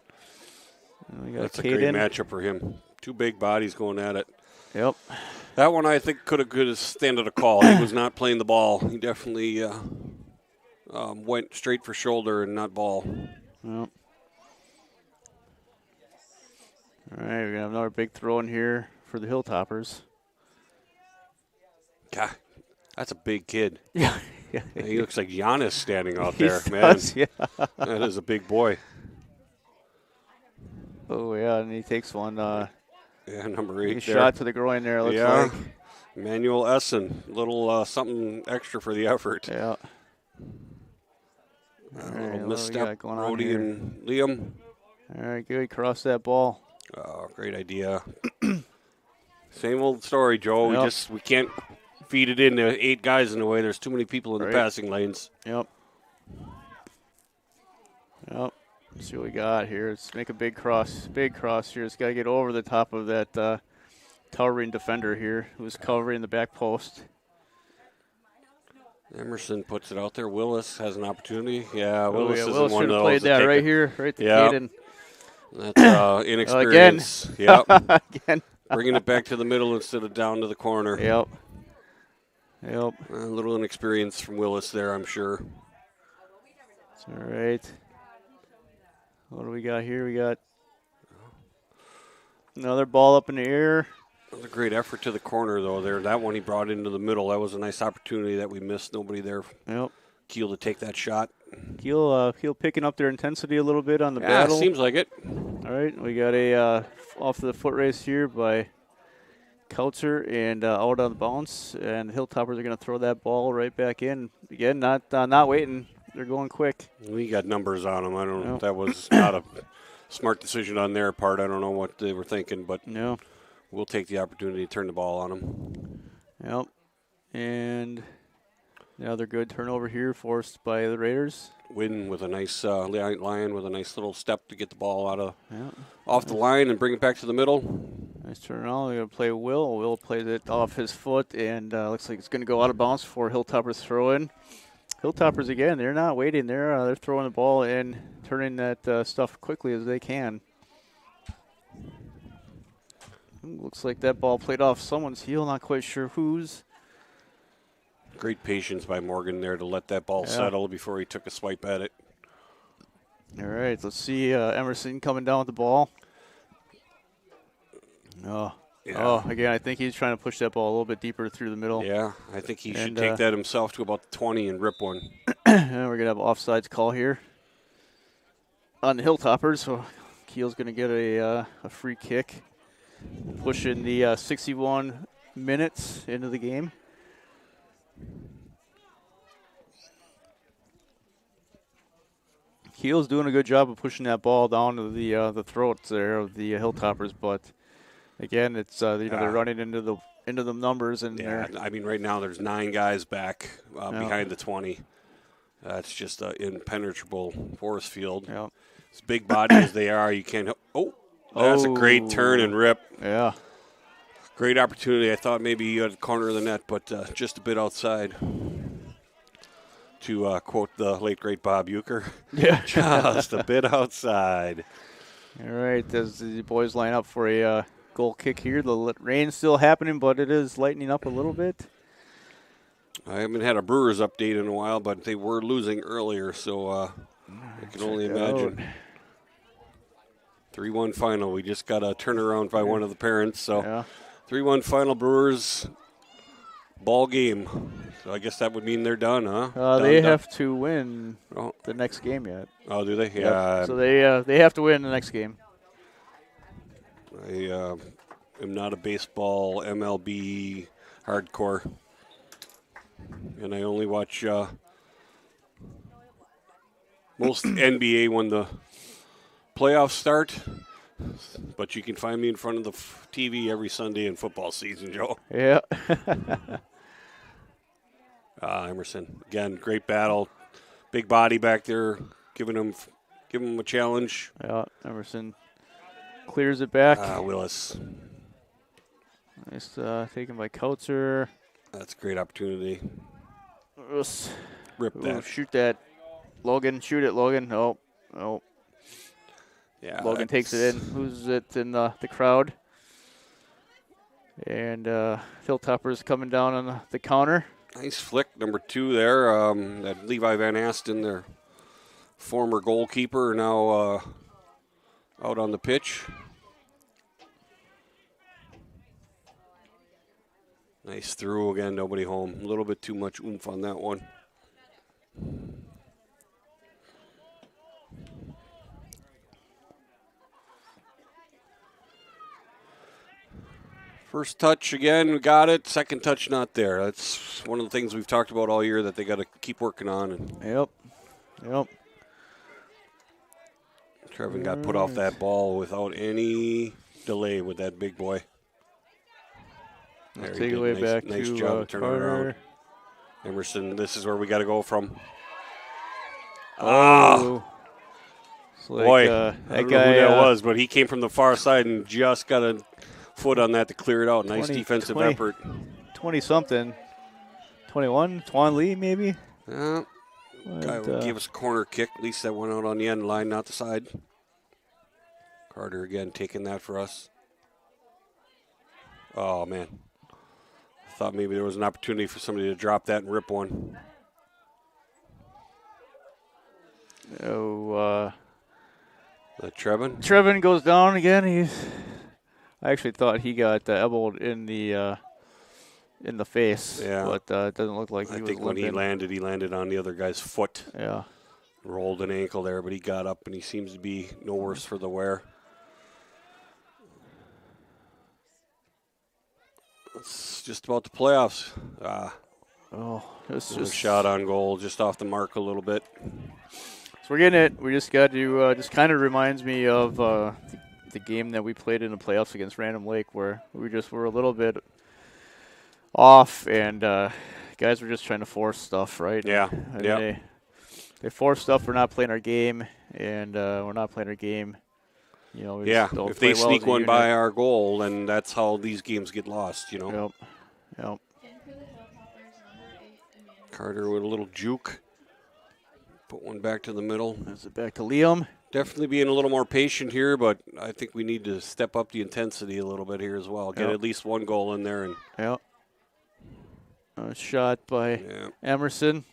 Speaker 7: And we got
Speaker 6: That's a
Speaker 7: Caden.
Speaker 6: great matchup for him. Two big bodies going at it.
Speaker 7: Yep.
Speaker 6: That one I think could have standed a call. He was not playing the ball. He definitely went straight for shoulder and not ball.
Speaker 7: Yep. All right, we're going to have another big throw in here for the Hilltoppers.
Speaker 6: God, that's a big kid.
Speaker 7: Yeah.
Speaker 6: He looks like Giannis standing out
Speaker 7: He
Speaker 6: there,
Speaker 7: does,
Speaker 6: man.
Speaker 7: yeah.
Speaker 6: That is a big boy.
Speaker 7: Oh, yeah, and he takes one.
Speaker 6: Yeah, number 8
Speaker 7: He
Speaker 6: there.
Speaker 7: shot to the groin there, looks
Speaker 6: yeah.
Speaker 7: like.
Speaker 6: Emmanuel Essen, little something extra for the effort.
Speaker 7: Yeah.
Speaker 6: A
Speaker 7: All right,
Speaker 6: little
Speaker 7: what
Speaker 6: misstep,
Speaker 7: do we got going on
Speaker 6: Brody
Speaker 7: here?
Speaker 6: and Liam.
Speaker 7: All right, good. Cross that ball.
Speaker 6: Oh, great idea. Same old story, Joe.
Speaker 7: Yep.
Speaker 6: We can't feed it into 8 guys in the way. There's too many people in
Speaker 7: Right.
Speaker 6: the passing lanes.
Speaker 7: Yep. Let's see what we got here. Let's make a big cross. Big cross here. It's got to get over the top of that towering defender here who's covering the back post.
Speaker 6: Emerson puts it out there. Willis has an opportunity. Yeah, Willis isn't
Speaker 7: Willis
Speaker 6: one
Speaker 7: should
Speaker 6: of
Speaker 7: have
Speaker 6: those
Speaker 7: played that
Speaker 6: take
Speaker 7: right
Speaker 6: it.
Speaker 7: here, right to
Speaker 6: Yeah.
Speaker 7: Caden.
Speaker 6: That's inexperience. Yep.
Speaker 7: Again.
Speaker 6: Bringing it back to the middle instead of down to the corner.
Speaker 7: Yep.
Speaker 6: A little inexperience from Willis there, I'm sure.
Speaker 7: It's all right. What do we got here? We got another ball up in the air.
Speaker 6: That was a great effort to the corner, though, there. That one he brought into the middle. That was a nice opportunity that we missed. Nobody there.
Speaker 7: Yep.
Speaker 6: Kiel to take that shot.
Speaker 7: Kiel picking up their intensity a little bit on the
Speaker 6: Yeah,
Speaker 7: battle.
Speaker 6: seems like it.
Speaker 7: All right, we got a off the foot race here by Kautzer and out on the bounce, and the Hilltoppers are going to throw that ball right back in again. Not waiting. They're going quick.
Speaker 6: We got numbers on them. I don't know.
Speaker 7: Yep.
Speaker 6: That was not a smart decision on their part. I don't know what they were thinking, but we'll take the opportunity to turn the ball on them.
Speaker 7: Yep. And another good turnover here forced by the Raiders.
Speaker 6: Win with a nice Lion with a nice little step to get the ball off the line and bring it back to the middle.
Speaker 7: Nice turn on. They're going to play Will. Will plays it off his foot, and looks like it's going to go out of bounds for Hilltoppers throw in. Hilltoppers again. They're not waiting. They're throwing the ball and turning that stuff quickly as they can. Looks like that ball played off someone's heel. Not quite sure whose.
Speaker 6: Great patience by Morgan there to let that ball settle before he took a swipe at it.
Speaker 7: All right, let's see Emerson coming down with the ball. Again, I think he's trying to push that ball a little bit deeper through the middle.
Speaker 6: Yeah, I think he should take that himself to about the 20 and rip one.
Speaker 7: And we're going to have an offsides call here on the Hilltoppers. So Kiel's going to get a free kick, pushing the 61 minutes into the game. Kiel's doing a good job of pushing that ball down to the throats there of the Hilltoppers, but again, it's they're running into the numbers and
Speaker 6: I mean, right now there's 9 guys back behind the 20. It's just an impenetrable force field.
Speaker 7: Yep.
Speaker 6: As big body as they are, you can't. That's a great turn and rip.
Speaker 7: Yeah.
Speaker 6: Great opportunity. I thought maybe you had a corner of the net, but just a bit outside. To quote the late, great Bob Euchre.
Speaker 7: Yeah.
Speaker 6: Just a bit outside.
Speaker 7: All right, as the boys line up for a goal kick here. The rain's still happening, but it is lightening up a little bit.
Speaker 6: I haven't had a Brewers update in a while, but they were losing earlier, so I can only imagine. 3-1 final. We just got a turnaround by one of the parents, so 3-1 final Brewers ball game. So I guess that would mean they're done, huh?
Speaker 7: They have to win the next game yet.
Speaker 6: Oh, do they?
Speaker 7: Yeah. So they have to win the next game.
Speaker 6: I am not a baseball MLB hardcore, and I only watch most NBA when the playoffs start. But you can find me in front of the TV every Sunday in football season, Joe.
Speaker 7: Yeah.
Speaker 6: Emerson, again, great battle. Big body back there, giving him a challenge.
Speaker 7: Yeah, Emerson clears it back.
Speaker 6: Willis.
Speaker 7: Nice taken by Kautzer.
Speaker 6: That's a great opportunity. Rip that.
Speaker 7: Shoot that. Logan, shoot it, Logan. Oh.
Speaker 6: Yeah.
Speaker 7: Logan takes it in. Who's it in the crowd? And Hilltoppers coming down on the counter.
Speaker 6: Nice flick, number 2 there. That Levi Van Asten, their former goalkeeper, now out on the pitch. Nice through again, nobody home. A little bit too much oomph on that one. First touch again, we got it. Second touch, not there. That's one of the things we've talked about all year that they got to keep working on. And
Speaker 7: Yep.
Speaker 6: Trevin got put off that ball without any delay with that big boy.
Speaker 7: Let's take it way back
Speaker 6: nice
Speaker 7: to
Speaker 6: job of turning around. Emerson, this is where we got to go from.
Speaker 7: Like,
Speaker 6: boy,
Speaker 7: that
Speaker 6: I don't
Speaker 7: guy,
Speaker 6: know who that was, but he came from the far side and just got a foot on that to clear it out. Nice defensive effort.
Speaker 7: 20-something. 21, Twan Lee maybe?
Speaker 6: Yeah. Guy gave us a corner kick. At least that went out on the end line, not the side. Carter again taking that for us. Oh, man. Thought maybe there was an opportunity for somebody to drop that and rip one. Trevin?
Speaker 7: Trevin goes down again. I actually thought he got elbowed in the face, but it doesn't look like he was.
Speaker 6: I think when he landed on the other guy's foot.
Speaker 7: Yeah.
Speaker 6: Rolled an ankle there, but he got up and he seems to be no worse for the wear. It's just about the playoffs.
Speaker 7: It's
Speaker 6: just a shot on goal, just off the mark a little bit.
Speaker 7: So we're getting it. We just got to. Just kind of reminds me of the game that we played in the playoffs against Random Lake, where we just were a little bit off, and guys were just trying to force stuff, right?
Speaker 6: Yeah.
Speaker 7: They force stuff. We're not playing our game, and we're not playing our game. You know,
Speaker 6: if they sneak one by our goal, then that's how these games get lost, you know.
Speaker 7: Yep.
Speaker 6: Carter with a little juke. Put one back to the middle.
Speaker 7: That's it back to Liam.
Speaker 6: Definitely being a little more patient here, but I think we need to step up the intensity a little bit here as well. Get at least one goal in there. And
Speaker 7: a shot by Emerson.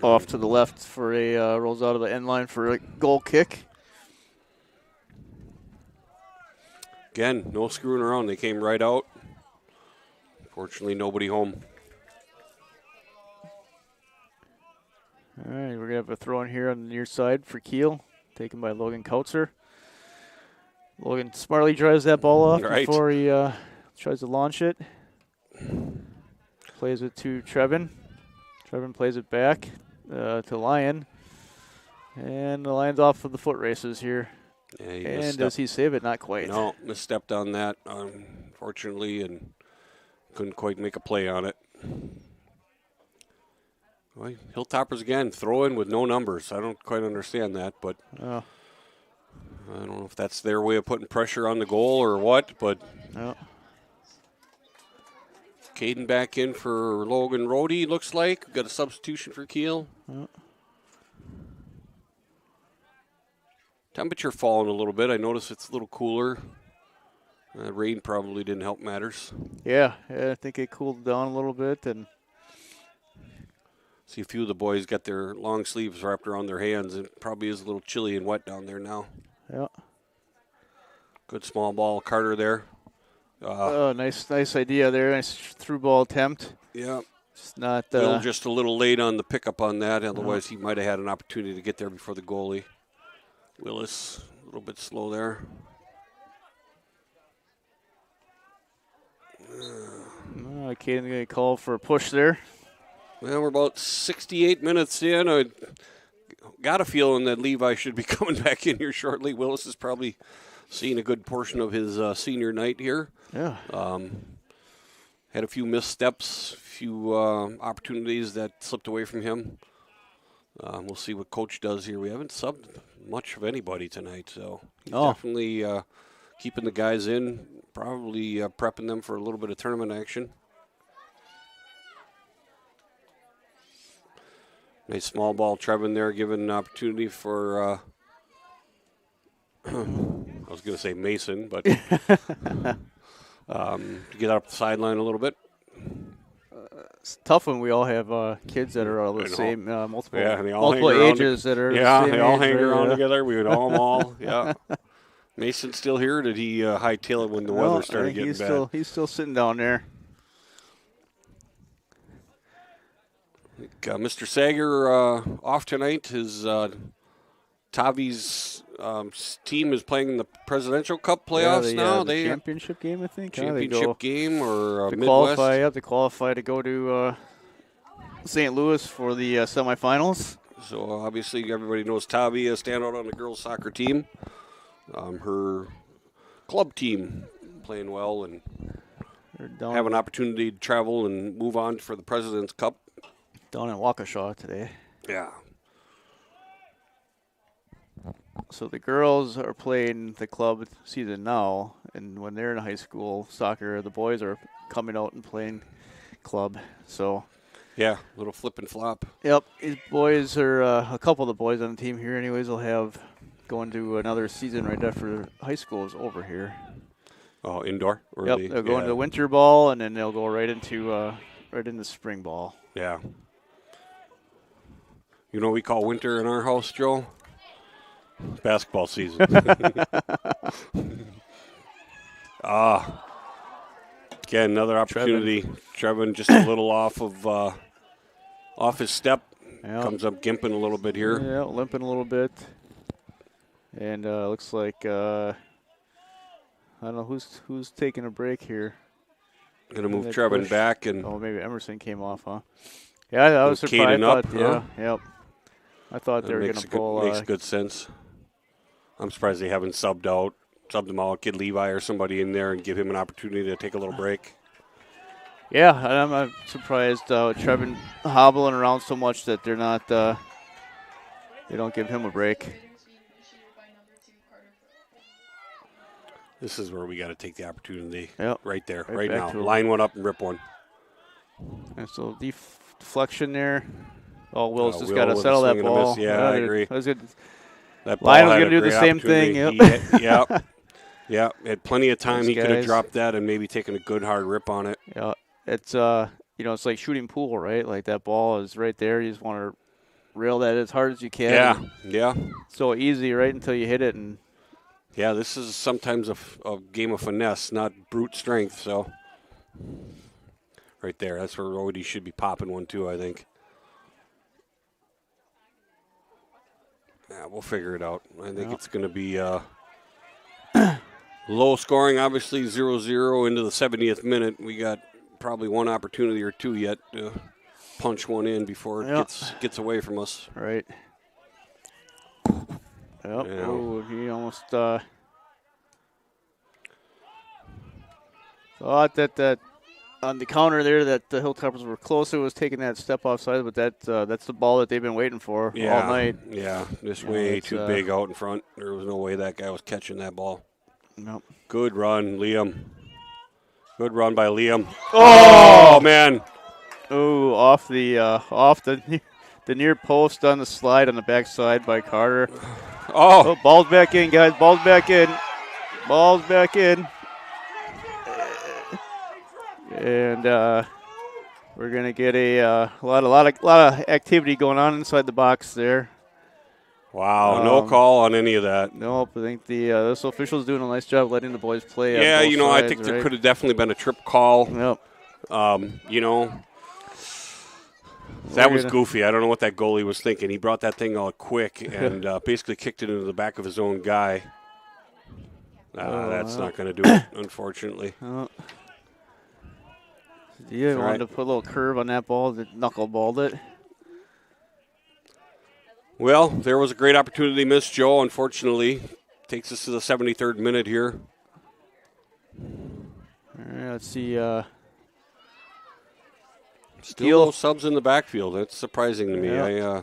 Speaker 7: Off to the left for a rolls out of the end line for a goal kick.
Speaker 6: Again, no screwing around. They came right out. Fortunately, nobody home.
Speaker 7: All right, we're going to have a throw in here on the near side for Kiel, taken by Logan Kautzer. Logan smartly drives that ball off before he tries to launch it. Plays it to Trevin. Trevin plays it back to Lyon. And the Lion's off of the foot races here.
Speaker 6: Yeah,
Speaker 7: and does he save it? Not quite.
Speaker 6: No, misstepped on that, unfortunately, and couldn't quite make a play on it. Well, Hilltoppers again, throw in with no numbers. I don't quite understand that, but I don't know if that's their way of putting pressure on the goal or what, but Caden back in for Logan Rohde, looks like. We've got a substitution for Kiel. Temperature falling a little bit. I notice it's a little cooler. Rain probably didn't help matters.
Speaker 7: Yeah, I think it cooled down a little bit. And
Speaker 6: see a few of the boys got their long sleeves wrapped around their hands. It probably is a little chilly and wet down there now.
Speaker 7: Yeah.
Speaker 6: Good small ball, Carter there.
Speaker 7: Nice idea there. Nice through ball attempt.
Speaker 6: Yeah.
Speaker 7: It's not
Speaker 6: just a little late on the pickup on that. Otherwise, he might have had an opportunity to get there before the goalie. Willis, a little bit slow there.
Speaker 7: Caden's going to call for a push there.
Speaker 6: Well, we're about 68 minutes in. I got a feeling that Levi should be coming back in here shortly. Willis is probably seeing a good portion of his senior night here.
Speaker 7: Yeah.
Speaker 6: Had a few missteps, a few opportunities that slipped away from him. We'll see what Coach does here. We haven't subbed much of anybody tonight, so he's definitely keeping the guys in, probably prepping them for a little bit of tournament action. Nice small ball, Trevin there, giving an opportunity for, I was going to say Mason, but to get up the sideline a little bit.
Speaker 7: It's tough when we all have kids that are all the same, multiple ages that are
Speaker 6: they all hang around together. We would know them all. Yeah. Mason's still here. Did he hightail it when the weather started getting bad?
Speaker 7: He's still sitting down there.
Speaker 6: Mr. Sager off tonight. His Tavi's team is playing in the Presidential Cup playoffs now.
Speaker 7: The championship game, I think.
Speaker 6: Championship game or Midwest.
Speaker 7: Qualify, to qualify to go to St. Louis for the semifinals.
Speaker 6: So obviously everybody knows Tavi, a standout on the girls' soccer team. Her club team playing well and have an opportunity to travel and move on for the President's Cup.
Speaker 7: Down in Waukesha today.
Speaker 6: Yeah.
Speaker 7: So the girls are playing the club season now, and when they're in high school soccer, the boys are coming out and playing club. So
Speaker 6: yeah, little flip and flop.
Speaker 7: Yep, these boys are a couple of the boys on the team here. Anyways, will have going to another season right after high school is over here.
Speaker 6: Oh, indoor.
Speaker 7: Yep, they'll go into winter ball, and then they'll go right into spring ball.
Speaker 6: Yeah. You know what we call winter in our house, Joe? Basketball season. Again, another opportunity. Trevin just a little off his step.
Speaker 7: Yep.
Speaker 6: Comes up gimping a little bit here.
Speaker 7: Yeah, limping a little bit. And looks like I don't know who's taking a break here.
Speaker 6: Going to move Trevin back and
Speaker 7: maybe Emerson came off, huh? Yeah, I was surprised. Yep. I thought they were going to pull.
Speaker 6: Makes good sense. I'm surprised they haven't subbed them out, get Levi or somebody in there and give him an opportunity to take a little break.
Speaker 7: Yeah, I'm surprised Trevin hobbling around so much that they're not. They don't give him a break.
Speaker 6: This is where we got to take the opportunity.
Speaker 7: Yep.
Speaker 6: Right there, right now. Line one up and rip one.
Speaker 7: And so deflection there. Oh, Will's just
Speaker 6: Will
Speaker 7: got to
Speaker 6: with a
Speaker 7: settle that
Speaker 6: swing and a
Speaker 7: ball.
Speaker 6: miss. Yeah, I agree.
Speaker 7: That was good.
Speaker 6: That ball
Speaker 7: Lionel's
Speaker 6: had
Speaker 7: going to
Speaker 6: a
Speaker 7: do the
Speaker 6: great
Speaker 7: same thing.
Speaker 6: opportunity.
Speaker 7: Yep.
Speaker 6: Yeah, had plenty of time.
Speaker 7: Those
Speaker 6: He could have
Speaker 7: guys.
Speaker 6: dropped that and maybe taken a good hard rip on it.
Speaker 7: Yeah, it's it's like shooting pool, right? Like that ball is right there. You just want to reel that as hard as you can.
Speaker 6: Yeah, yeah.
Speaker 7: So easy, right, until you hit it. And
Speaker 6: yeah, this is sometimes a game of finesse, not brute strength. So right there, that's where Rhodey should be popping one too, I think. Yeah, we'll figure it out. I think it's going to be low scoring, obviously 0-0 into the 70th minute. We got probably one opportunity or two yet to punch one in before it gets away from us.
Speaker 7: Right. Yep.
Speaker 6: Yeah.
Speaker 7: Oh, he almost thought that on the counter there that the Hilltoppers were closer, was taking that step offside, but that's the ball that they've been waiting for all night.
Speaker 6: Yeah, just way too big out in front. There was no way that guy was catching that ball.
Speaker 7: Nope.
Speaker 6: Good run, Liam. Good run by Liam. Oh man.
Speaker 7: Oh, off the near post on the slide on the backside by Carter.
Speaker 6: Oh,
Speaker 7: ball's back in, guys. Ball's back in. Ball's back in. And we're gonna get a lot of activity going on inside the box there.
Speaker 6: Wow, no call on any of that.
Speaker 7: Nope, I think this official's doing a nice job letting the boys play.
Speaker 6: Yeah,
Speaker 7: on both
Speaker 6: I
Speaker 7: sides,
Speaker 6: think there
Speaker 7: right?
Speaker 6: could have definitely been a trip call.
Speaker 7: Yep.
Speaker 6: That was goofy. I don't know what that goalie was thinking. He brought that thing out quick and basically kicked it into the back of his own guy. That's not going to do it, unfortunately.
Speaker 7: Yeah, wanted to put a little curve on that ball, that knuckleballed it.
Speaker 6: Well, there was a great opportunity missed, Joe. Unfortunately, takes us to the 73rd minute here.
Speaker 7: All right, let's see.
Speaker 6: Still no subs in the backfield. That's surprising to me.
Speaker 7: Yeah.
Speaker 6: I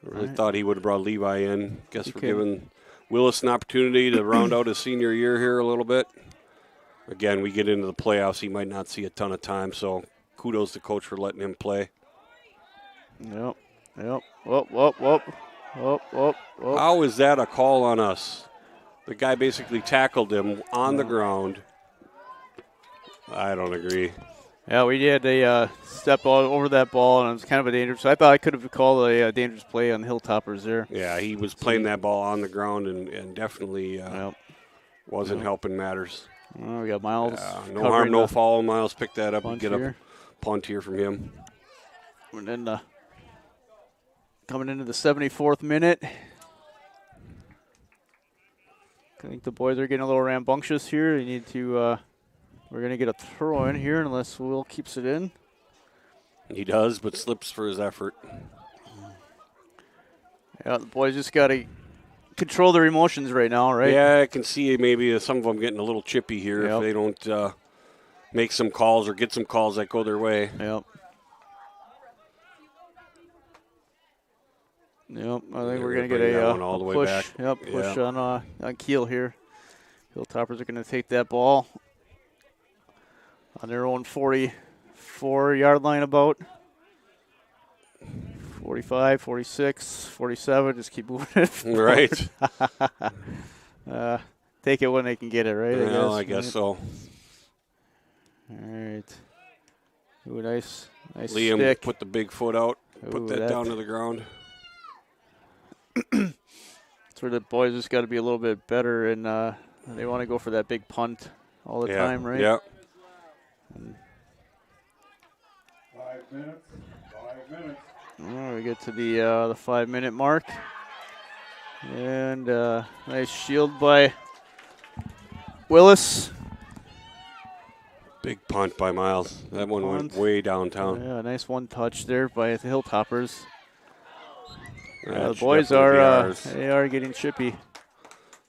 Speaker 6: really thought he would have brought Levi in. Guess we're giving Willis an opportunity to round out his senior year here a little bit. Again, we get into the playoffs. He might not see a ton of time, so kudos to coach for letting him play.
Speaker 7: Yep. Whoop.
Speaker 6: How is that a call on us? The guy basically tackled him on the ground. I don't agree.
Speaker 7: Yeah, we did a step over that ball, and it was kind of a dangerous. I thought I could have called a dangerous play on the Hilltoppers there.
Speaker 6: Yeah, he was playing that ball on the ground and definitely wasn't helping matters.
Speaker 7: Oh, we got Miles.
Speaker 6: No harm, no foul. Miles picked that up and get
Speaker 7: here.
Speaker 6: a punt here from him.
Speaker 7: And then coming into the 74th minute. I think the boys are getting a little rambunctious here. They need to. We're going to get a throw in here unless Will keeps it in.
Speaker 6: He does, but slips for his effort.
Speaker 7: Yeah, the boys just got to control their emotions right now, right?
Speaker 6: Yeah, I can see maybe some of them getting a little chippy here if they don't make some calls or get some calls that go their way.
Speaker 7: Yep. I think we're going to get a
Speaker 6: all the way
Speaker 7: push.
Speaker 6: back.
Speaker 7: Yep, push on Kiel here. Hilltoppers are going to take that ball on their own 44-yard line about. 45, 46, 47, just keep moving it forward.
Speaker 6: Right.
Speaker 7: Take it when they can get it, right?
Speaker 6: Well, I guess so.
Speaker 7: All right. Ooh, nice
Speaker 6: Liam
Speaker 7: stick.
Speaker 6: put the big foot out, put
Speaker 7: Ooh,
Speaker 6: that down to the ground.
Speaker 7: That's where the boys just got to be a little bit better, and they want to go for that big punt all the time, right?
Speaker 6: Yeah.
Speaker 8: 5 minutes. 5 minutes.
Speaker 7: We get to the 5-minute mark. And nice shield by Willis.
Speaker 6: Big punt by Miles. That one went way downtown.
Speaker 7: Yeah, nice one touch there by the Hilltoppers.
Speaker 6: That
Speaker 7: The
Speaker 6: should
Speaker 7: boys
Speaker 6: definitely be
Speaker 7: are
Speaker 6: ours.
Speaker 7: they are getting chippy.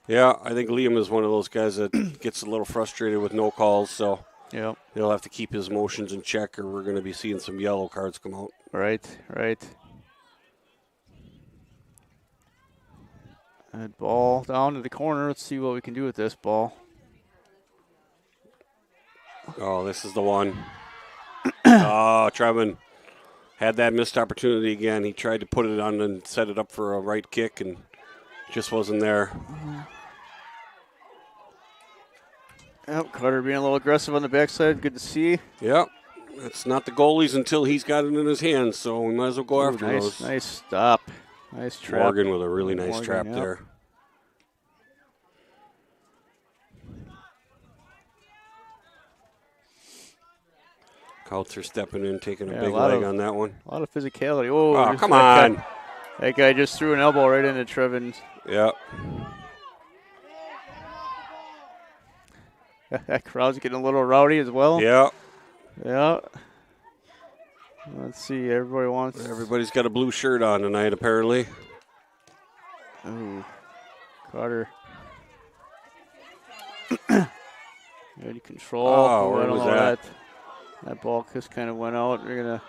Speaker 6: Yeah, I think Liam is one of those guys that gets a little frustrated with no calls, so he'll have to keep his emotions in check or we're going to be seeing some yellow cards come out.
Speaker 7: Right. That ball down to the corner. Let's see what we can do with this ball.
Speaker 6: Oh, this is the one. Oh, Trevin. had that missed opportunity again. He tried to put it on and set it up for a right kick and just wasn't there.
Speaker 7: Yep, Carter being a little aggressive on the backside. Good to see.
Speaker 6: Yep. That's not the goalie's until he's got it in his hands, so we might as well go after those.
Speaker 7: Nice stop. Nice trap.
Speaker 6: Morgan with a really nice trap there. Coutts are stepping in, taking a big leg on that one.
Speaker 7: A lot of physicality. Oh,
Speaker 6: come on.
Speaker 7: That guy just threw an elbow right into Trevin.
Speaker 6: Yep.
Speaker 7: That crowd's getting a little rowdy as well.
Speaker 6: Yeah.
Speaker 7: Yeah. Let's see. Everybody's
Speaker 6: got a blue shirt on tonight, apparently.
Speaker 7: Ooh. Carter. Good control.
Speaker 6: Oh, where was that?
Speaker 7: That ball just kind of went out. We're going to.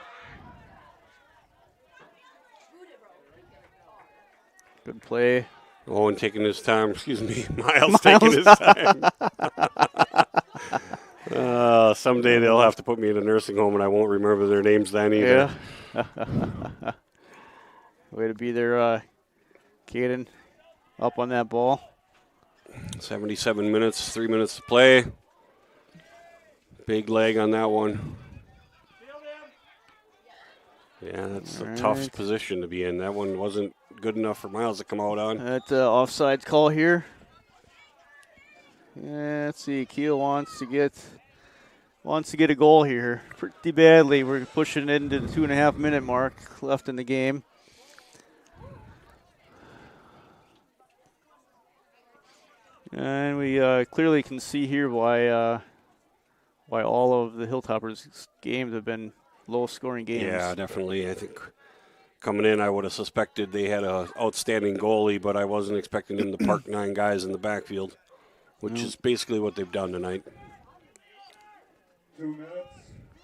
Speaker 7: Good play.
Speaker 6: Owen taking his time. Excuse me. Miles taking his time. Someday they'll have to put me in a nursing home and I won't remember their names then either.
Speaker 7: Yeah. Way to be there, Caden. Up on that ball.
Speaker 6: 77 minutes, 3 minutes to play. Big leg on that one. Yeah, that's a tough position to be in. That one wasn't good enough for Miles to come out on.
Speaker 7: That offside call here. Yeah, let's see. Kiel wants to get a goal here pretty badly. We're pushing into the 2.5 minute mark left in the game. And we clearly can see here why all of the Hilltoppers games have been low-scoring games.
Speaker 6: Yeah, definitely. I think coming in, I would have suspected they had an outstanding goalie, but I wasn't expecting them to park 9 guys in the backfield, which is basically what they've done tonight.
Speaker 8: 2 minutes.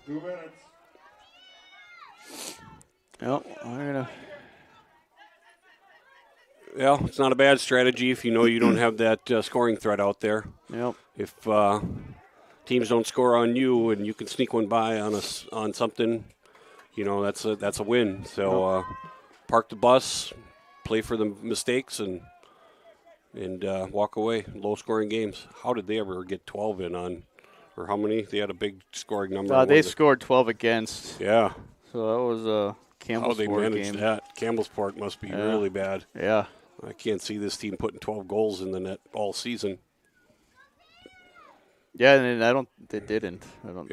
Speaker 8: 2 minutes.
Speaker 7: Yep, we're gonna.
Speaker 6: Yeah, it's not a bad strategy if you know you don't have that scoring threat out there.
Speaker 7: Yep.
Speaker 6: If teams don't score on you and you can sneak one by on something, that's a win. So park the bus, play for the mistakes, and walk away. Low-scoring games. How did they ever get 12 in on, or how many? They had a big scoring number.
Speaker 7: They scored 12 against.
Speaker 6: Yeah.
Speaker 7: So that was a Campbellsport
Speaker 6: How they managed
Speaker 7: game.
Speaker 6: that. Campbellsport must be really bad.
Speaker 7: Yeah.
Speaker 6: I can't see this team putting 12 goals in the net all season.
Speaker 7: Yeah, and they didn't. I don't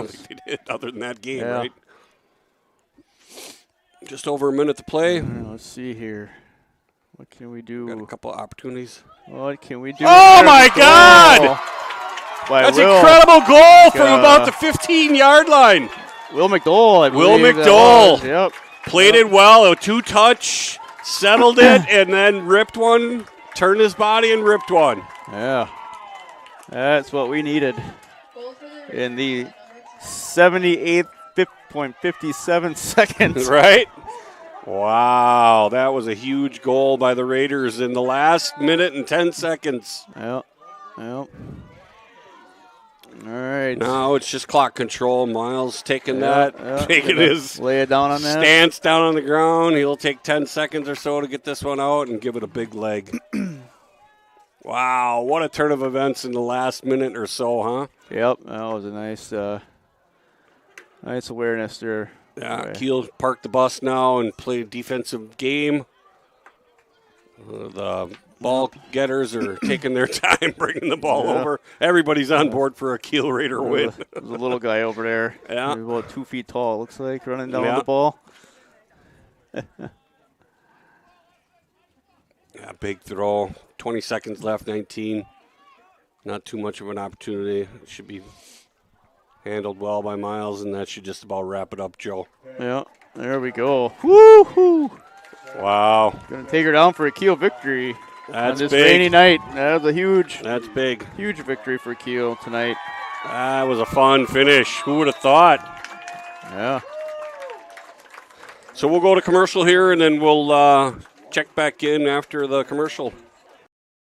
Speaker 6: think they did other than that game, right? Just over a minute to play.
Speaker 7: Let's see here. What can we do?
Speaker 6: Got a couple of opportunities.
Speaker 7: What can we do?
Speaker 6: Oh, my God! That's an incredible goal from about the 15-yard line.
Speaker 7: Will McDowell, I believe.
Speaker 6: Will McDowell.
Speaker 7: Yep.
Speaker 6: Played it well, a 2-touch, settled it, and then ripped one, turned his body and ripped one.
Speaker 7: Yeah. That's what we needed in the 78.57 seconds.
Speaker 6: Right? Wow, that was a huge goal by the Raiders in the last minute and 10 seconds.
Speaker 7: Yep. All right.
Speaker 6: Now it's just clock control. Miles taking taking his
Speaker 7: lay it down on that
Speaker 6: stance down on the ground. He'll take 10 seconds or so to get this one out and give it a big leg. Wow, what a turn of events in the last minute or so, huh?
Speaker 7: Yep, that was a nice awareness there.
Speaker 6: Yeah, Kiel parked the bus now and played a defensive game. The ball getters are taking their time bringing the ball over. Everybody's on board for a Kiel Raider win.
Speaker 7: There's a little guy over there.
Speaker 6: Yeah.
Speaker 7: About 2 feet tall, looks like, running down the ball.
Speaker 6: Yeah, big throw. 20 seconds left, 19. Not too much of an opportunity. It should be handled well by Miles, and that should just about wrap it up, Joe.
Speaker 7: Yeah, there we go. Woo-hoo!
Speaker 6: Wow.
Speaker 7: Going to take her down for a Kiel victory.
Speaker 6: That's
Speaker 7: on this
Speaker 6: big.
Speaker 7: rainy night. That was a huge victory for Kiel tonight.
Speaker 6: That was a fun finish. Who would have thought?
Speaker 7: Yeah.
Speaker 6: So we'll go to commercial here, and then we'll check back in after the commercial.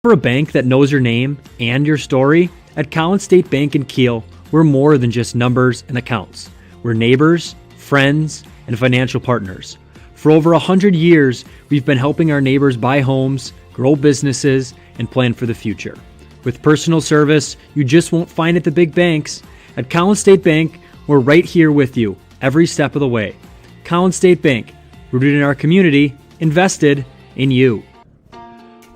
Speaker 14: For a bank that knows your name and your story, at Collins State Bank in Kiel, we're more than just numbers and accounts. We're neighbors, friends, and financial partners. For over 100 years, we've been helping our neighbors buy homes, grow businesses, and plan for the future. With personal service you just won't find at the big banks. At Collins State Bank, we're right here with you every step of the way. Collins State Bank, rooted in our community, invested in you.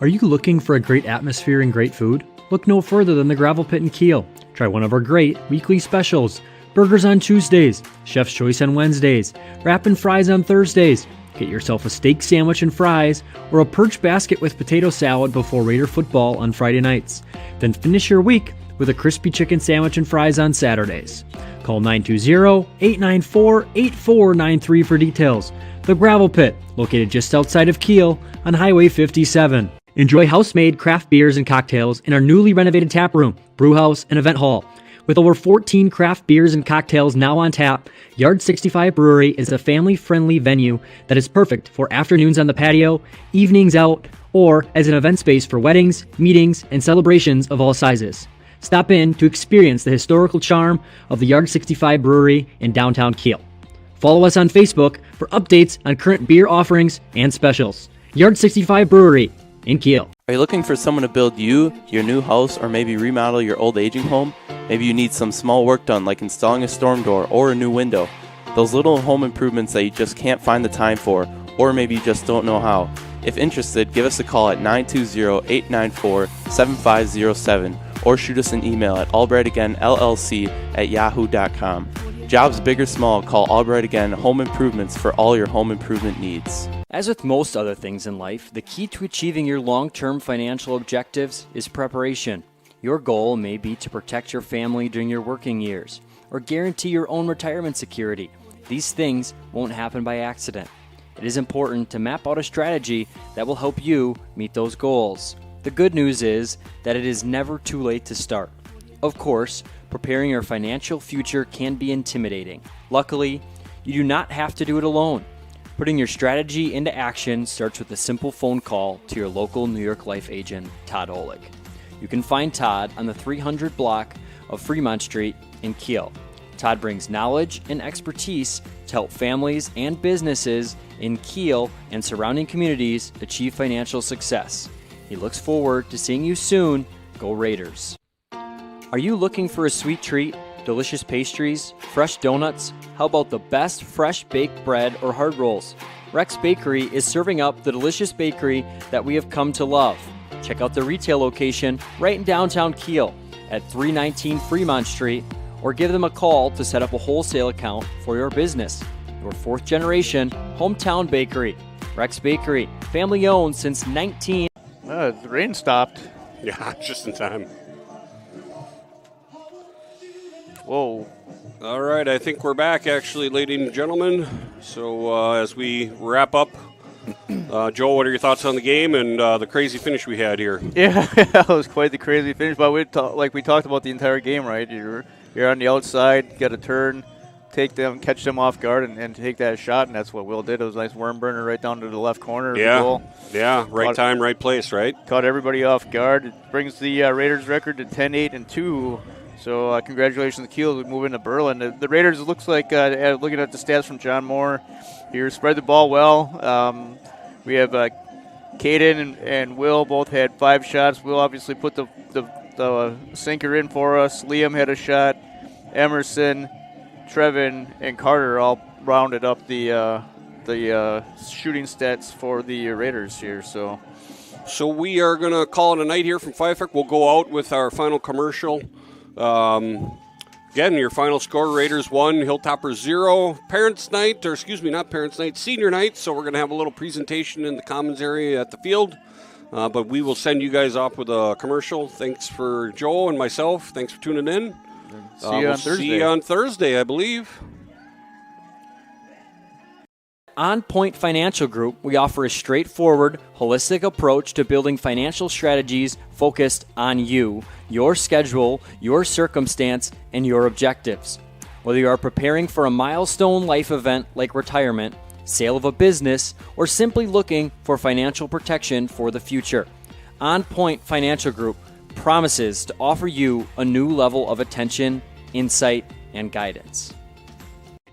Speaker 14: Are you looking for a great atmosphere and great food? Look no further than the Gravel Pit in Kiel. Try one of our great weekly specials. Burgers on Tuesdays, Chef's Choice on Wednesdays, wrap and fries on Thursdays. Get yourself a steak sandwich and fries or a perch basket with potato salad before Raider football on Friday nights. Then finish your week with a crispy chicken sandwich and fries on Saturdays. Call 920-894-8493 for details. The Gravel Pit, located just outside of Kiel on Highway 57. Enjoy house-made craft beers and cocktails in our newly renovated tap room, brew house, and event hall. With over 14 craft beers and cocktails now on tap, Yard 65 Brewery is a family-friendly venue that is perfect for afternoons on the patio, evenings out, or as an event space for weddings, meetings, and celebrations of all sizes. Stop in to experience the historical charm of the Yard 65 Brewery in downtown Kiel. Follow us on Facebook for updates on current beer offerings and specials. Yard 65 Brewery in Kiel.
Speaker 13: Are you looking for someone to build you, your new house, or maybe remodel your old aging home? Maybe you need some small work done like installing a storm door or a new window. Those little home improvements that you just can't find the time for, or maybe you just don't know how. If interested, give us a call at 920-894-7507 or shoot us an email at albrightagainllc@yahoo.com. Jobs big or small, call Albright Again Home Improvements for all your home improvement needs.
Speaker 15: As with most other things in life, the key to achieving your long-term financial objectives is preparation. Your goal may be to protect your family during your working years or guarantee your own retirement security. These things won't happen by accident. It is important to map out a strategy that will help you meet those goals. The good news is that it is never too late to start. Of course, preparing your financial future can be intimidating. Luckily, you do not have to do it alone. Putting your strategy into action starts with a simple phone call to your local New York Life agent, Todd Olick. You can find Todd on the 300 block of Fremont Street in Kiel. Todd brings knowledge and expertise to help families and businesses in Kiel and surrounding communities achieve financial success. He looks forward to seeing you soon. Go Raiders! Are you looking for a sweet treat, delicious pastries, fresh donuts? How about the best fresh baked bread or hard rolls? Rex Bakery is serving up the delicious bakery that we have come to love. Check out the retail location right in downtown Kiel at 319 Fremont Street, or give them a call to set up a wholesale account for your business. Your fourth generation hometown bakery. Rex Bakery, family owned since
Speaker 7: The rain stopped.
Speaker 6: Yeah, just in time.
Speaker 7: Whoa.
Speaker 6: All right, I think we're back, actually, ladies and gentlemen. So as we wrap up, Joel, what are your thoughts on the game and the crazy finish we had here?
Speaker 7: Yeah, that was quite the crazy finish. But we talked about the entire game, right? You're on the outside, got to turn, catch them off guard, and take that shot. And that's what Will did. It was a nice worm burner right down to the left corner of the goal.
Speaker 6: Yeah, right time, right place, right?
Speaker 7: Caught everybody off guard. It brings the Raiders record to 10-8-2. So congratulations to Kiel. We move into Berlin. The Raiders, it looks like, looking at the stats from John Moore here, spread the ball well. We have Caden and Will both had 5 shots. Will obviously put the sinker in for us. Liam had a shot. Emerson, Trevin, and Carter all rounded up the shooting stats for the Raiders here. So
Speaker 6: we are going to call it a night here from Fifrick. We'll go out with our final commercial. Again, your final score, Raiders 1, Hilltoppers 0. Senior night. So we're going to have a little presentation in the commons area at the field. But we will send you guys off with a commercial. Thanks for Joe and myself. Thanks for tuning in.
Speaker 7: See you on Thursday.
Speaker 6: See you on Thursday, I believe.
Speaker 15: On Point Financial Group, we offer a straightforward, holistic approach to building financial strategies focused on you, your schedule, your circumstance, and your objectives. Whether you are preparing for a milestone life event like retirement, sale of a business, or simply looking for financial protection for the future, On Point Financial Group promises to offer you a new level of attention, insight, and guidance.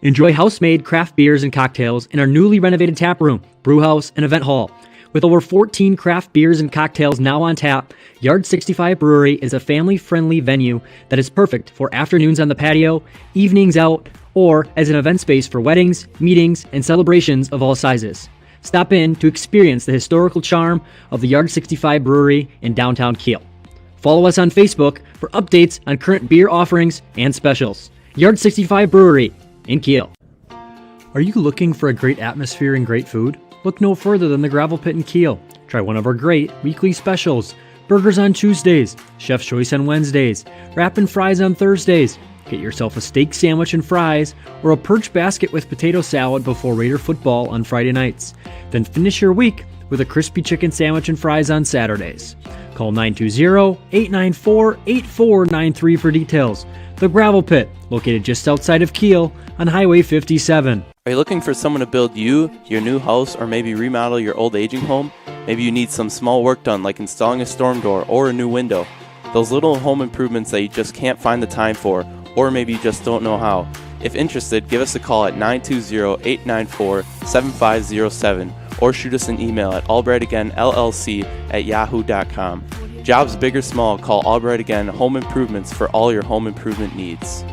Speaker 1: Enjoy house-made craft beers and cocktails in our newly renovated tap room, brew house, and event hall. With over 14 craft beers and cocktails now on tap, Yard 65 Brewery is a family-friendly venue that is perfect for afternoons on the patio, evenings out, or as an event space for weddings, meetings, and celebrations of all sizes. Stop in to experience the historical charm of the Yard 65 Brewery in downtown Kiel. Follow us on Facebook for updates on current beer offerings and specials. Yard 65 Brewery in Kiel. Are you looking for a great atmosphere and great food? Look no further than the Gravel Pit in Kiel. Try one of our great weekly specials. Burgers on Tuesdays, Chef's Choice on Wednesdays, wrap and fries on Thursdays. Get yourself a steak sandwich and fries or a perch basket with potato salad before Raider football on Friday nights. Then finish your week with a crispy chicken sandwich and fries on Saturdays. Call 920-894-8493 for details. The Gravel Pit, located just outside of Kiel on Highway 57.
Speaker 13: Are you looking for someone to build you, your new house, or maybe remodel your old aging home? Maybe you need some small work done like installing a storm door or a new window. Those little home improvements that you just can't find the time for, or maybe you just don't know how. If interested, give us a call at 920-894-7507 or shoot us an email at albrightagainllc@yahoo.com. Jobs big or small, call Albright Again Home Improvements for all your home improvement needs.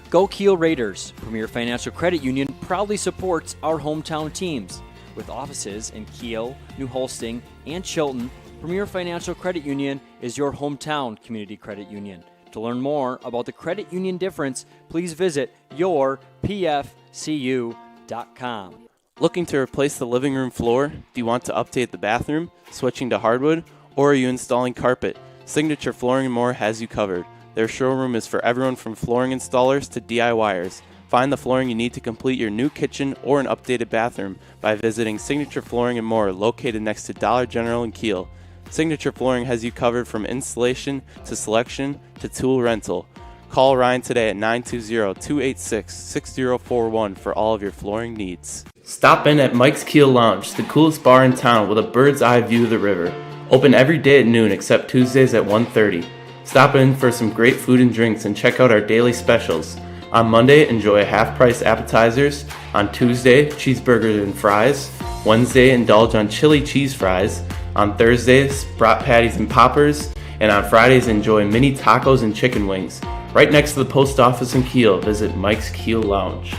Speaker 15: Go Kiel Raiders! Premier Financial Credit Union proudly supports our hometown teams. With offices in Kiel, New Holsting, and Chilton, Premier Financial Credit Union is your hometown community credit union. To learn more about the credit union difference, please visit yourpfcu.com.
Speaker 13: Looking to replace the living room floor? Do you want to update the bathroom, switching to hardwood, or are you installing carpet? Signature Flooring & More has you covered. Their showroom is for everyone from flooring installers to DIYers. Find the flooring you need to complete your new kitchen or an updated bathroom by visiting Signature Flooring & More, located next to Dollar General in Kiel. Signature Flooring has you covered from installation to selection to tool rental. Call Ryan today at 920-286-6041 for all of your flooring needs. Stop in at Mike's Kiel Lounge, the coolest bar in town with a bird's eye view of the river. Open every day at noon except Tuesdays at 1:30. Stop in for some great food and drinks and check out our daily specials. On Monday, enjoy half-price appetizers. On Tuesday, cheeseburgers and fries. Wednesday, indulge on chili cheese fries. On Thursdays, brat patties and poppers. And on Fridays, enjoy mini tacos and chicken wings. Right next to the post office in Kiel, visit Mike's Kiel Lounge.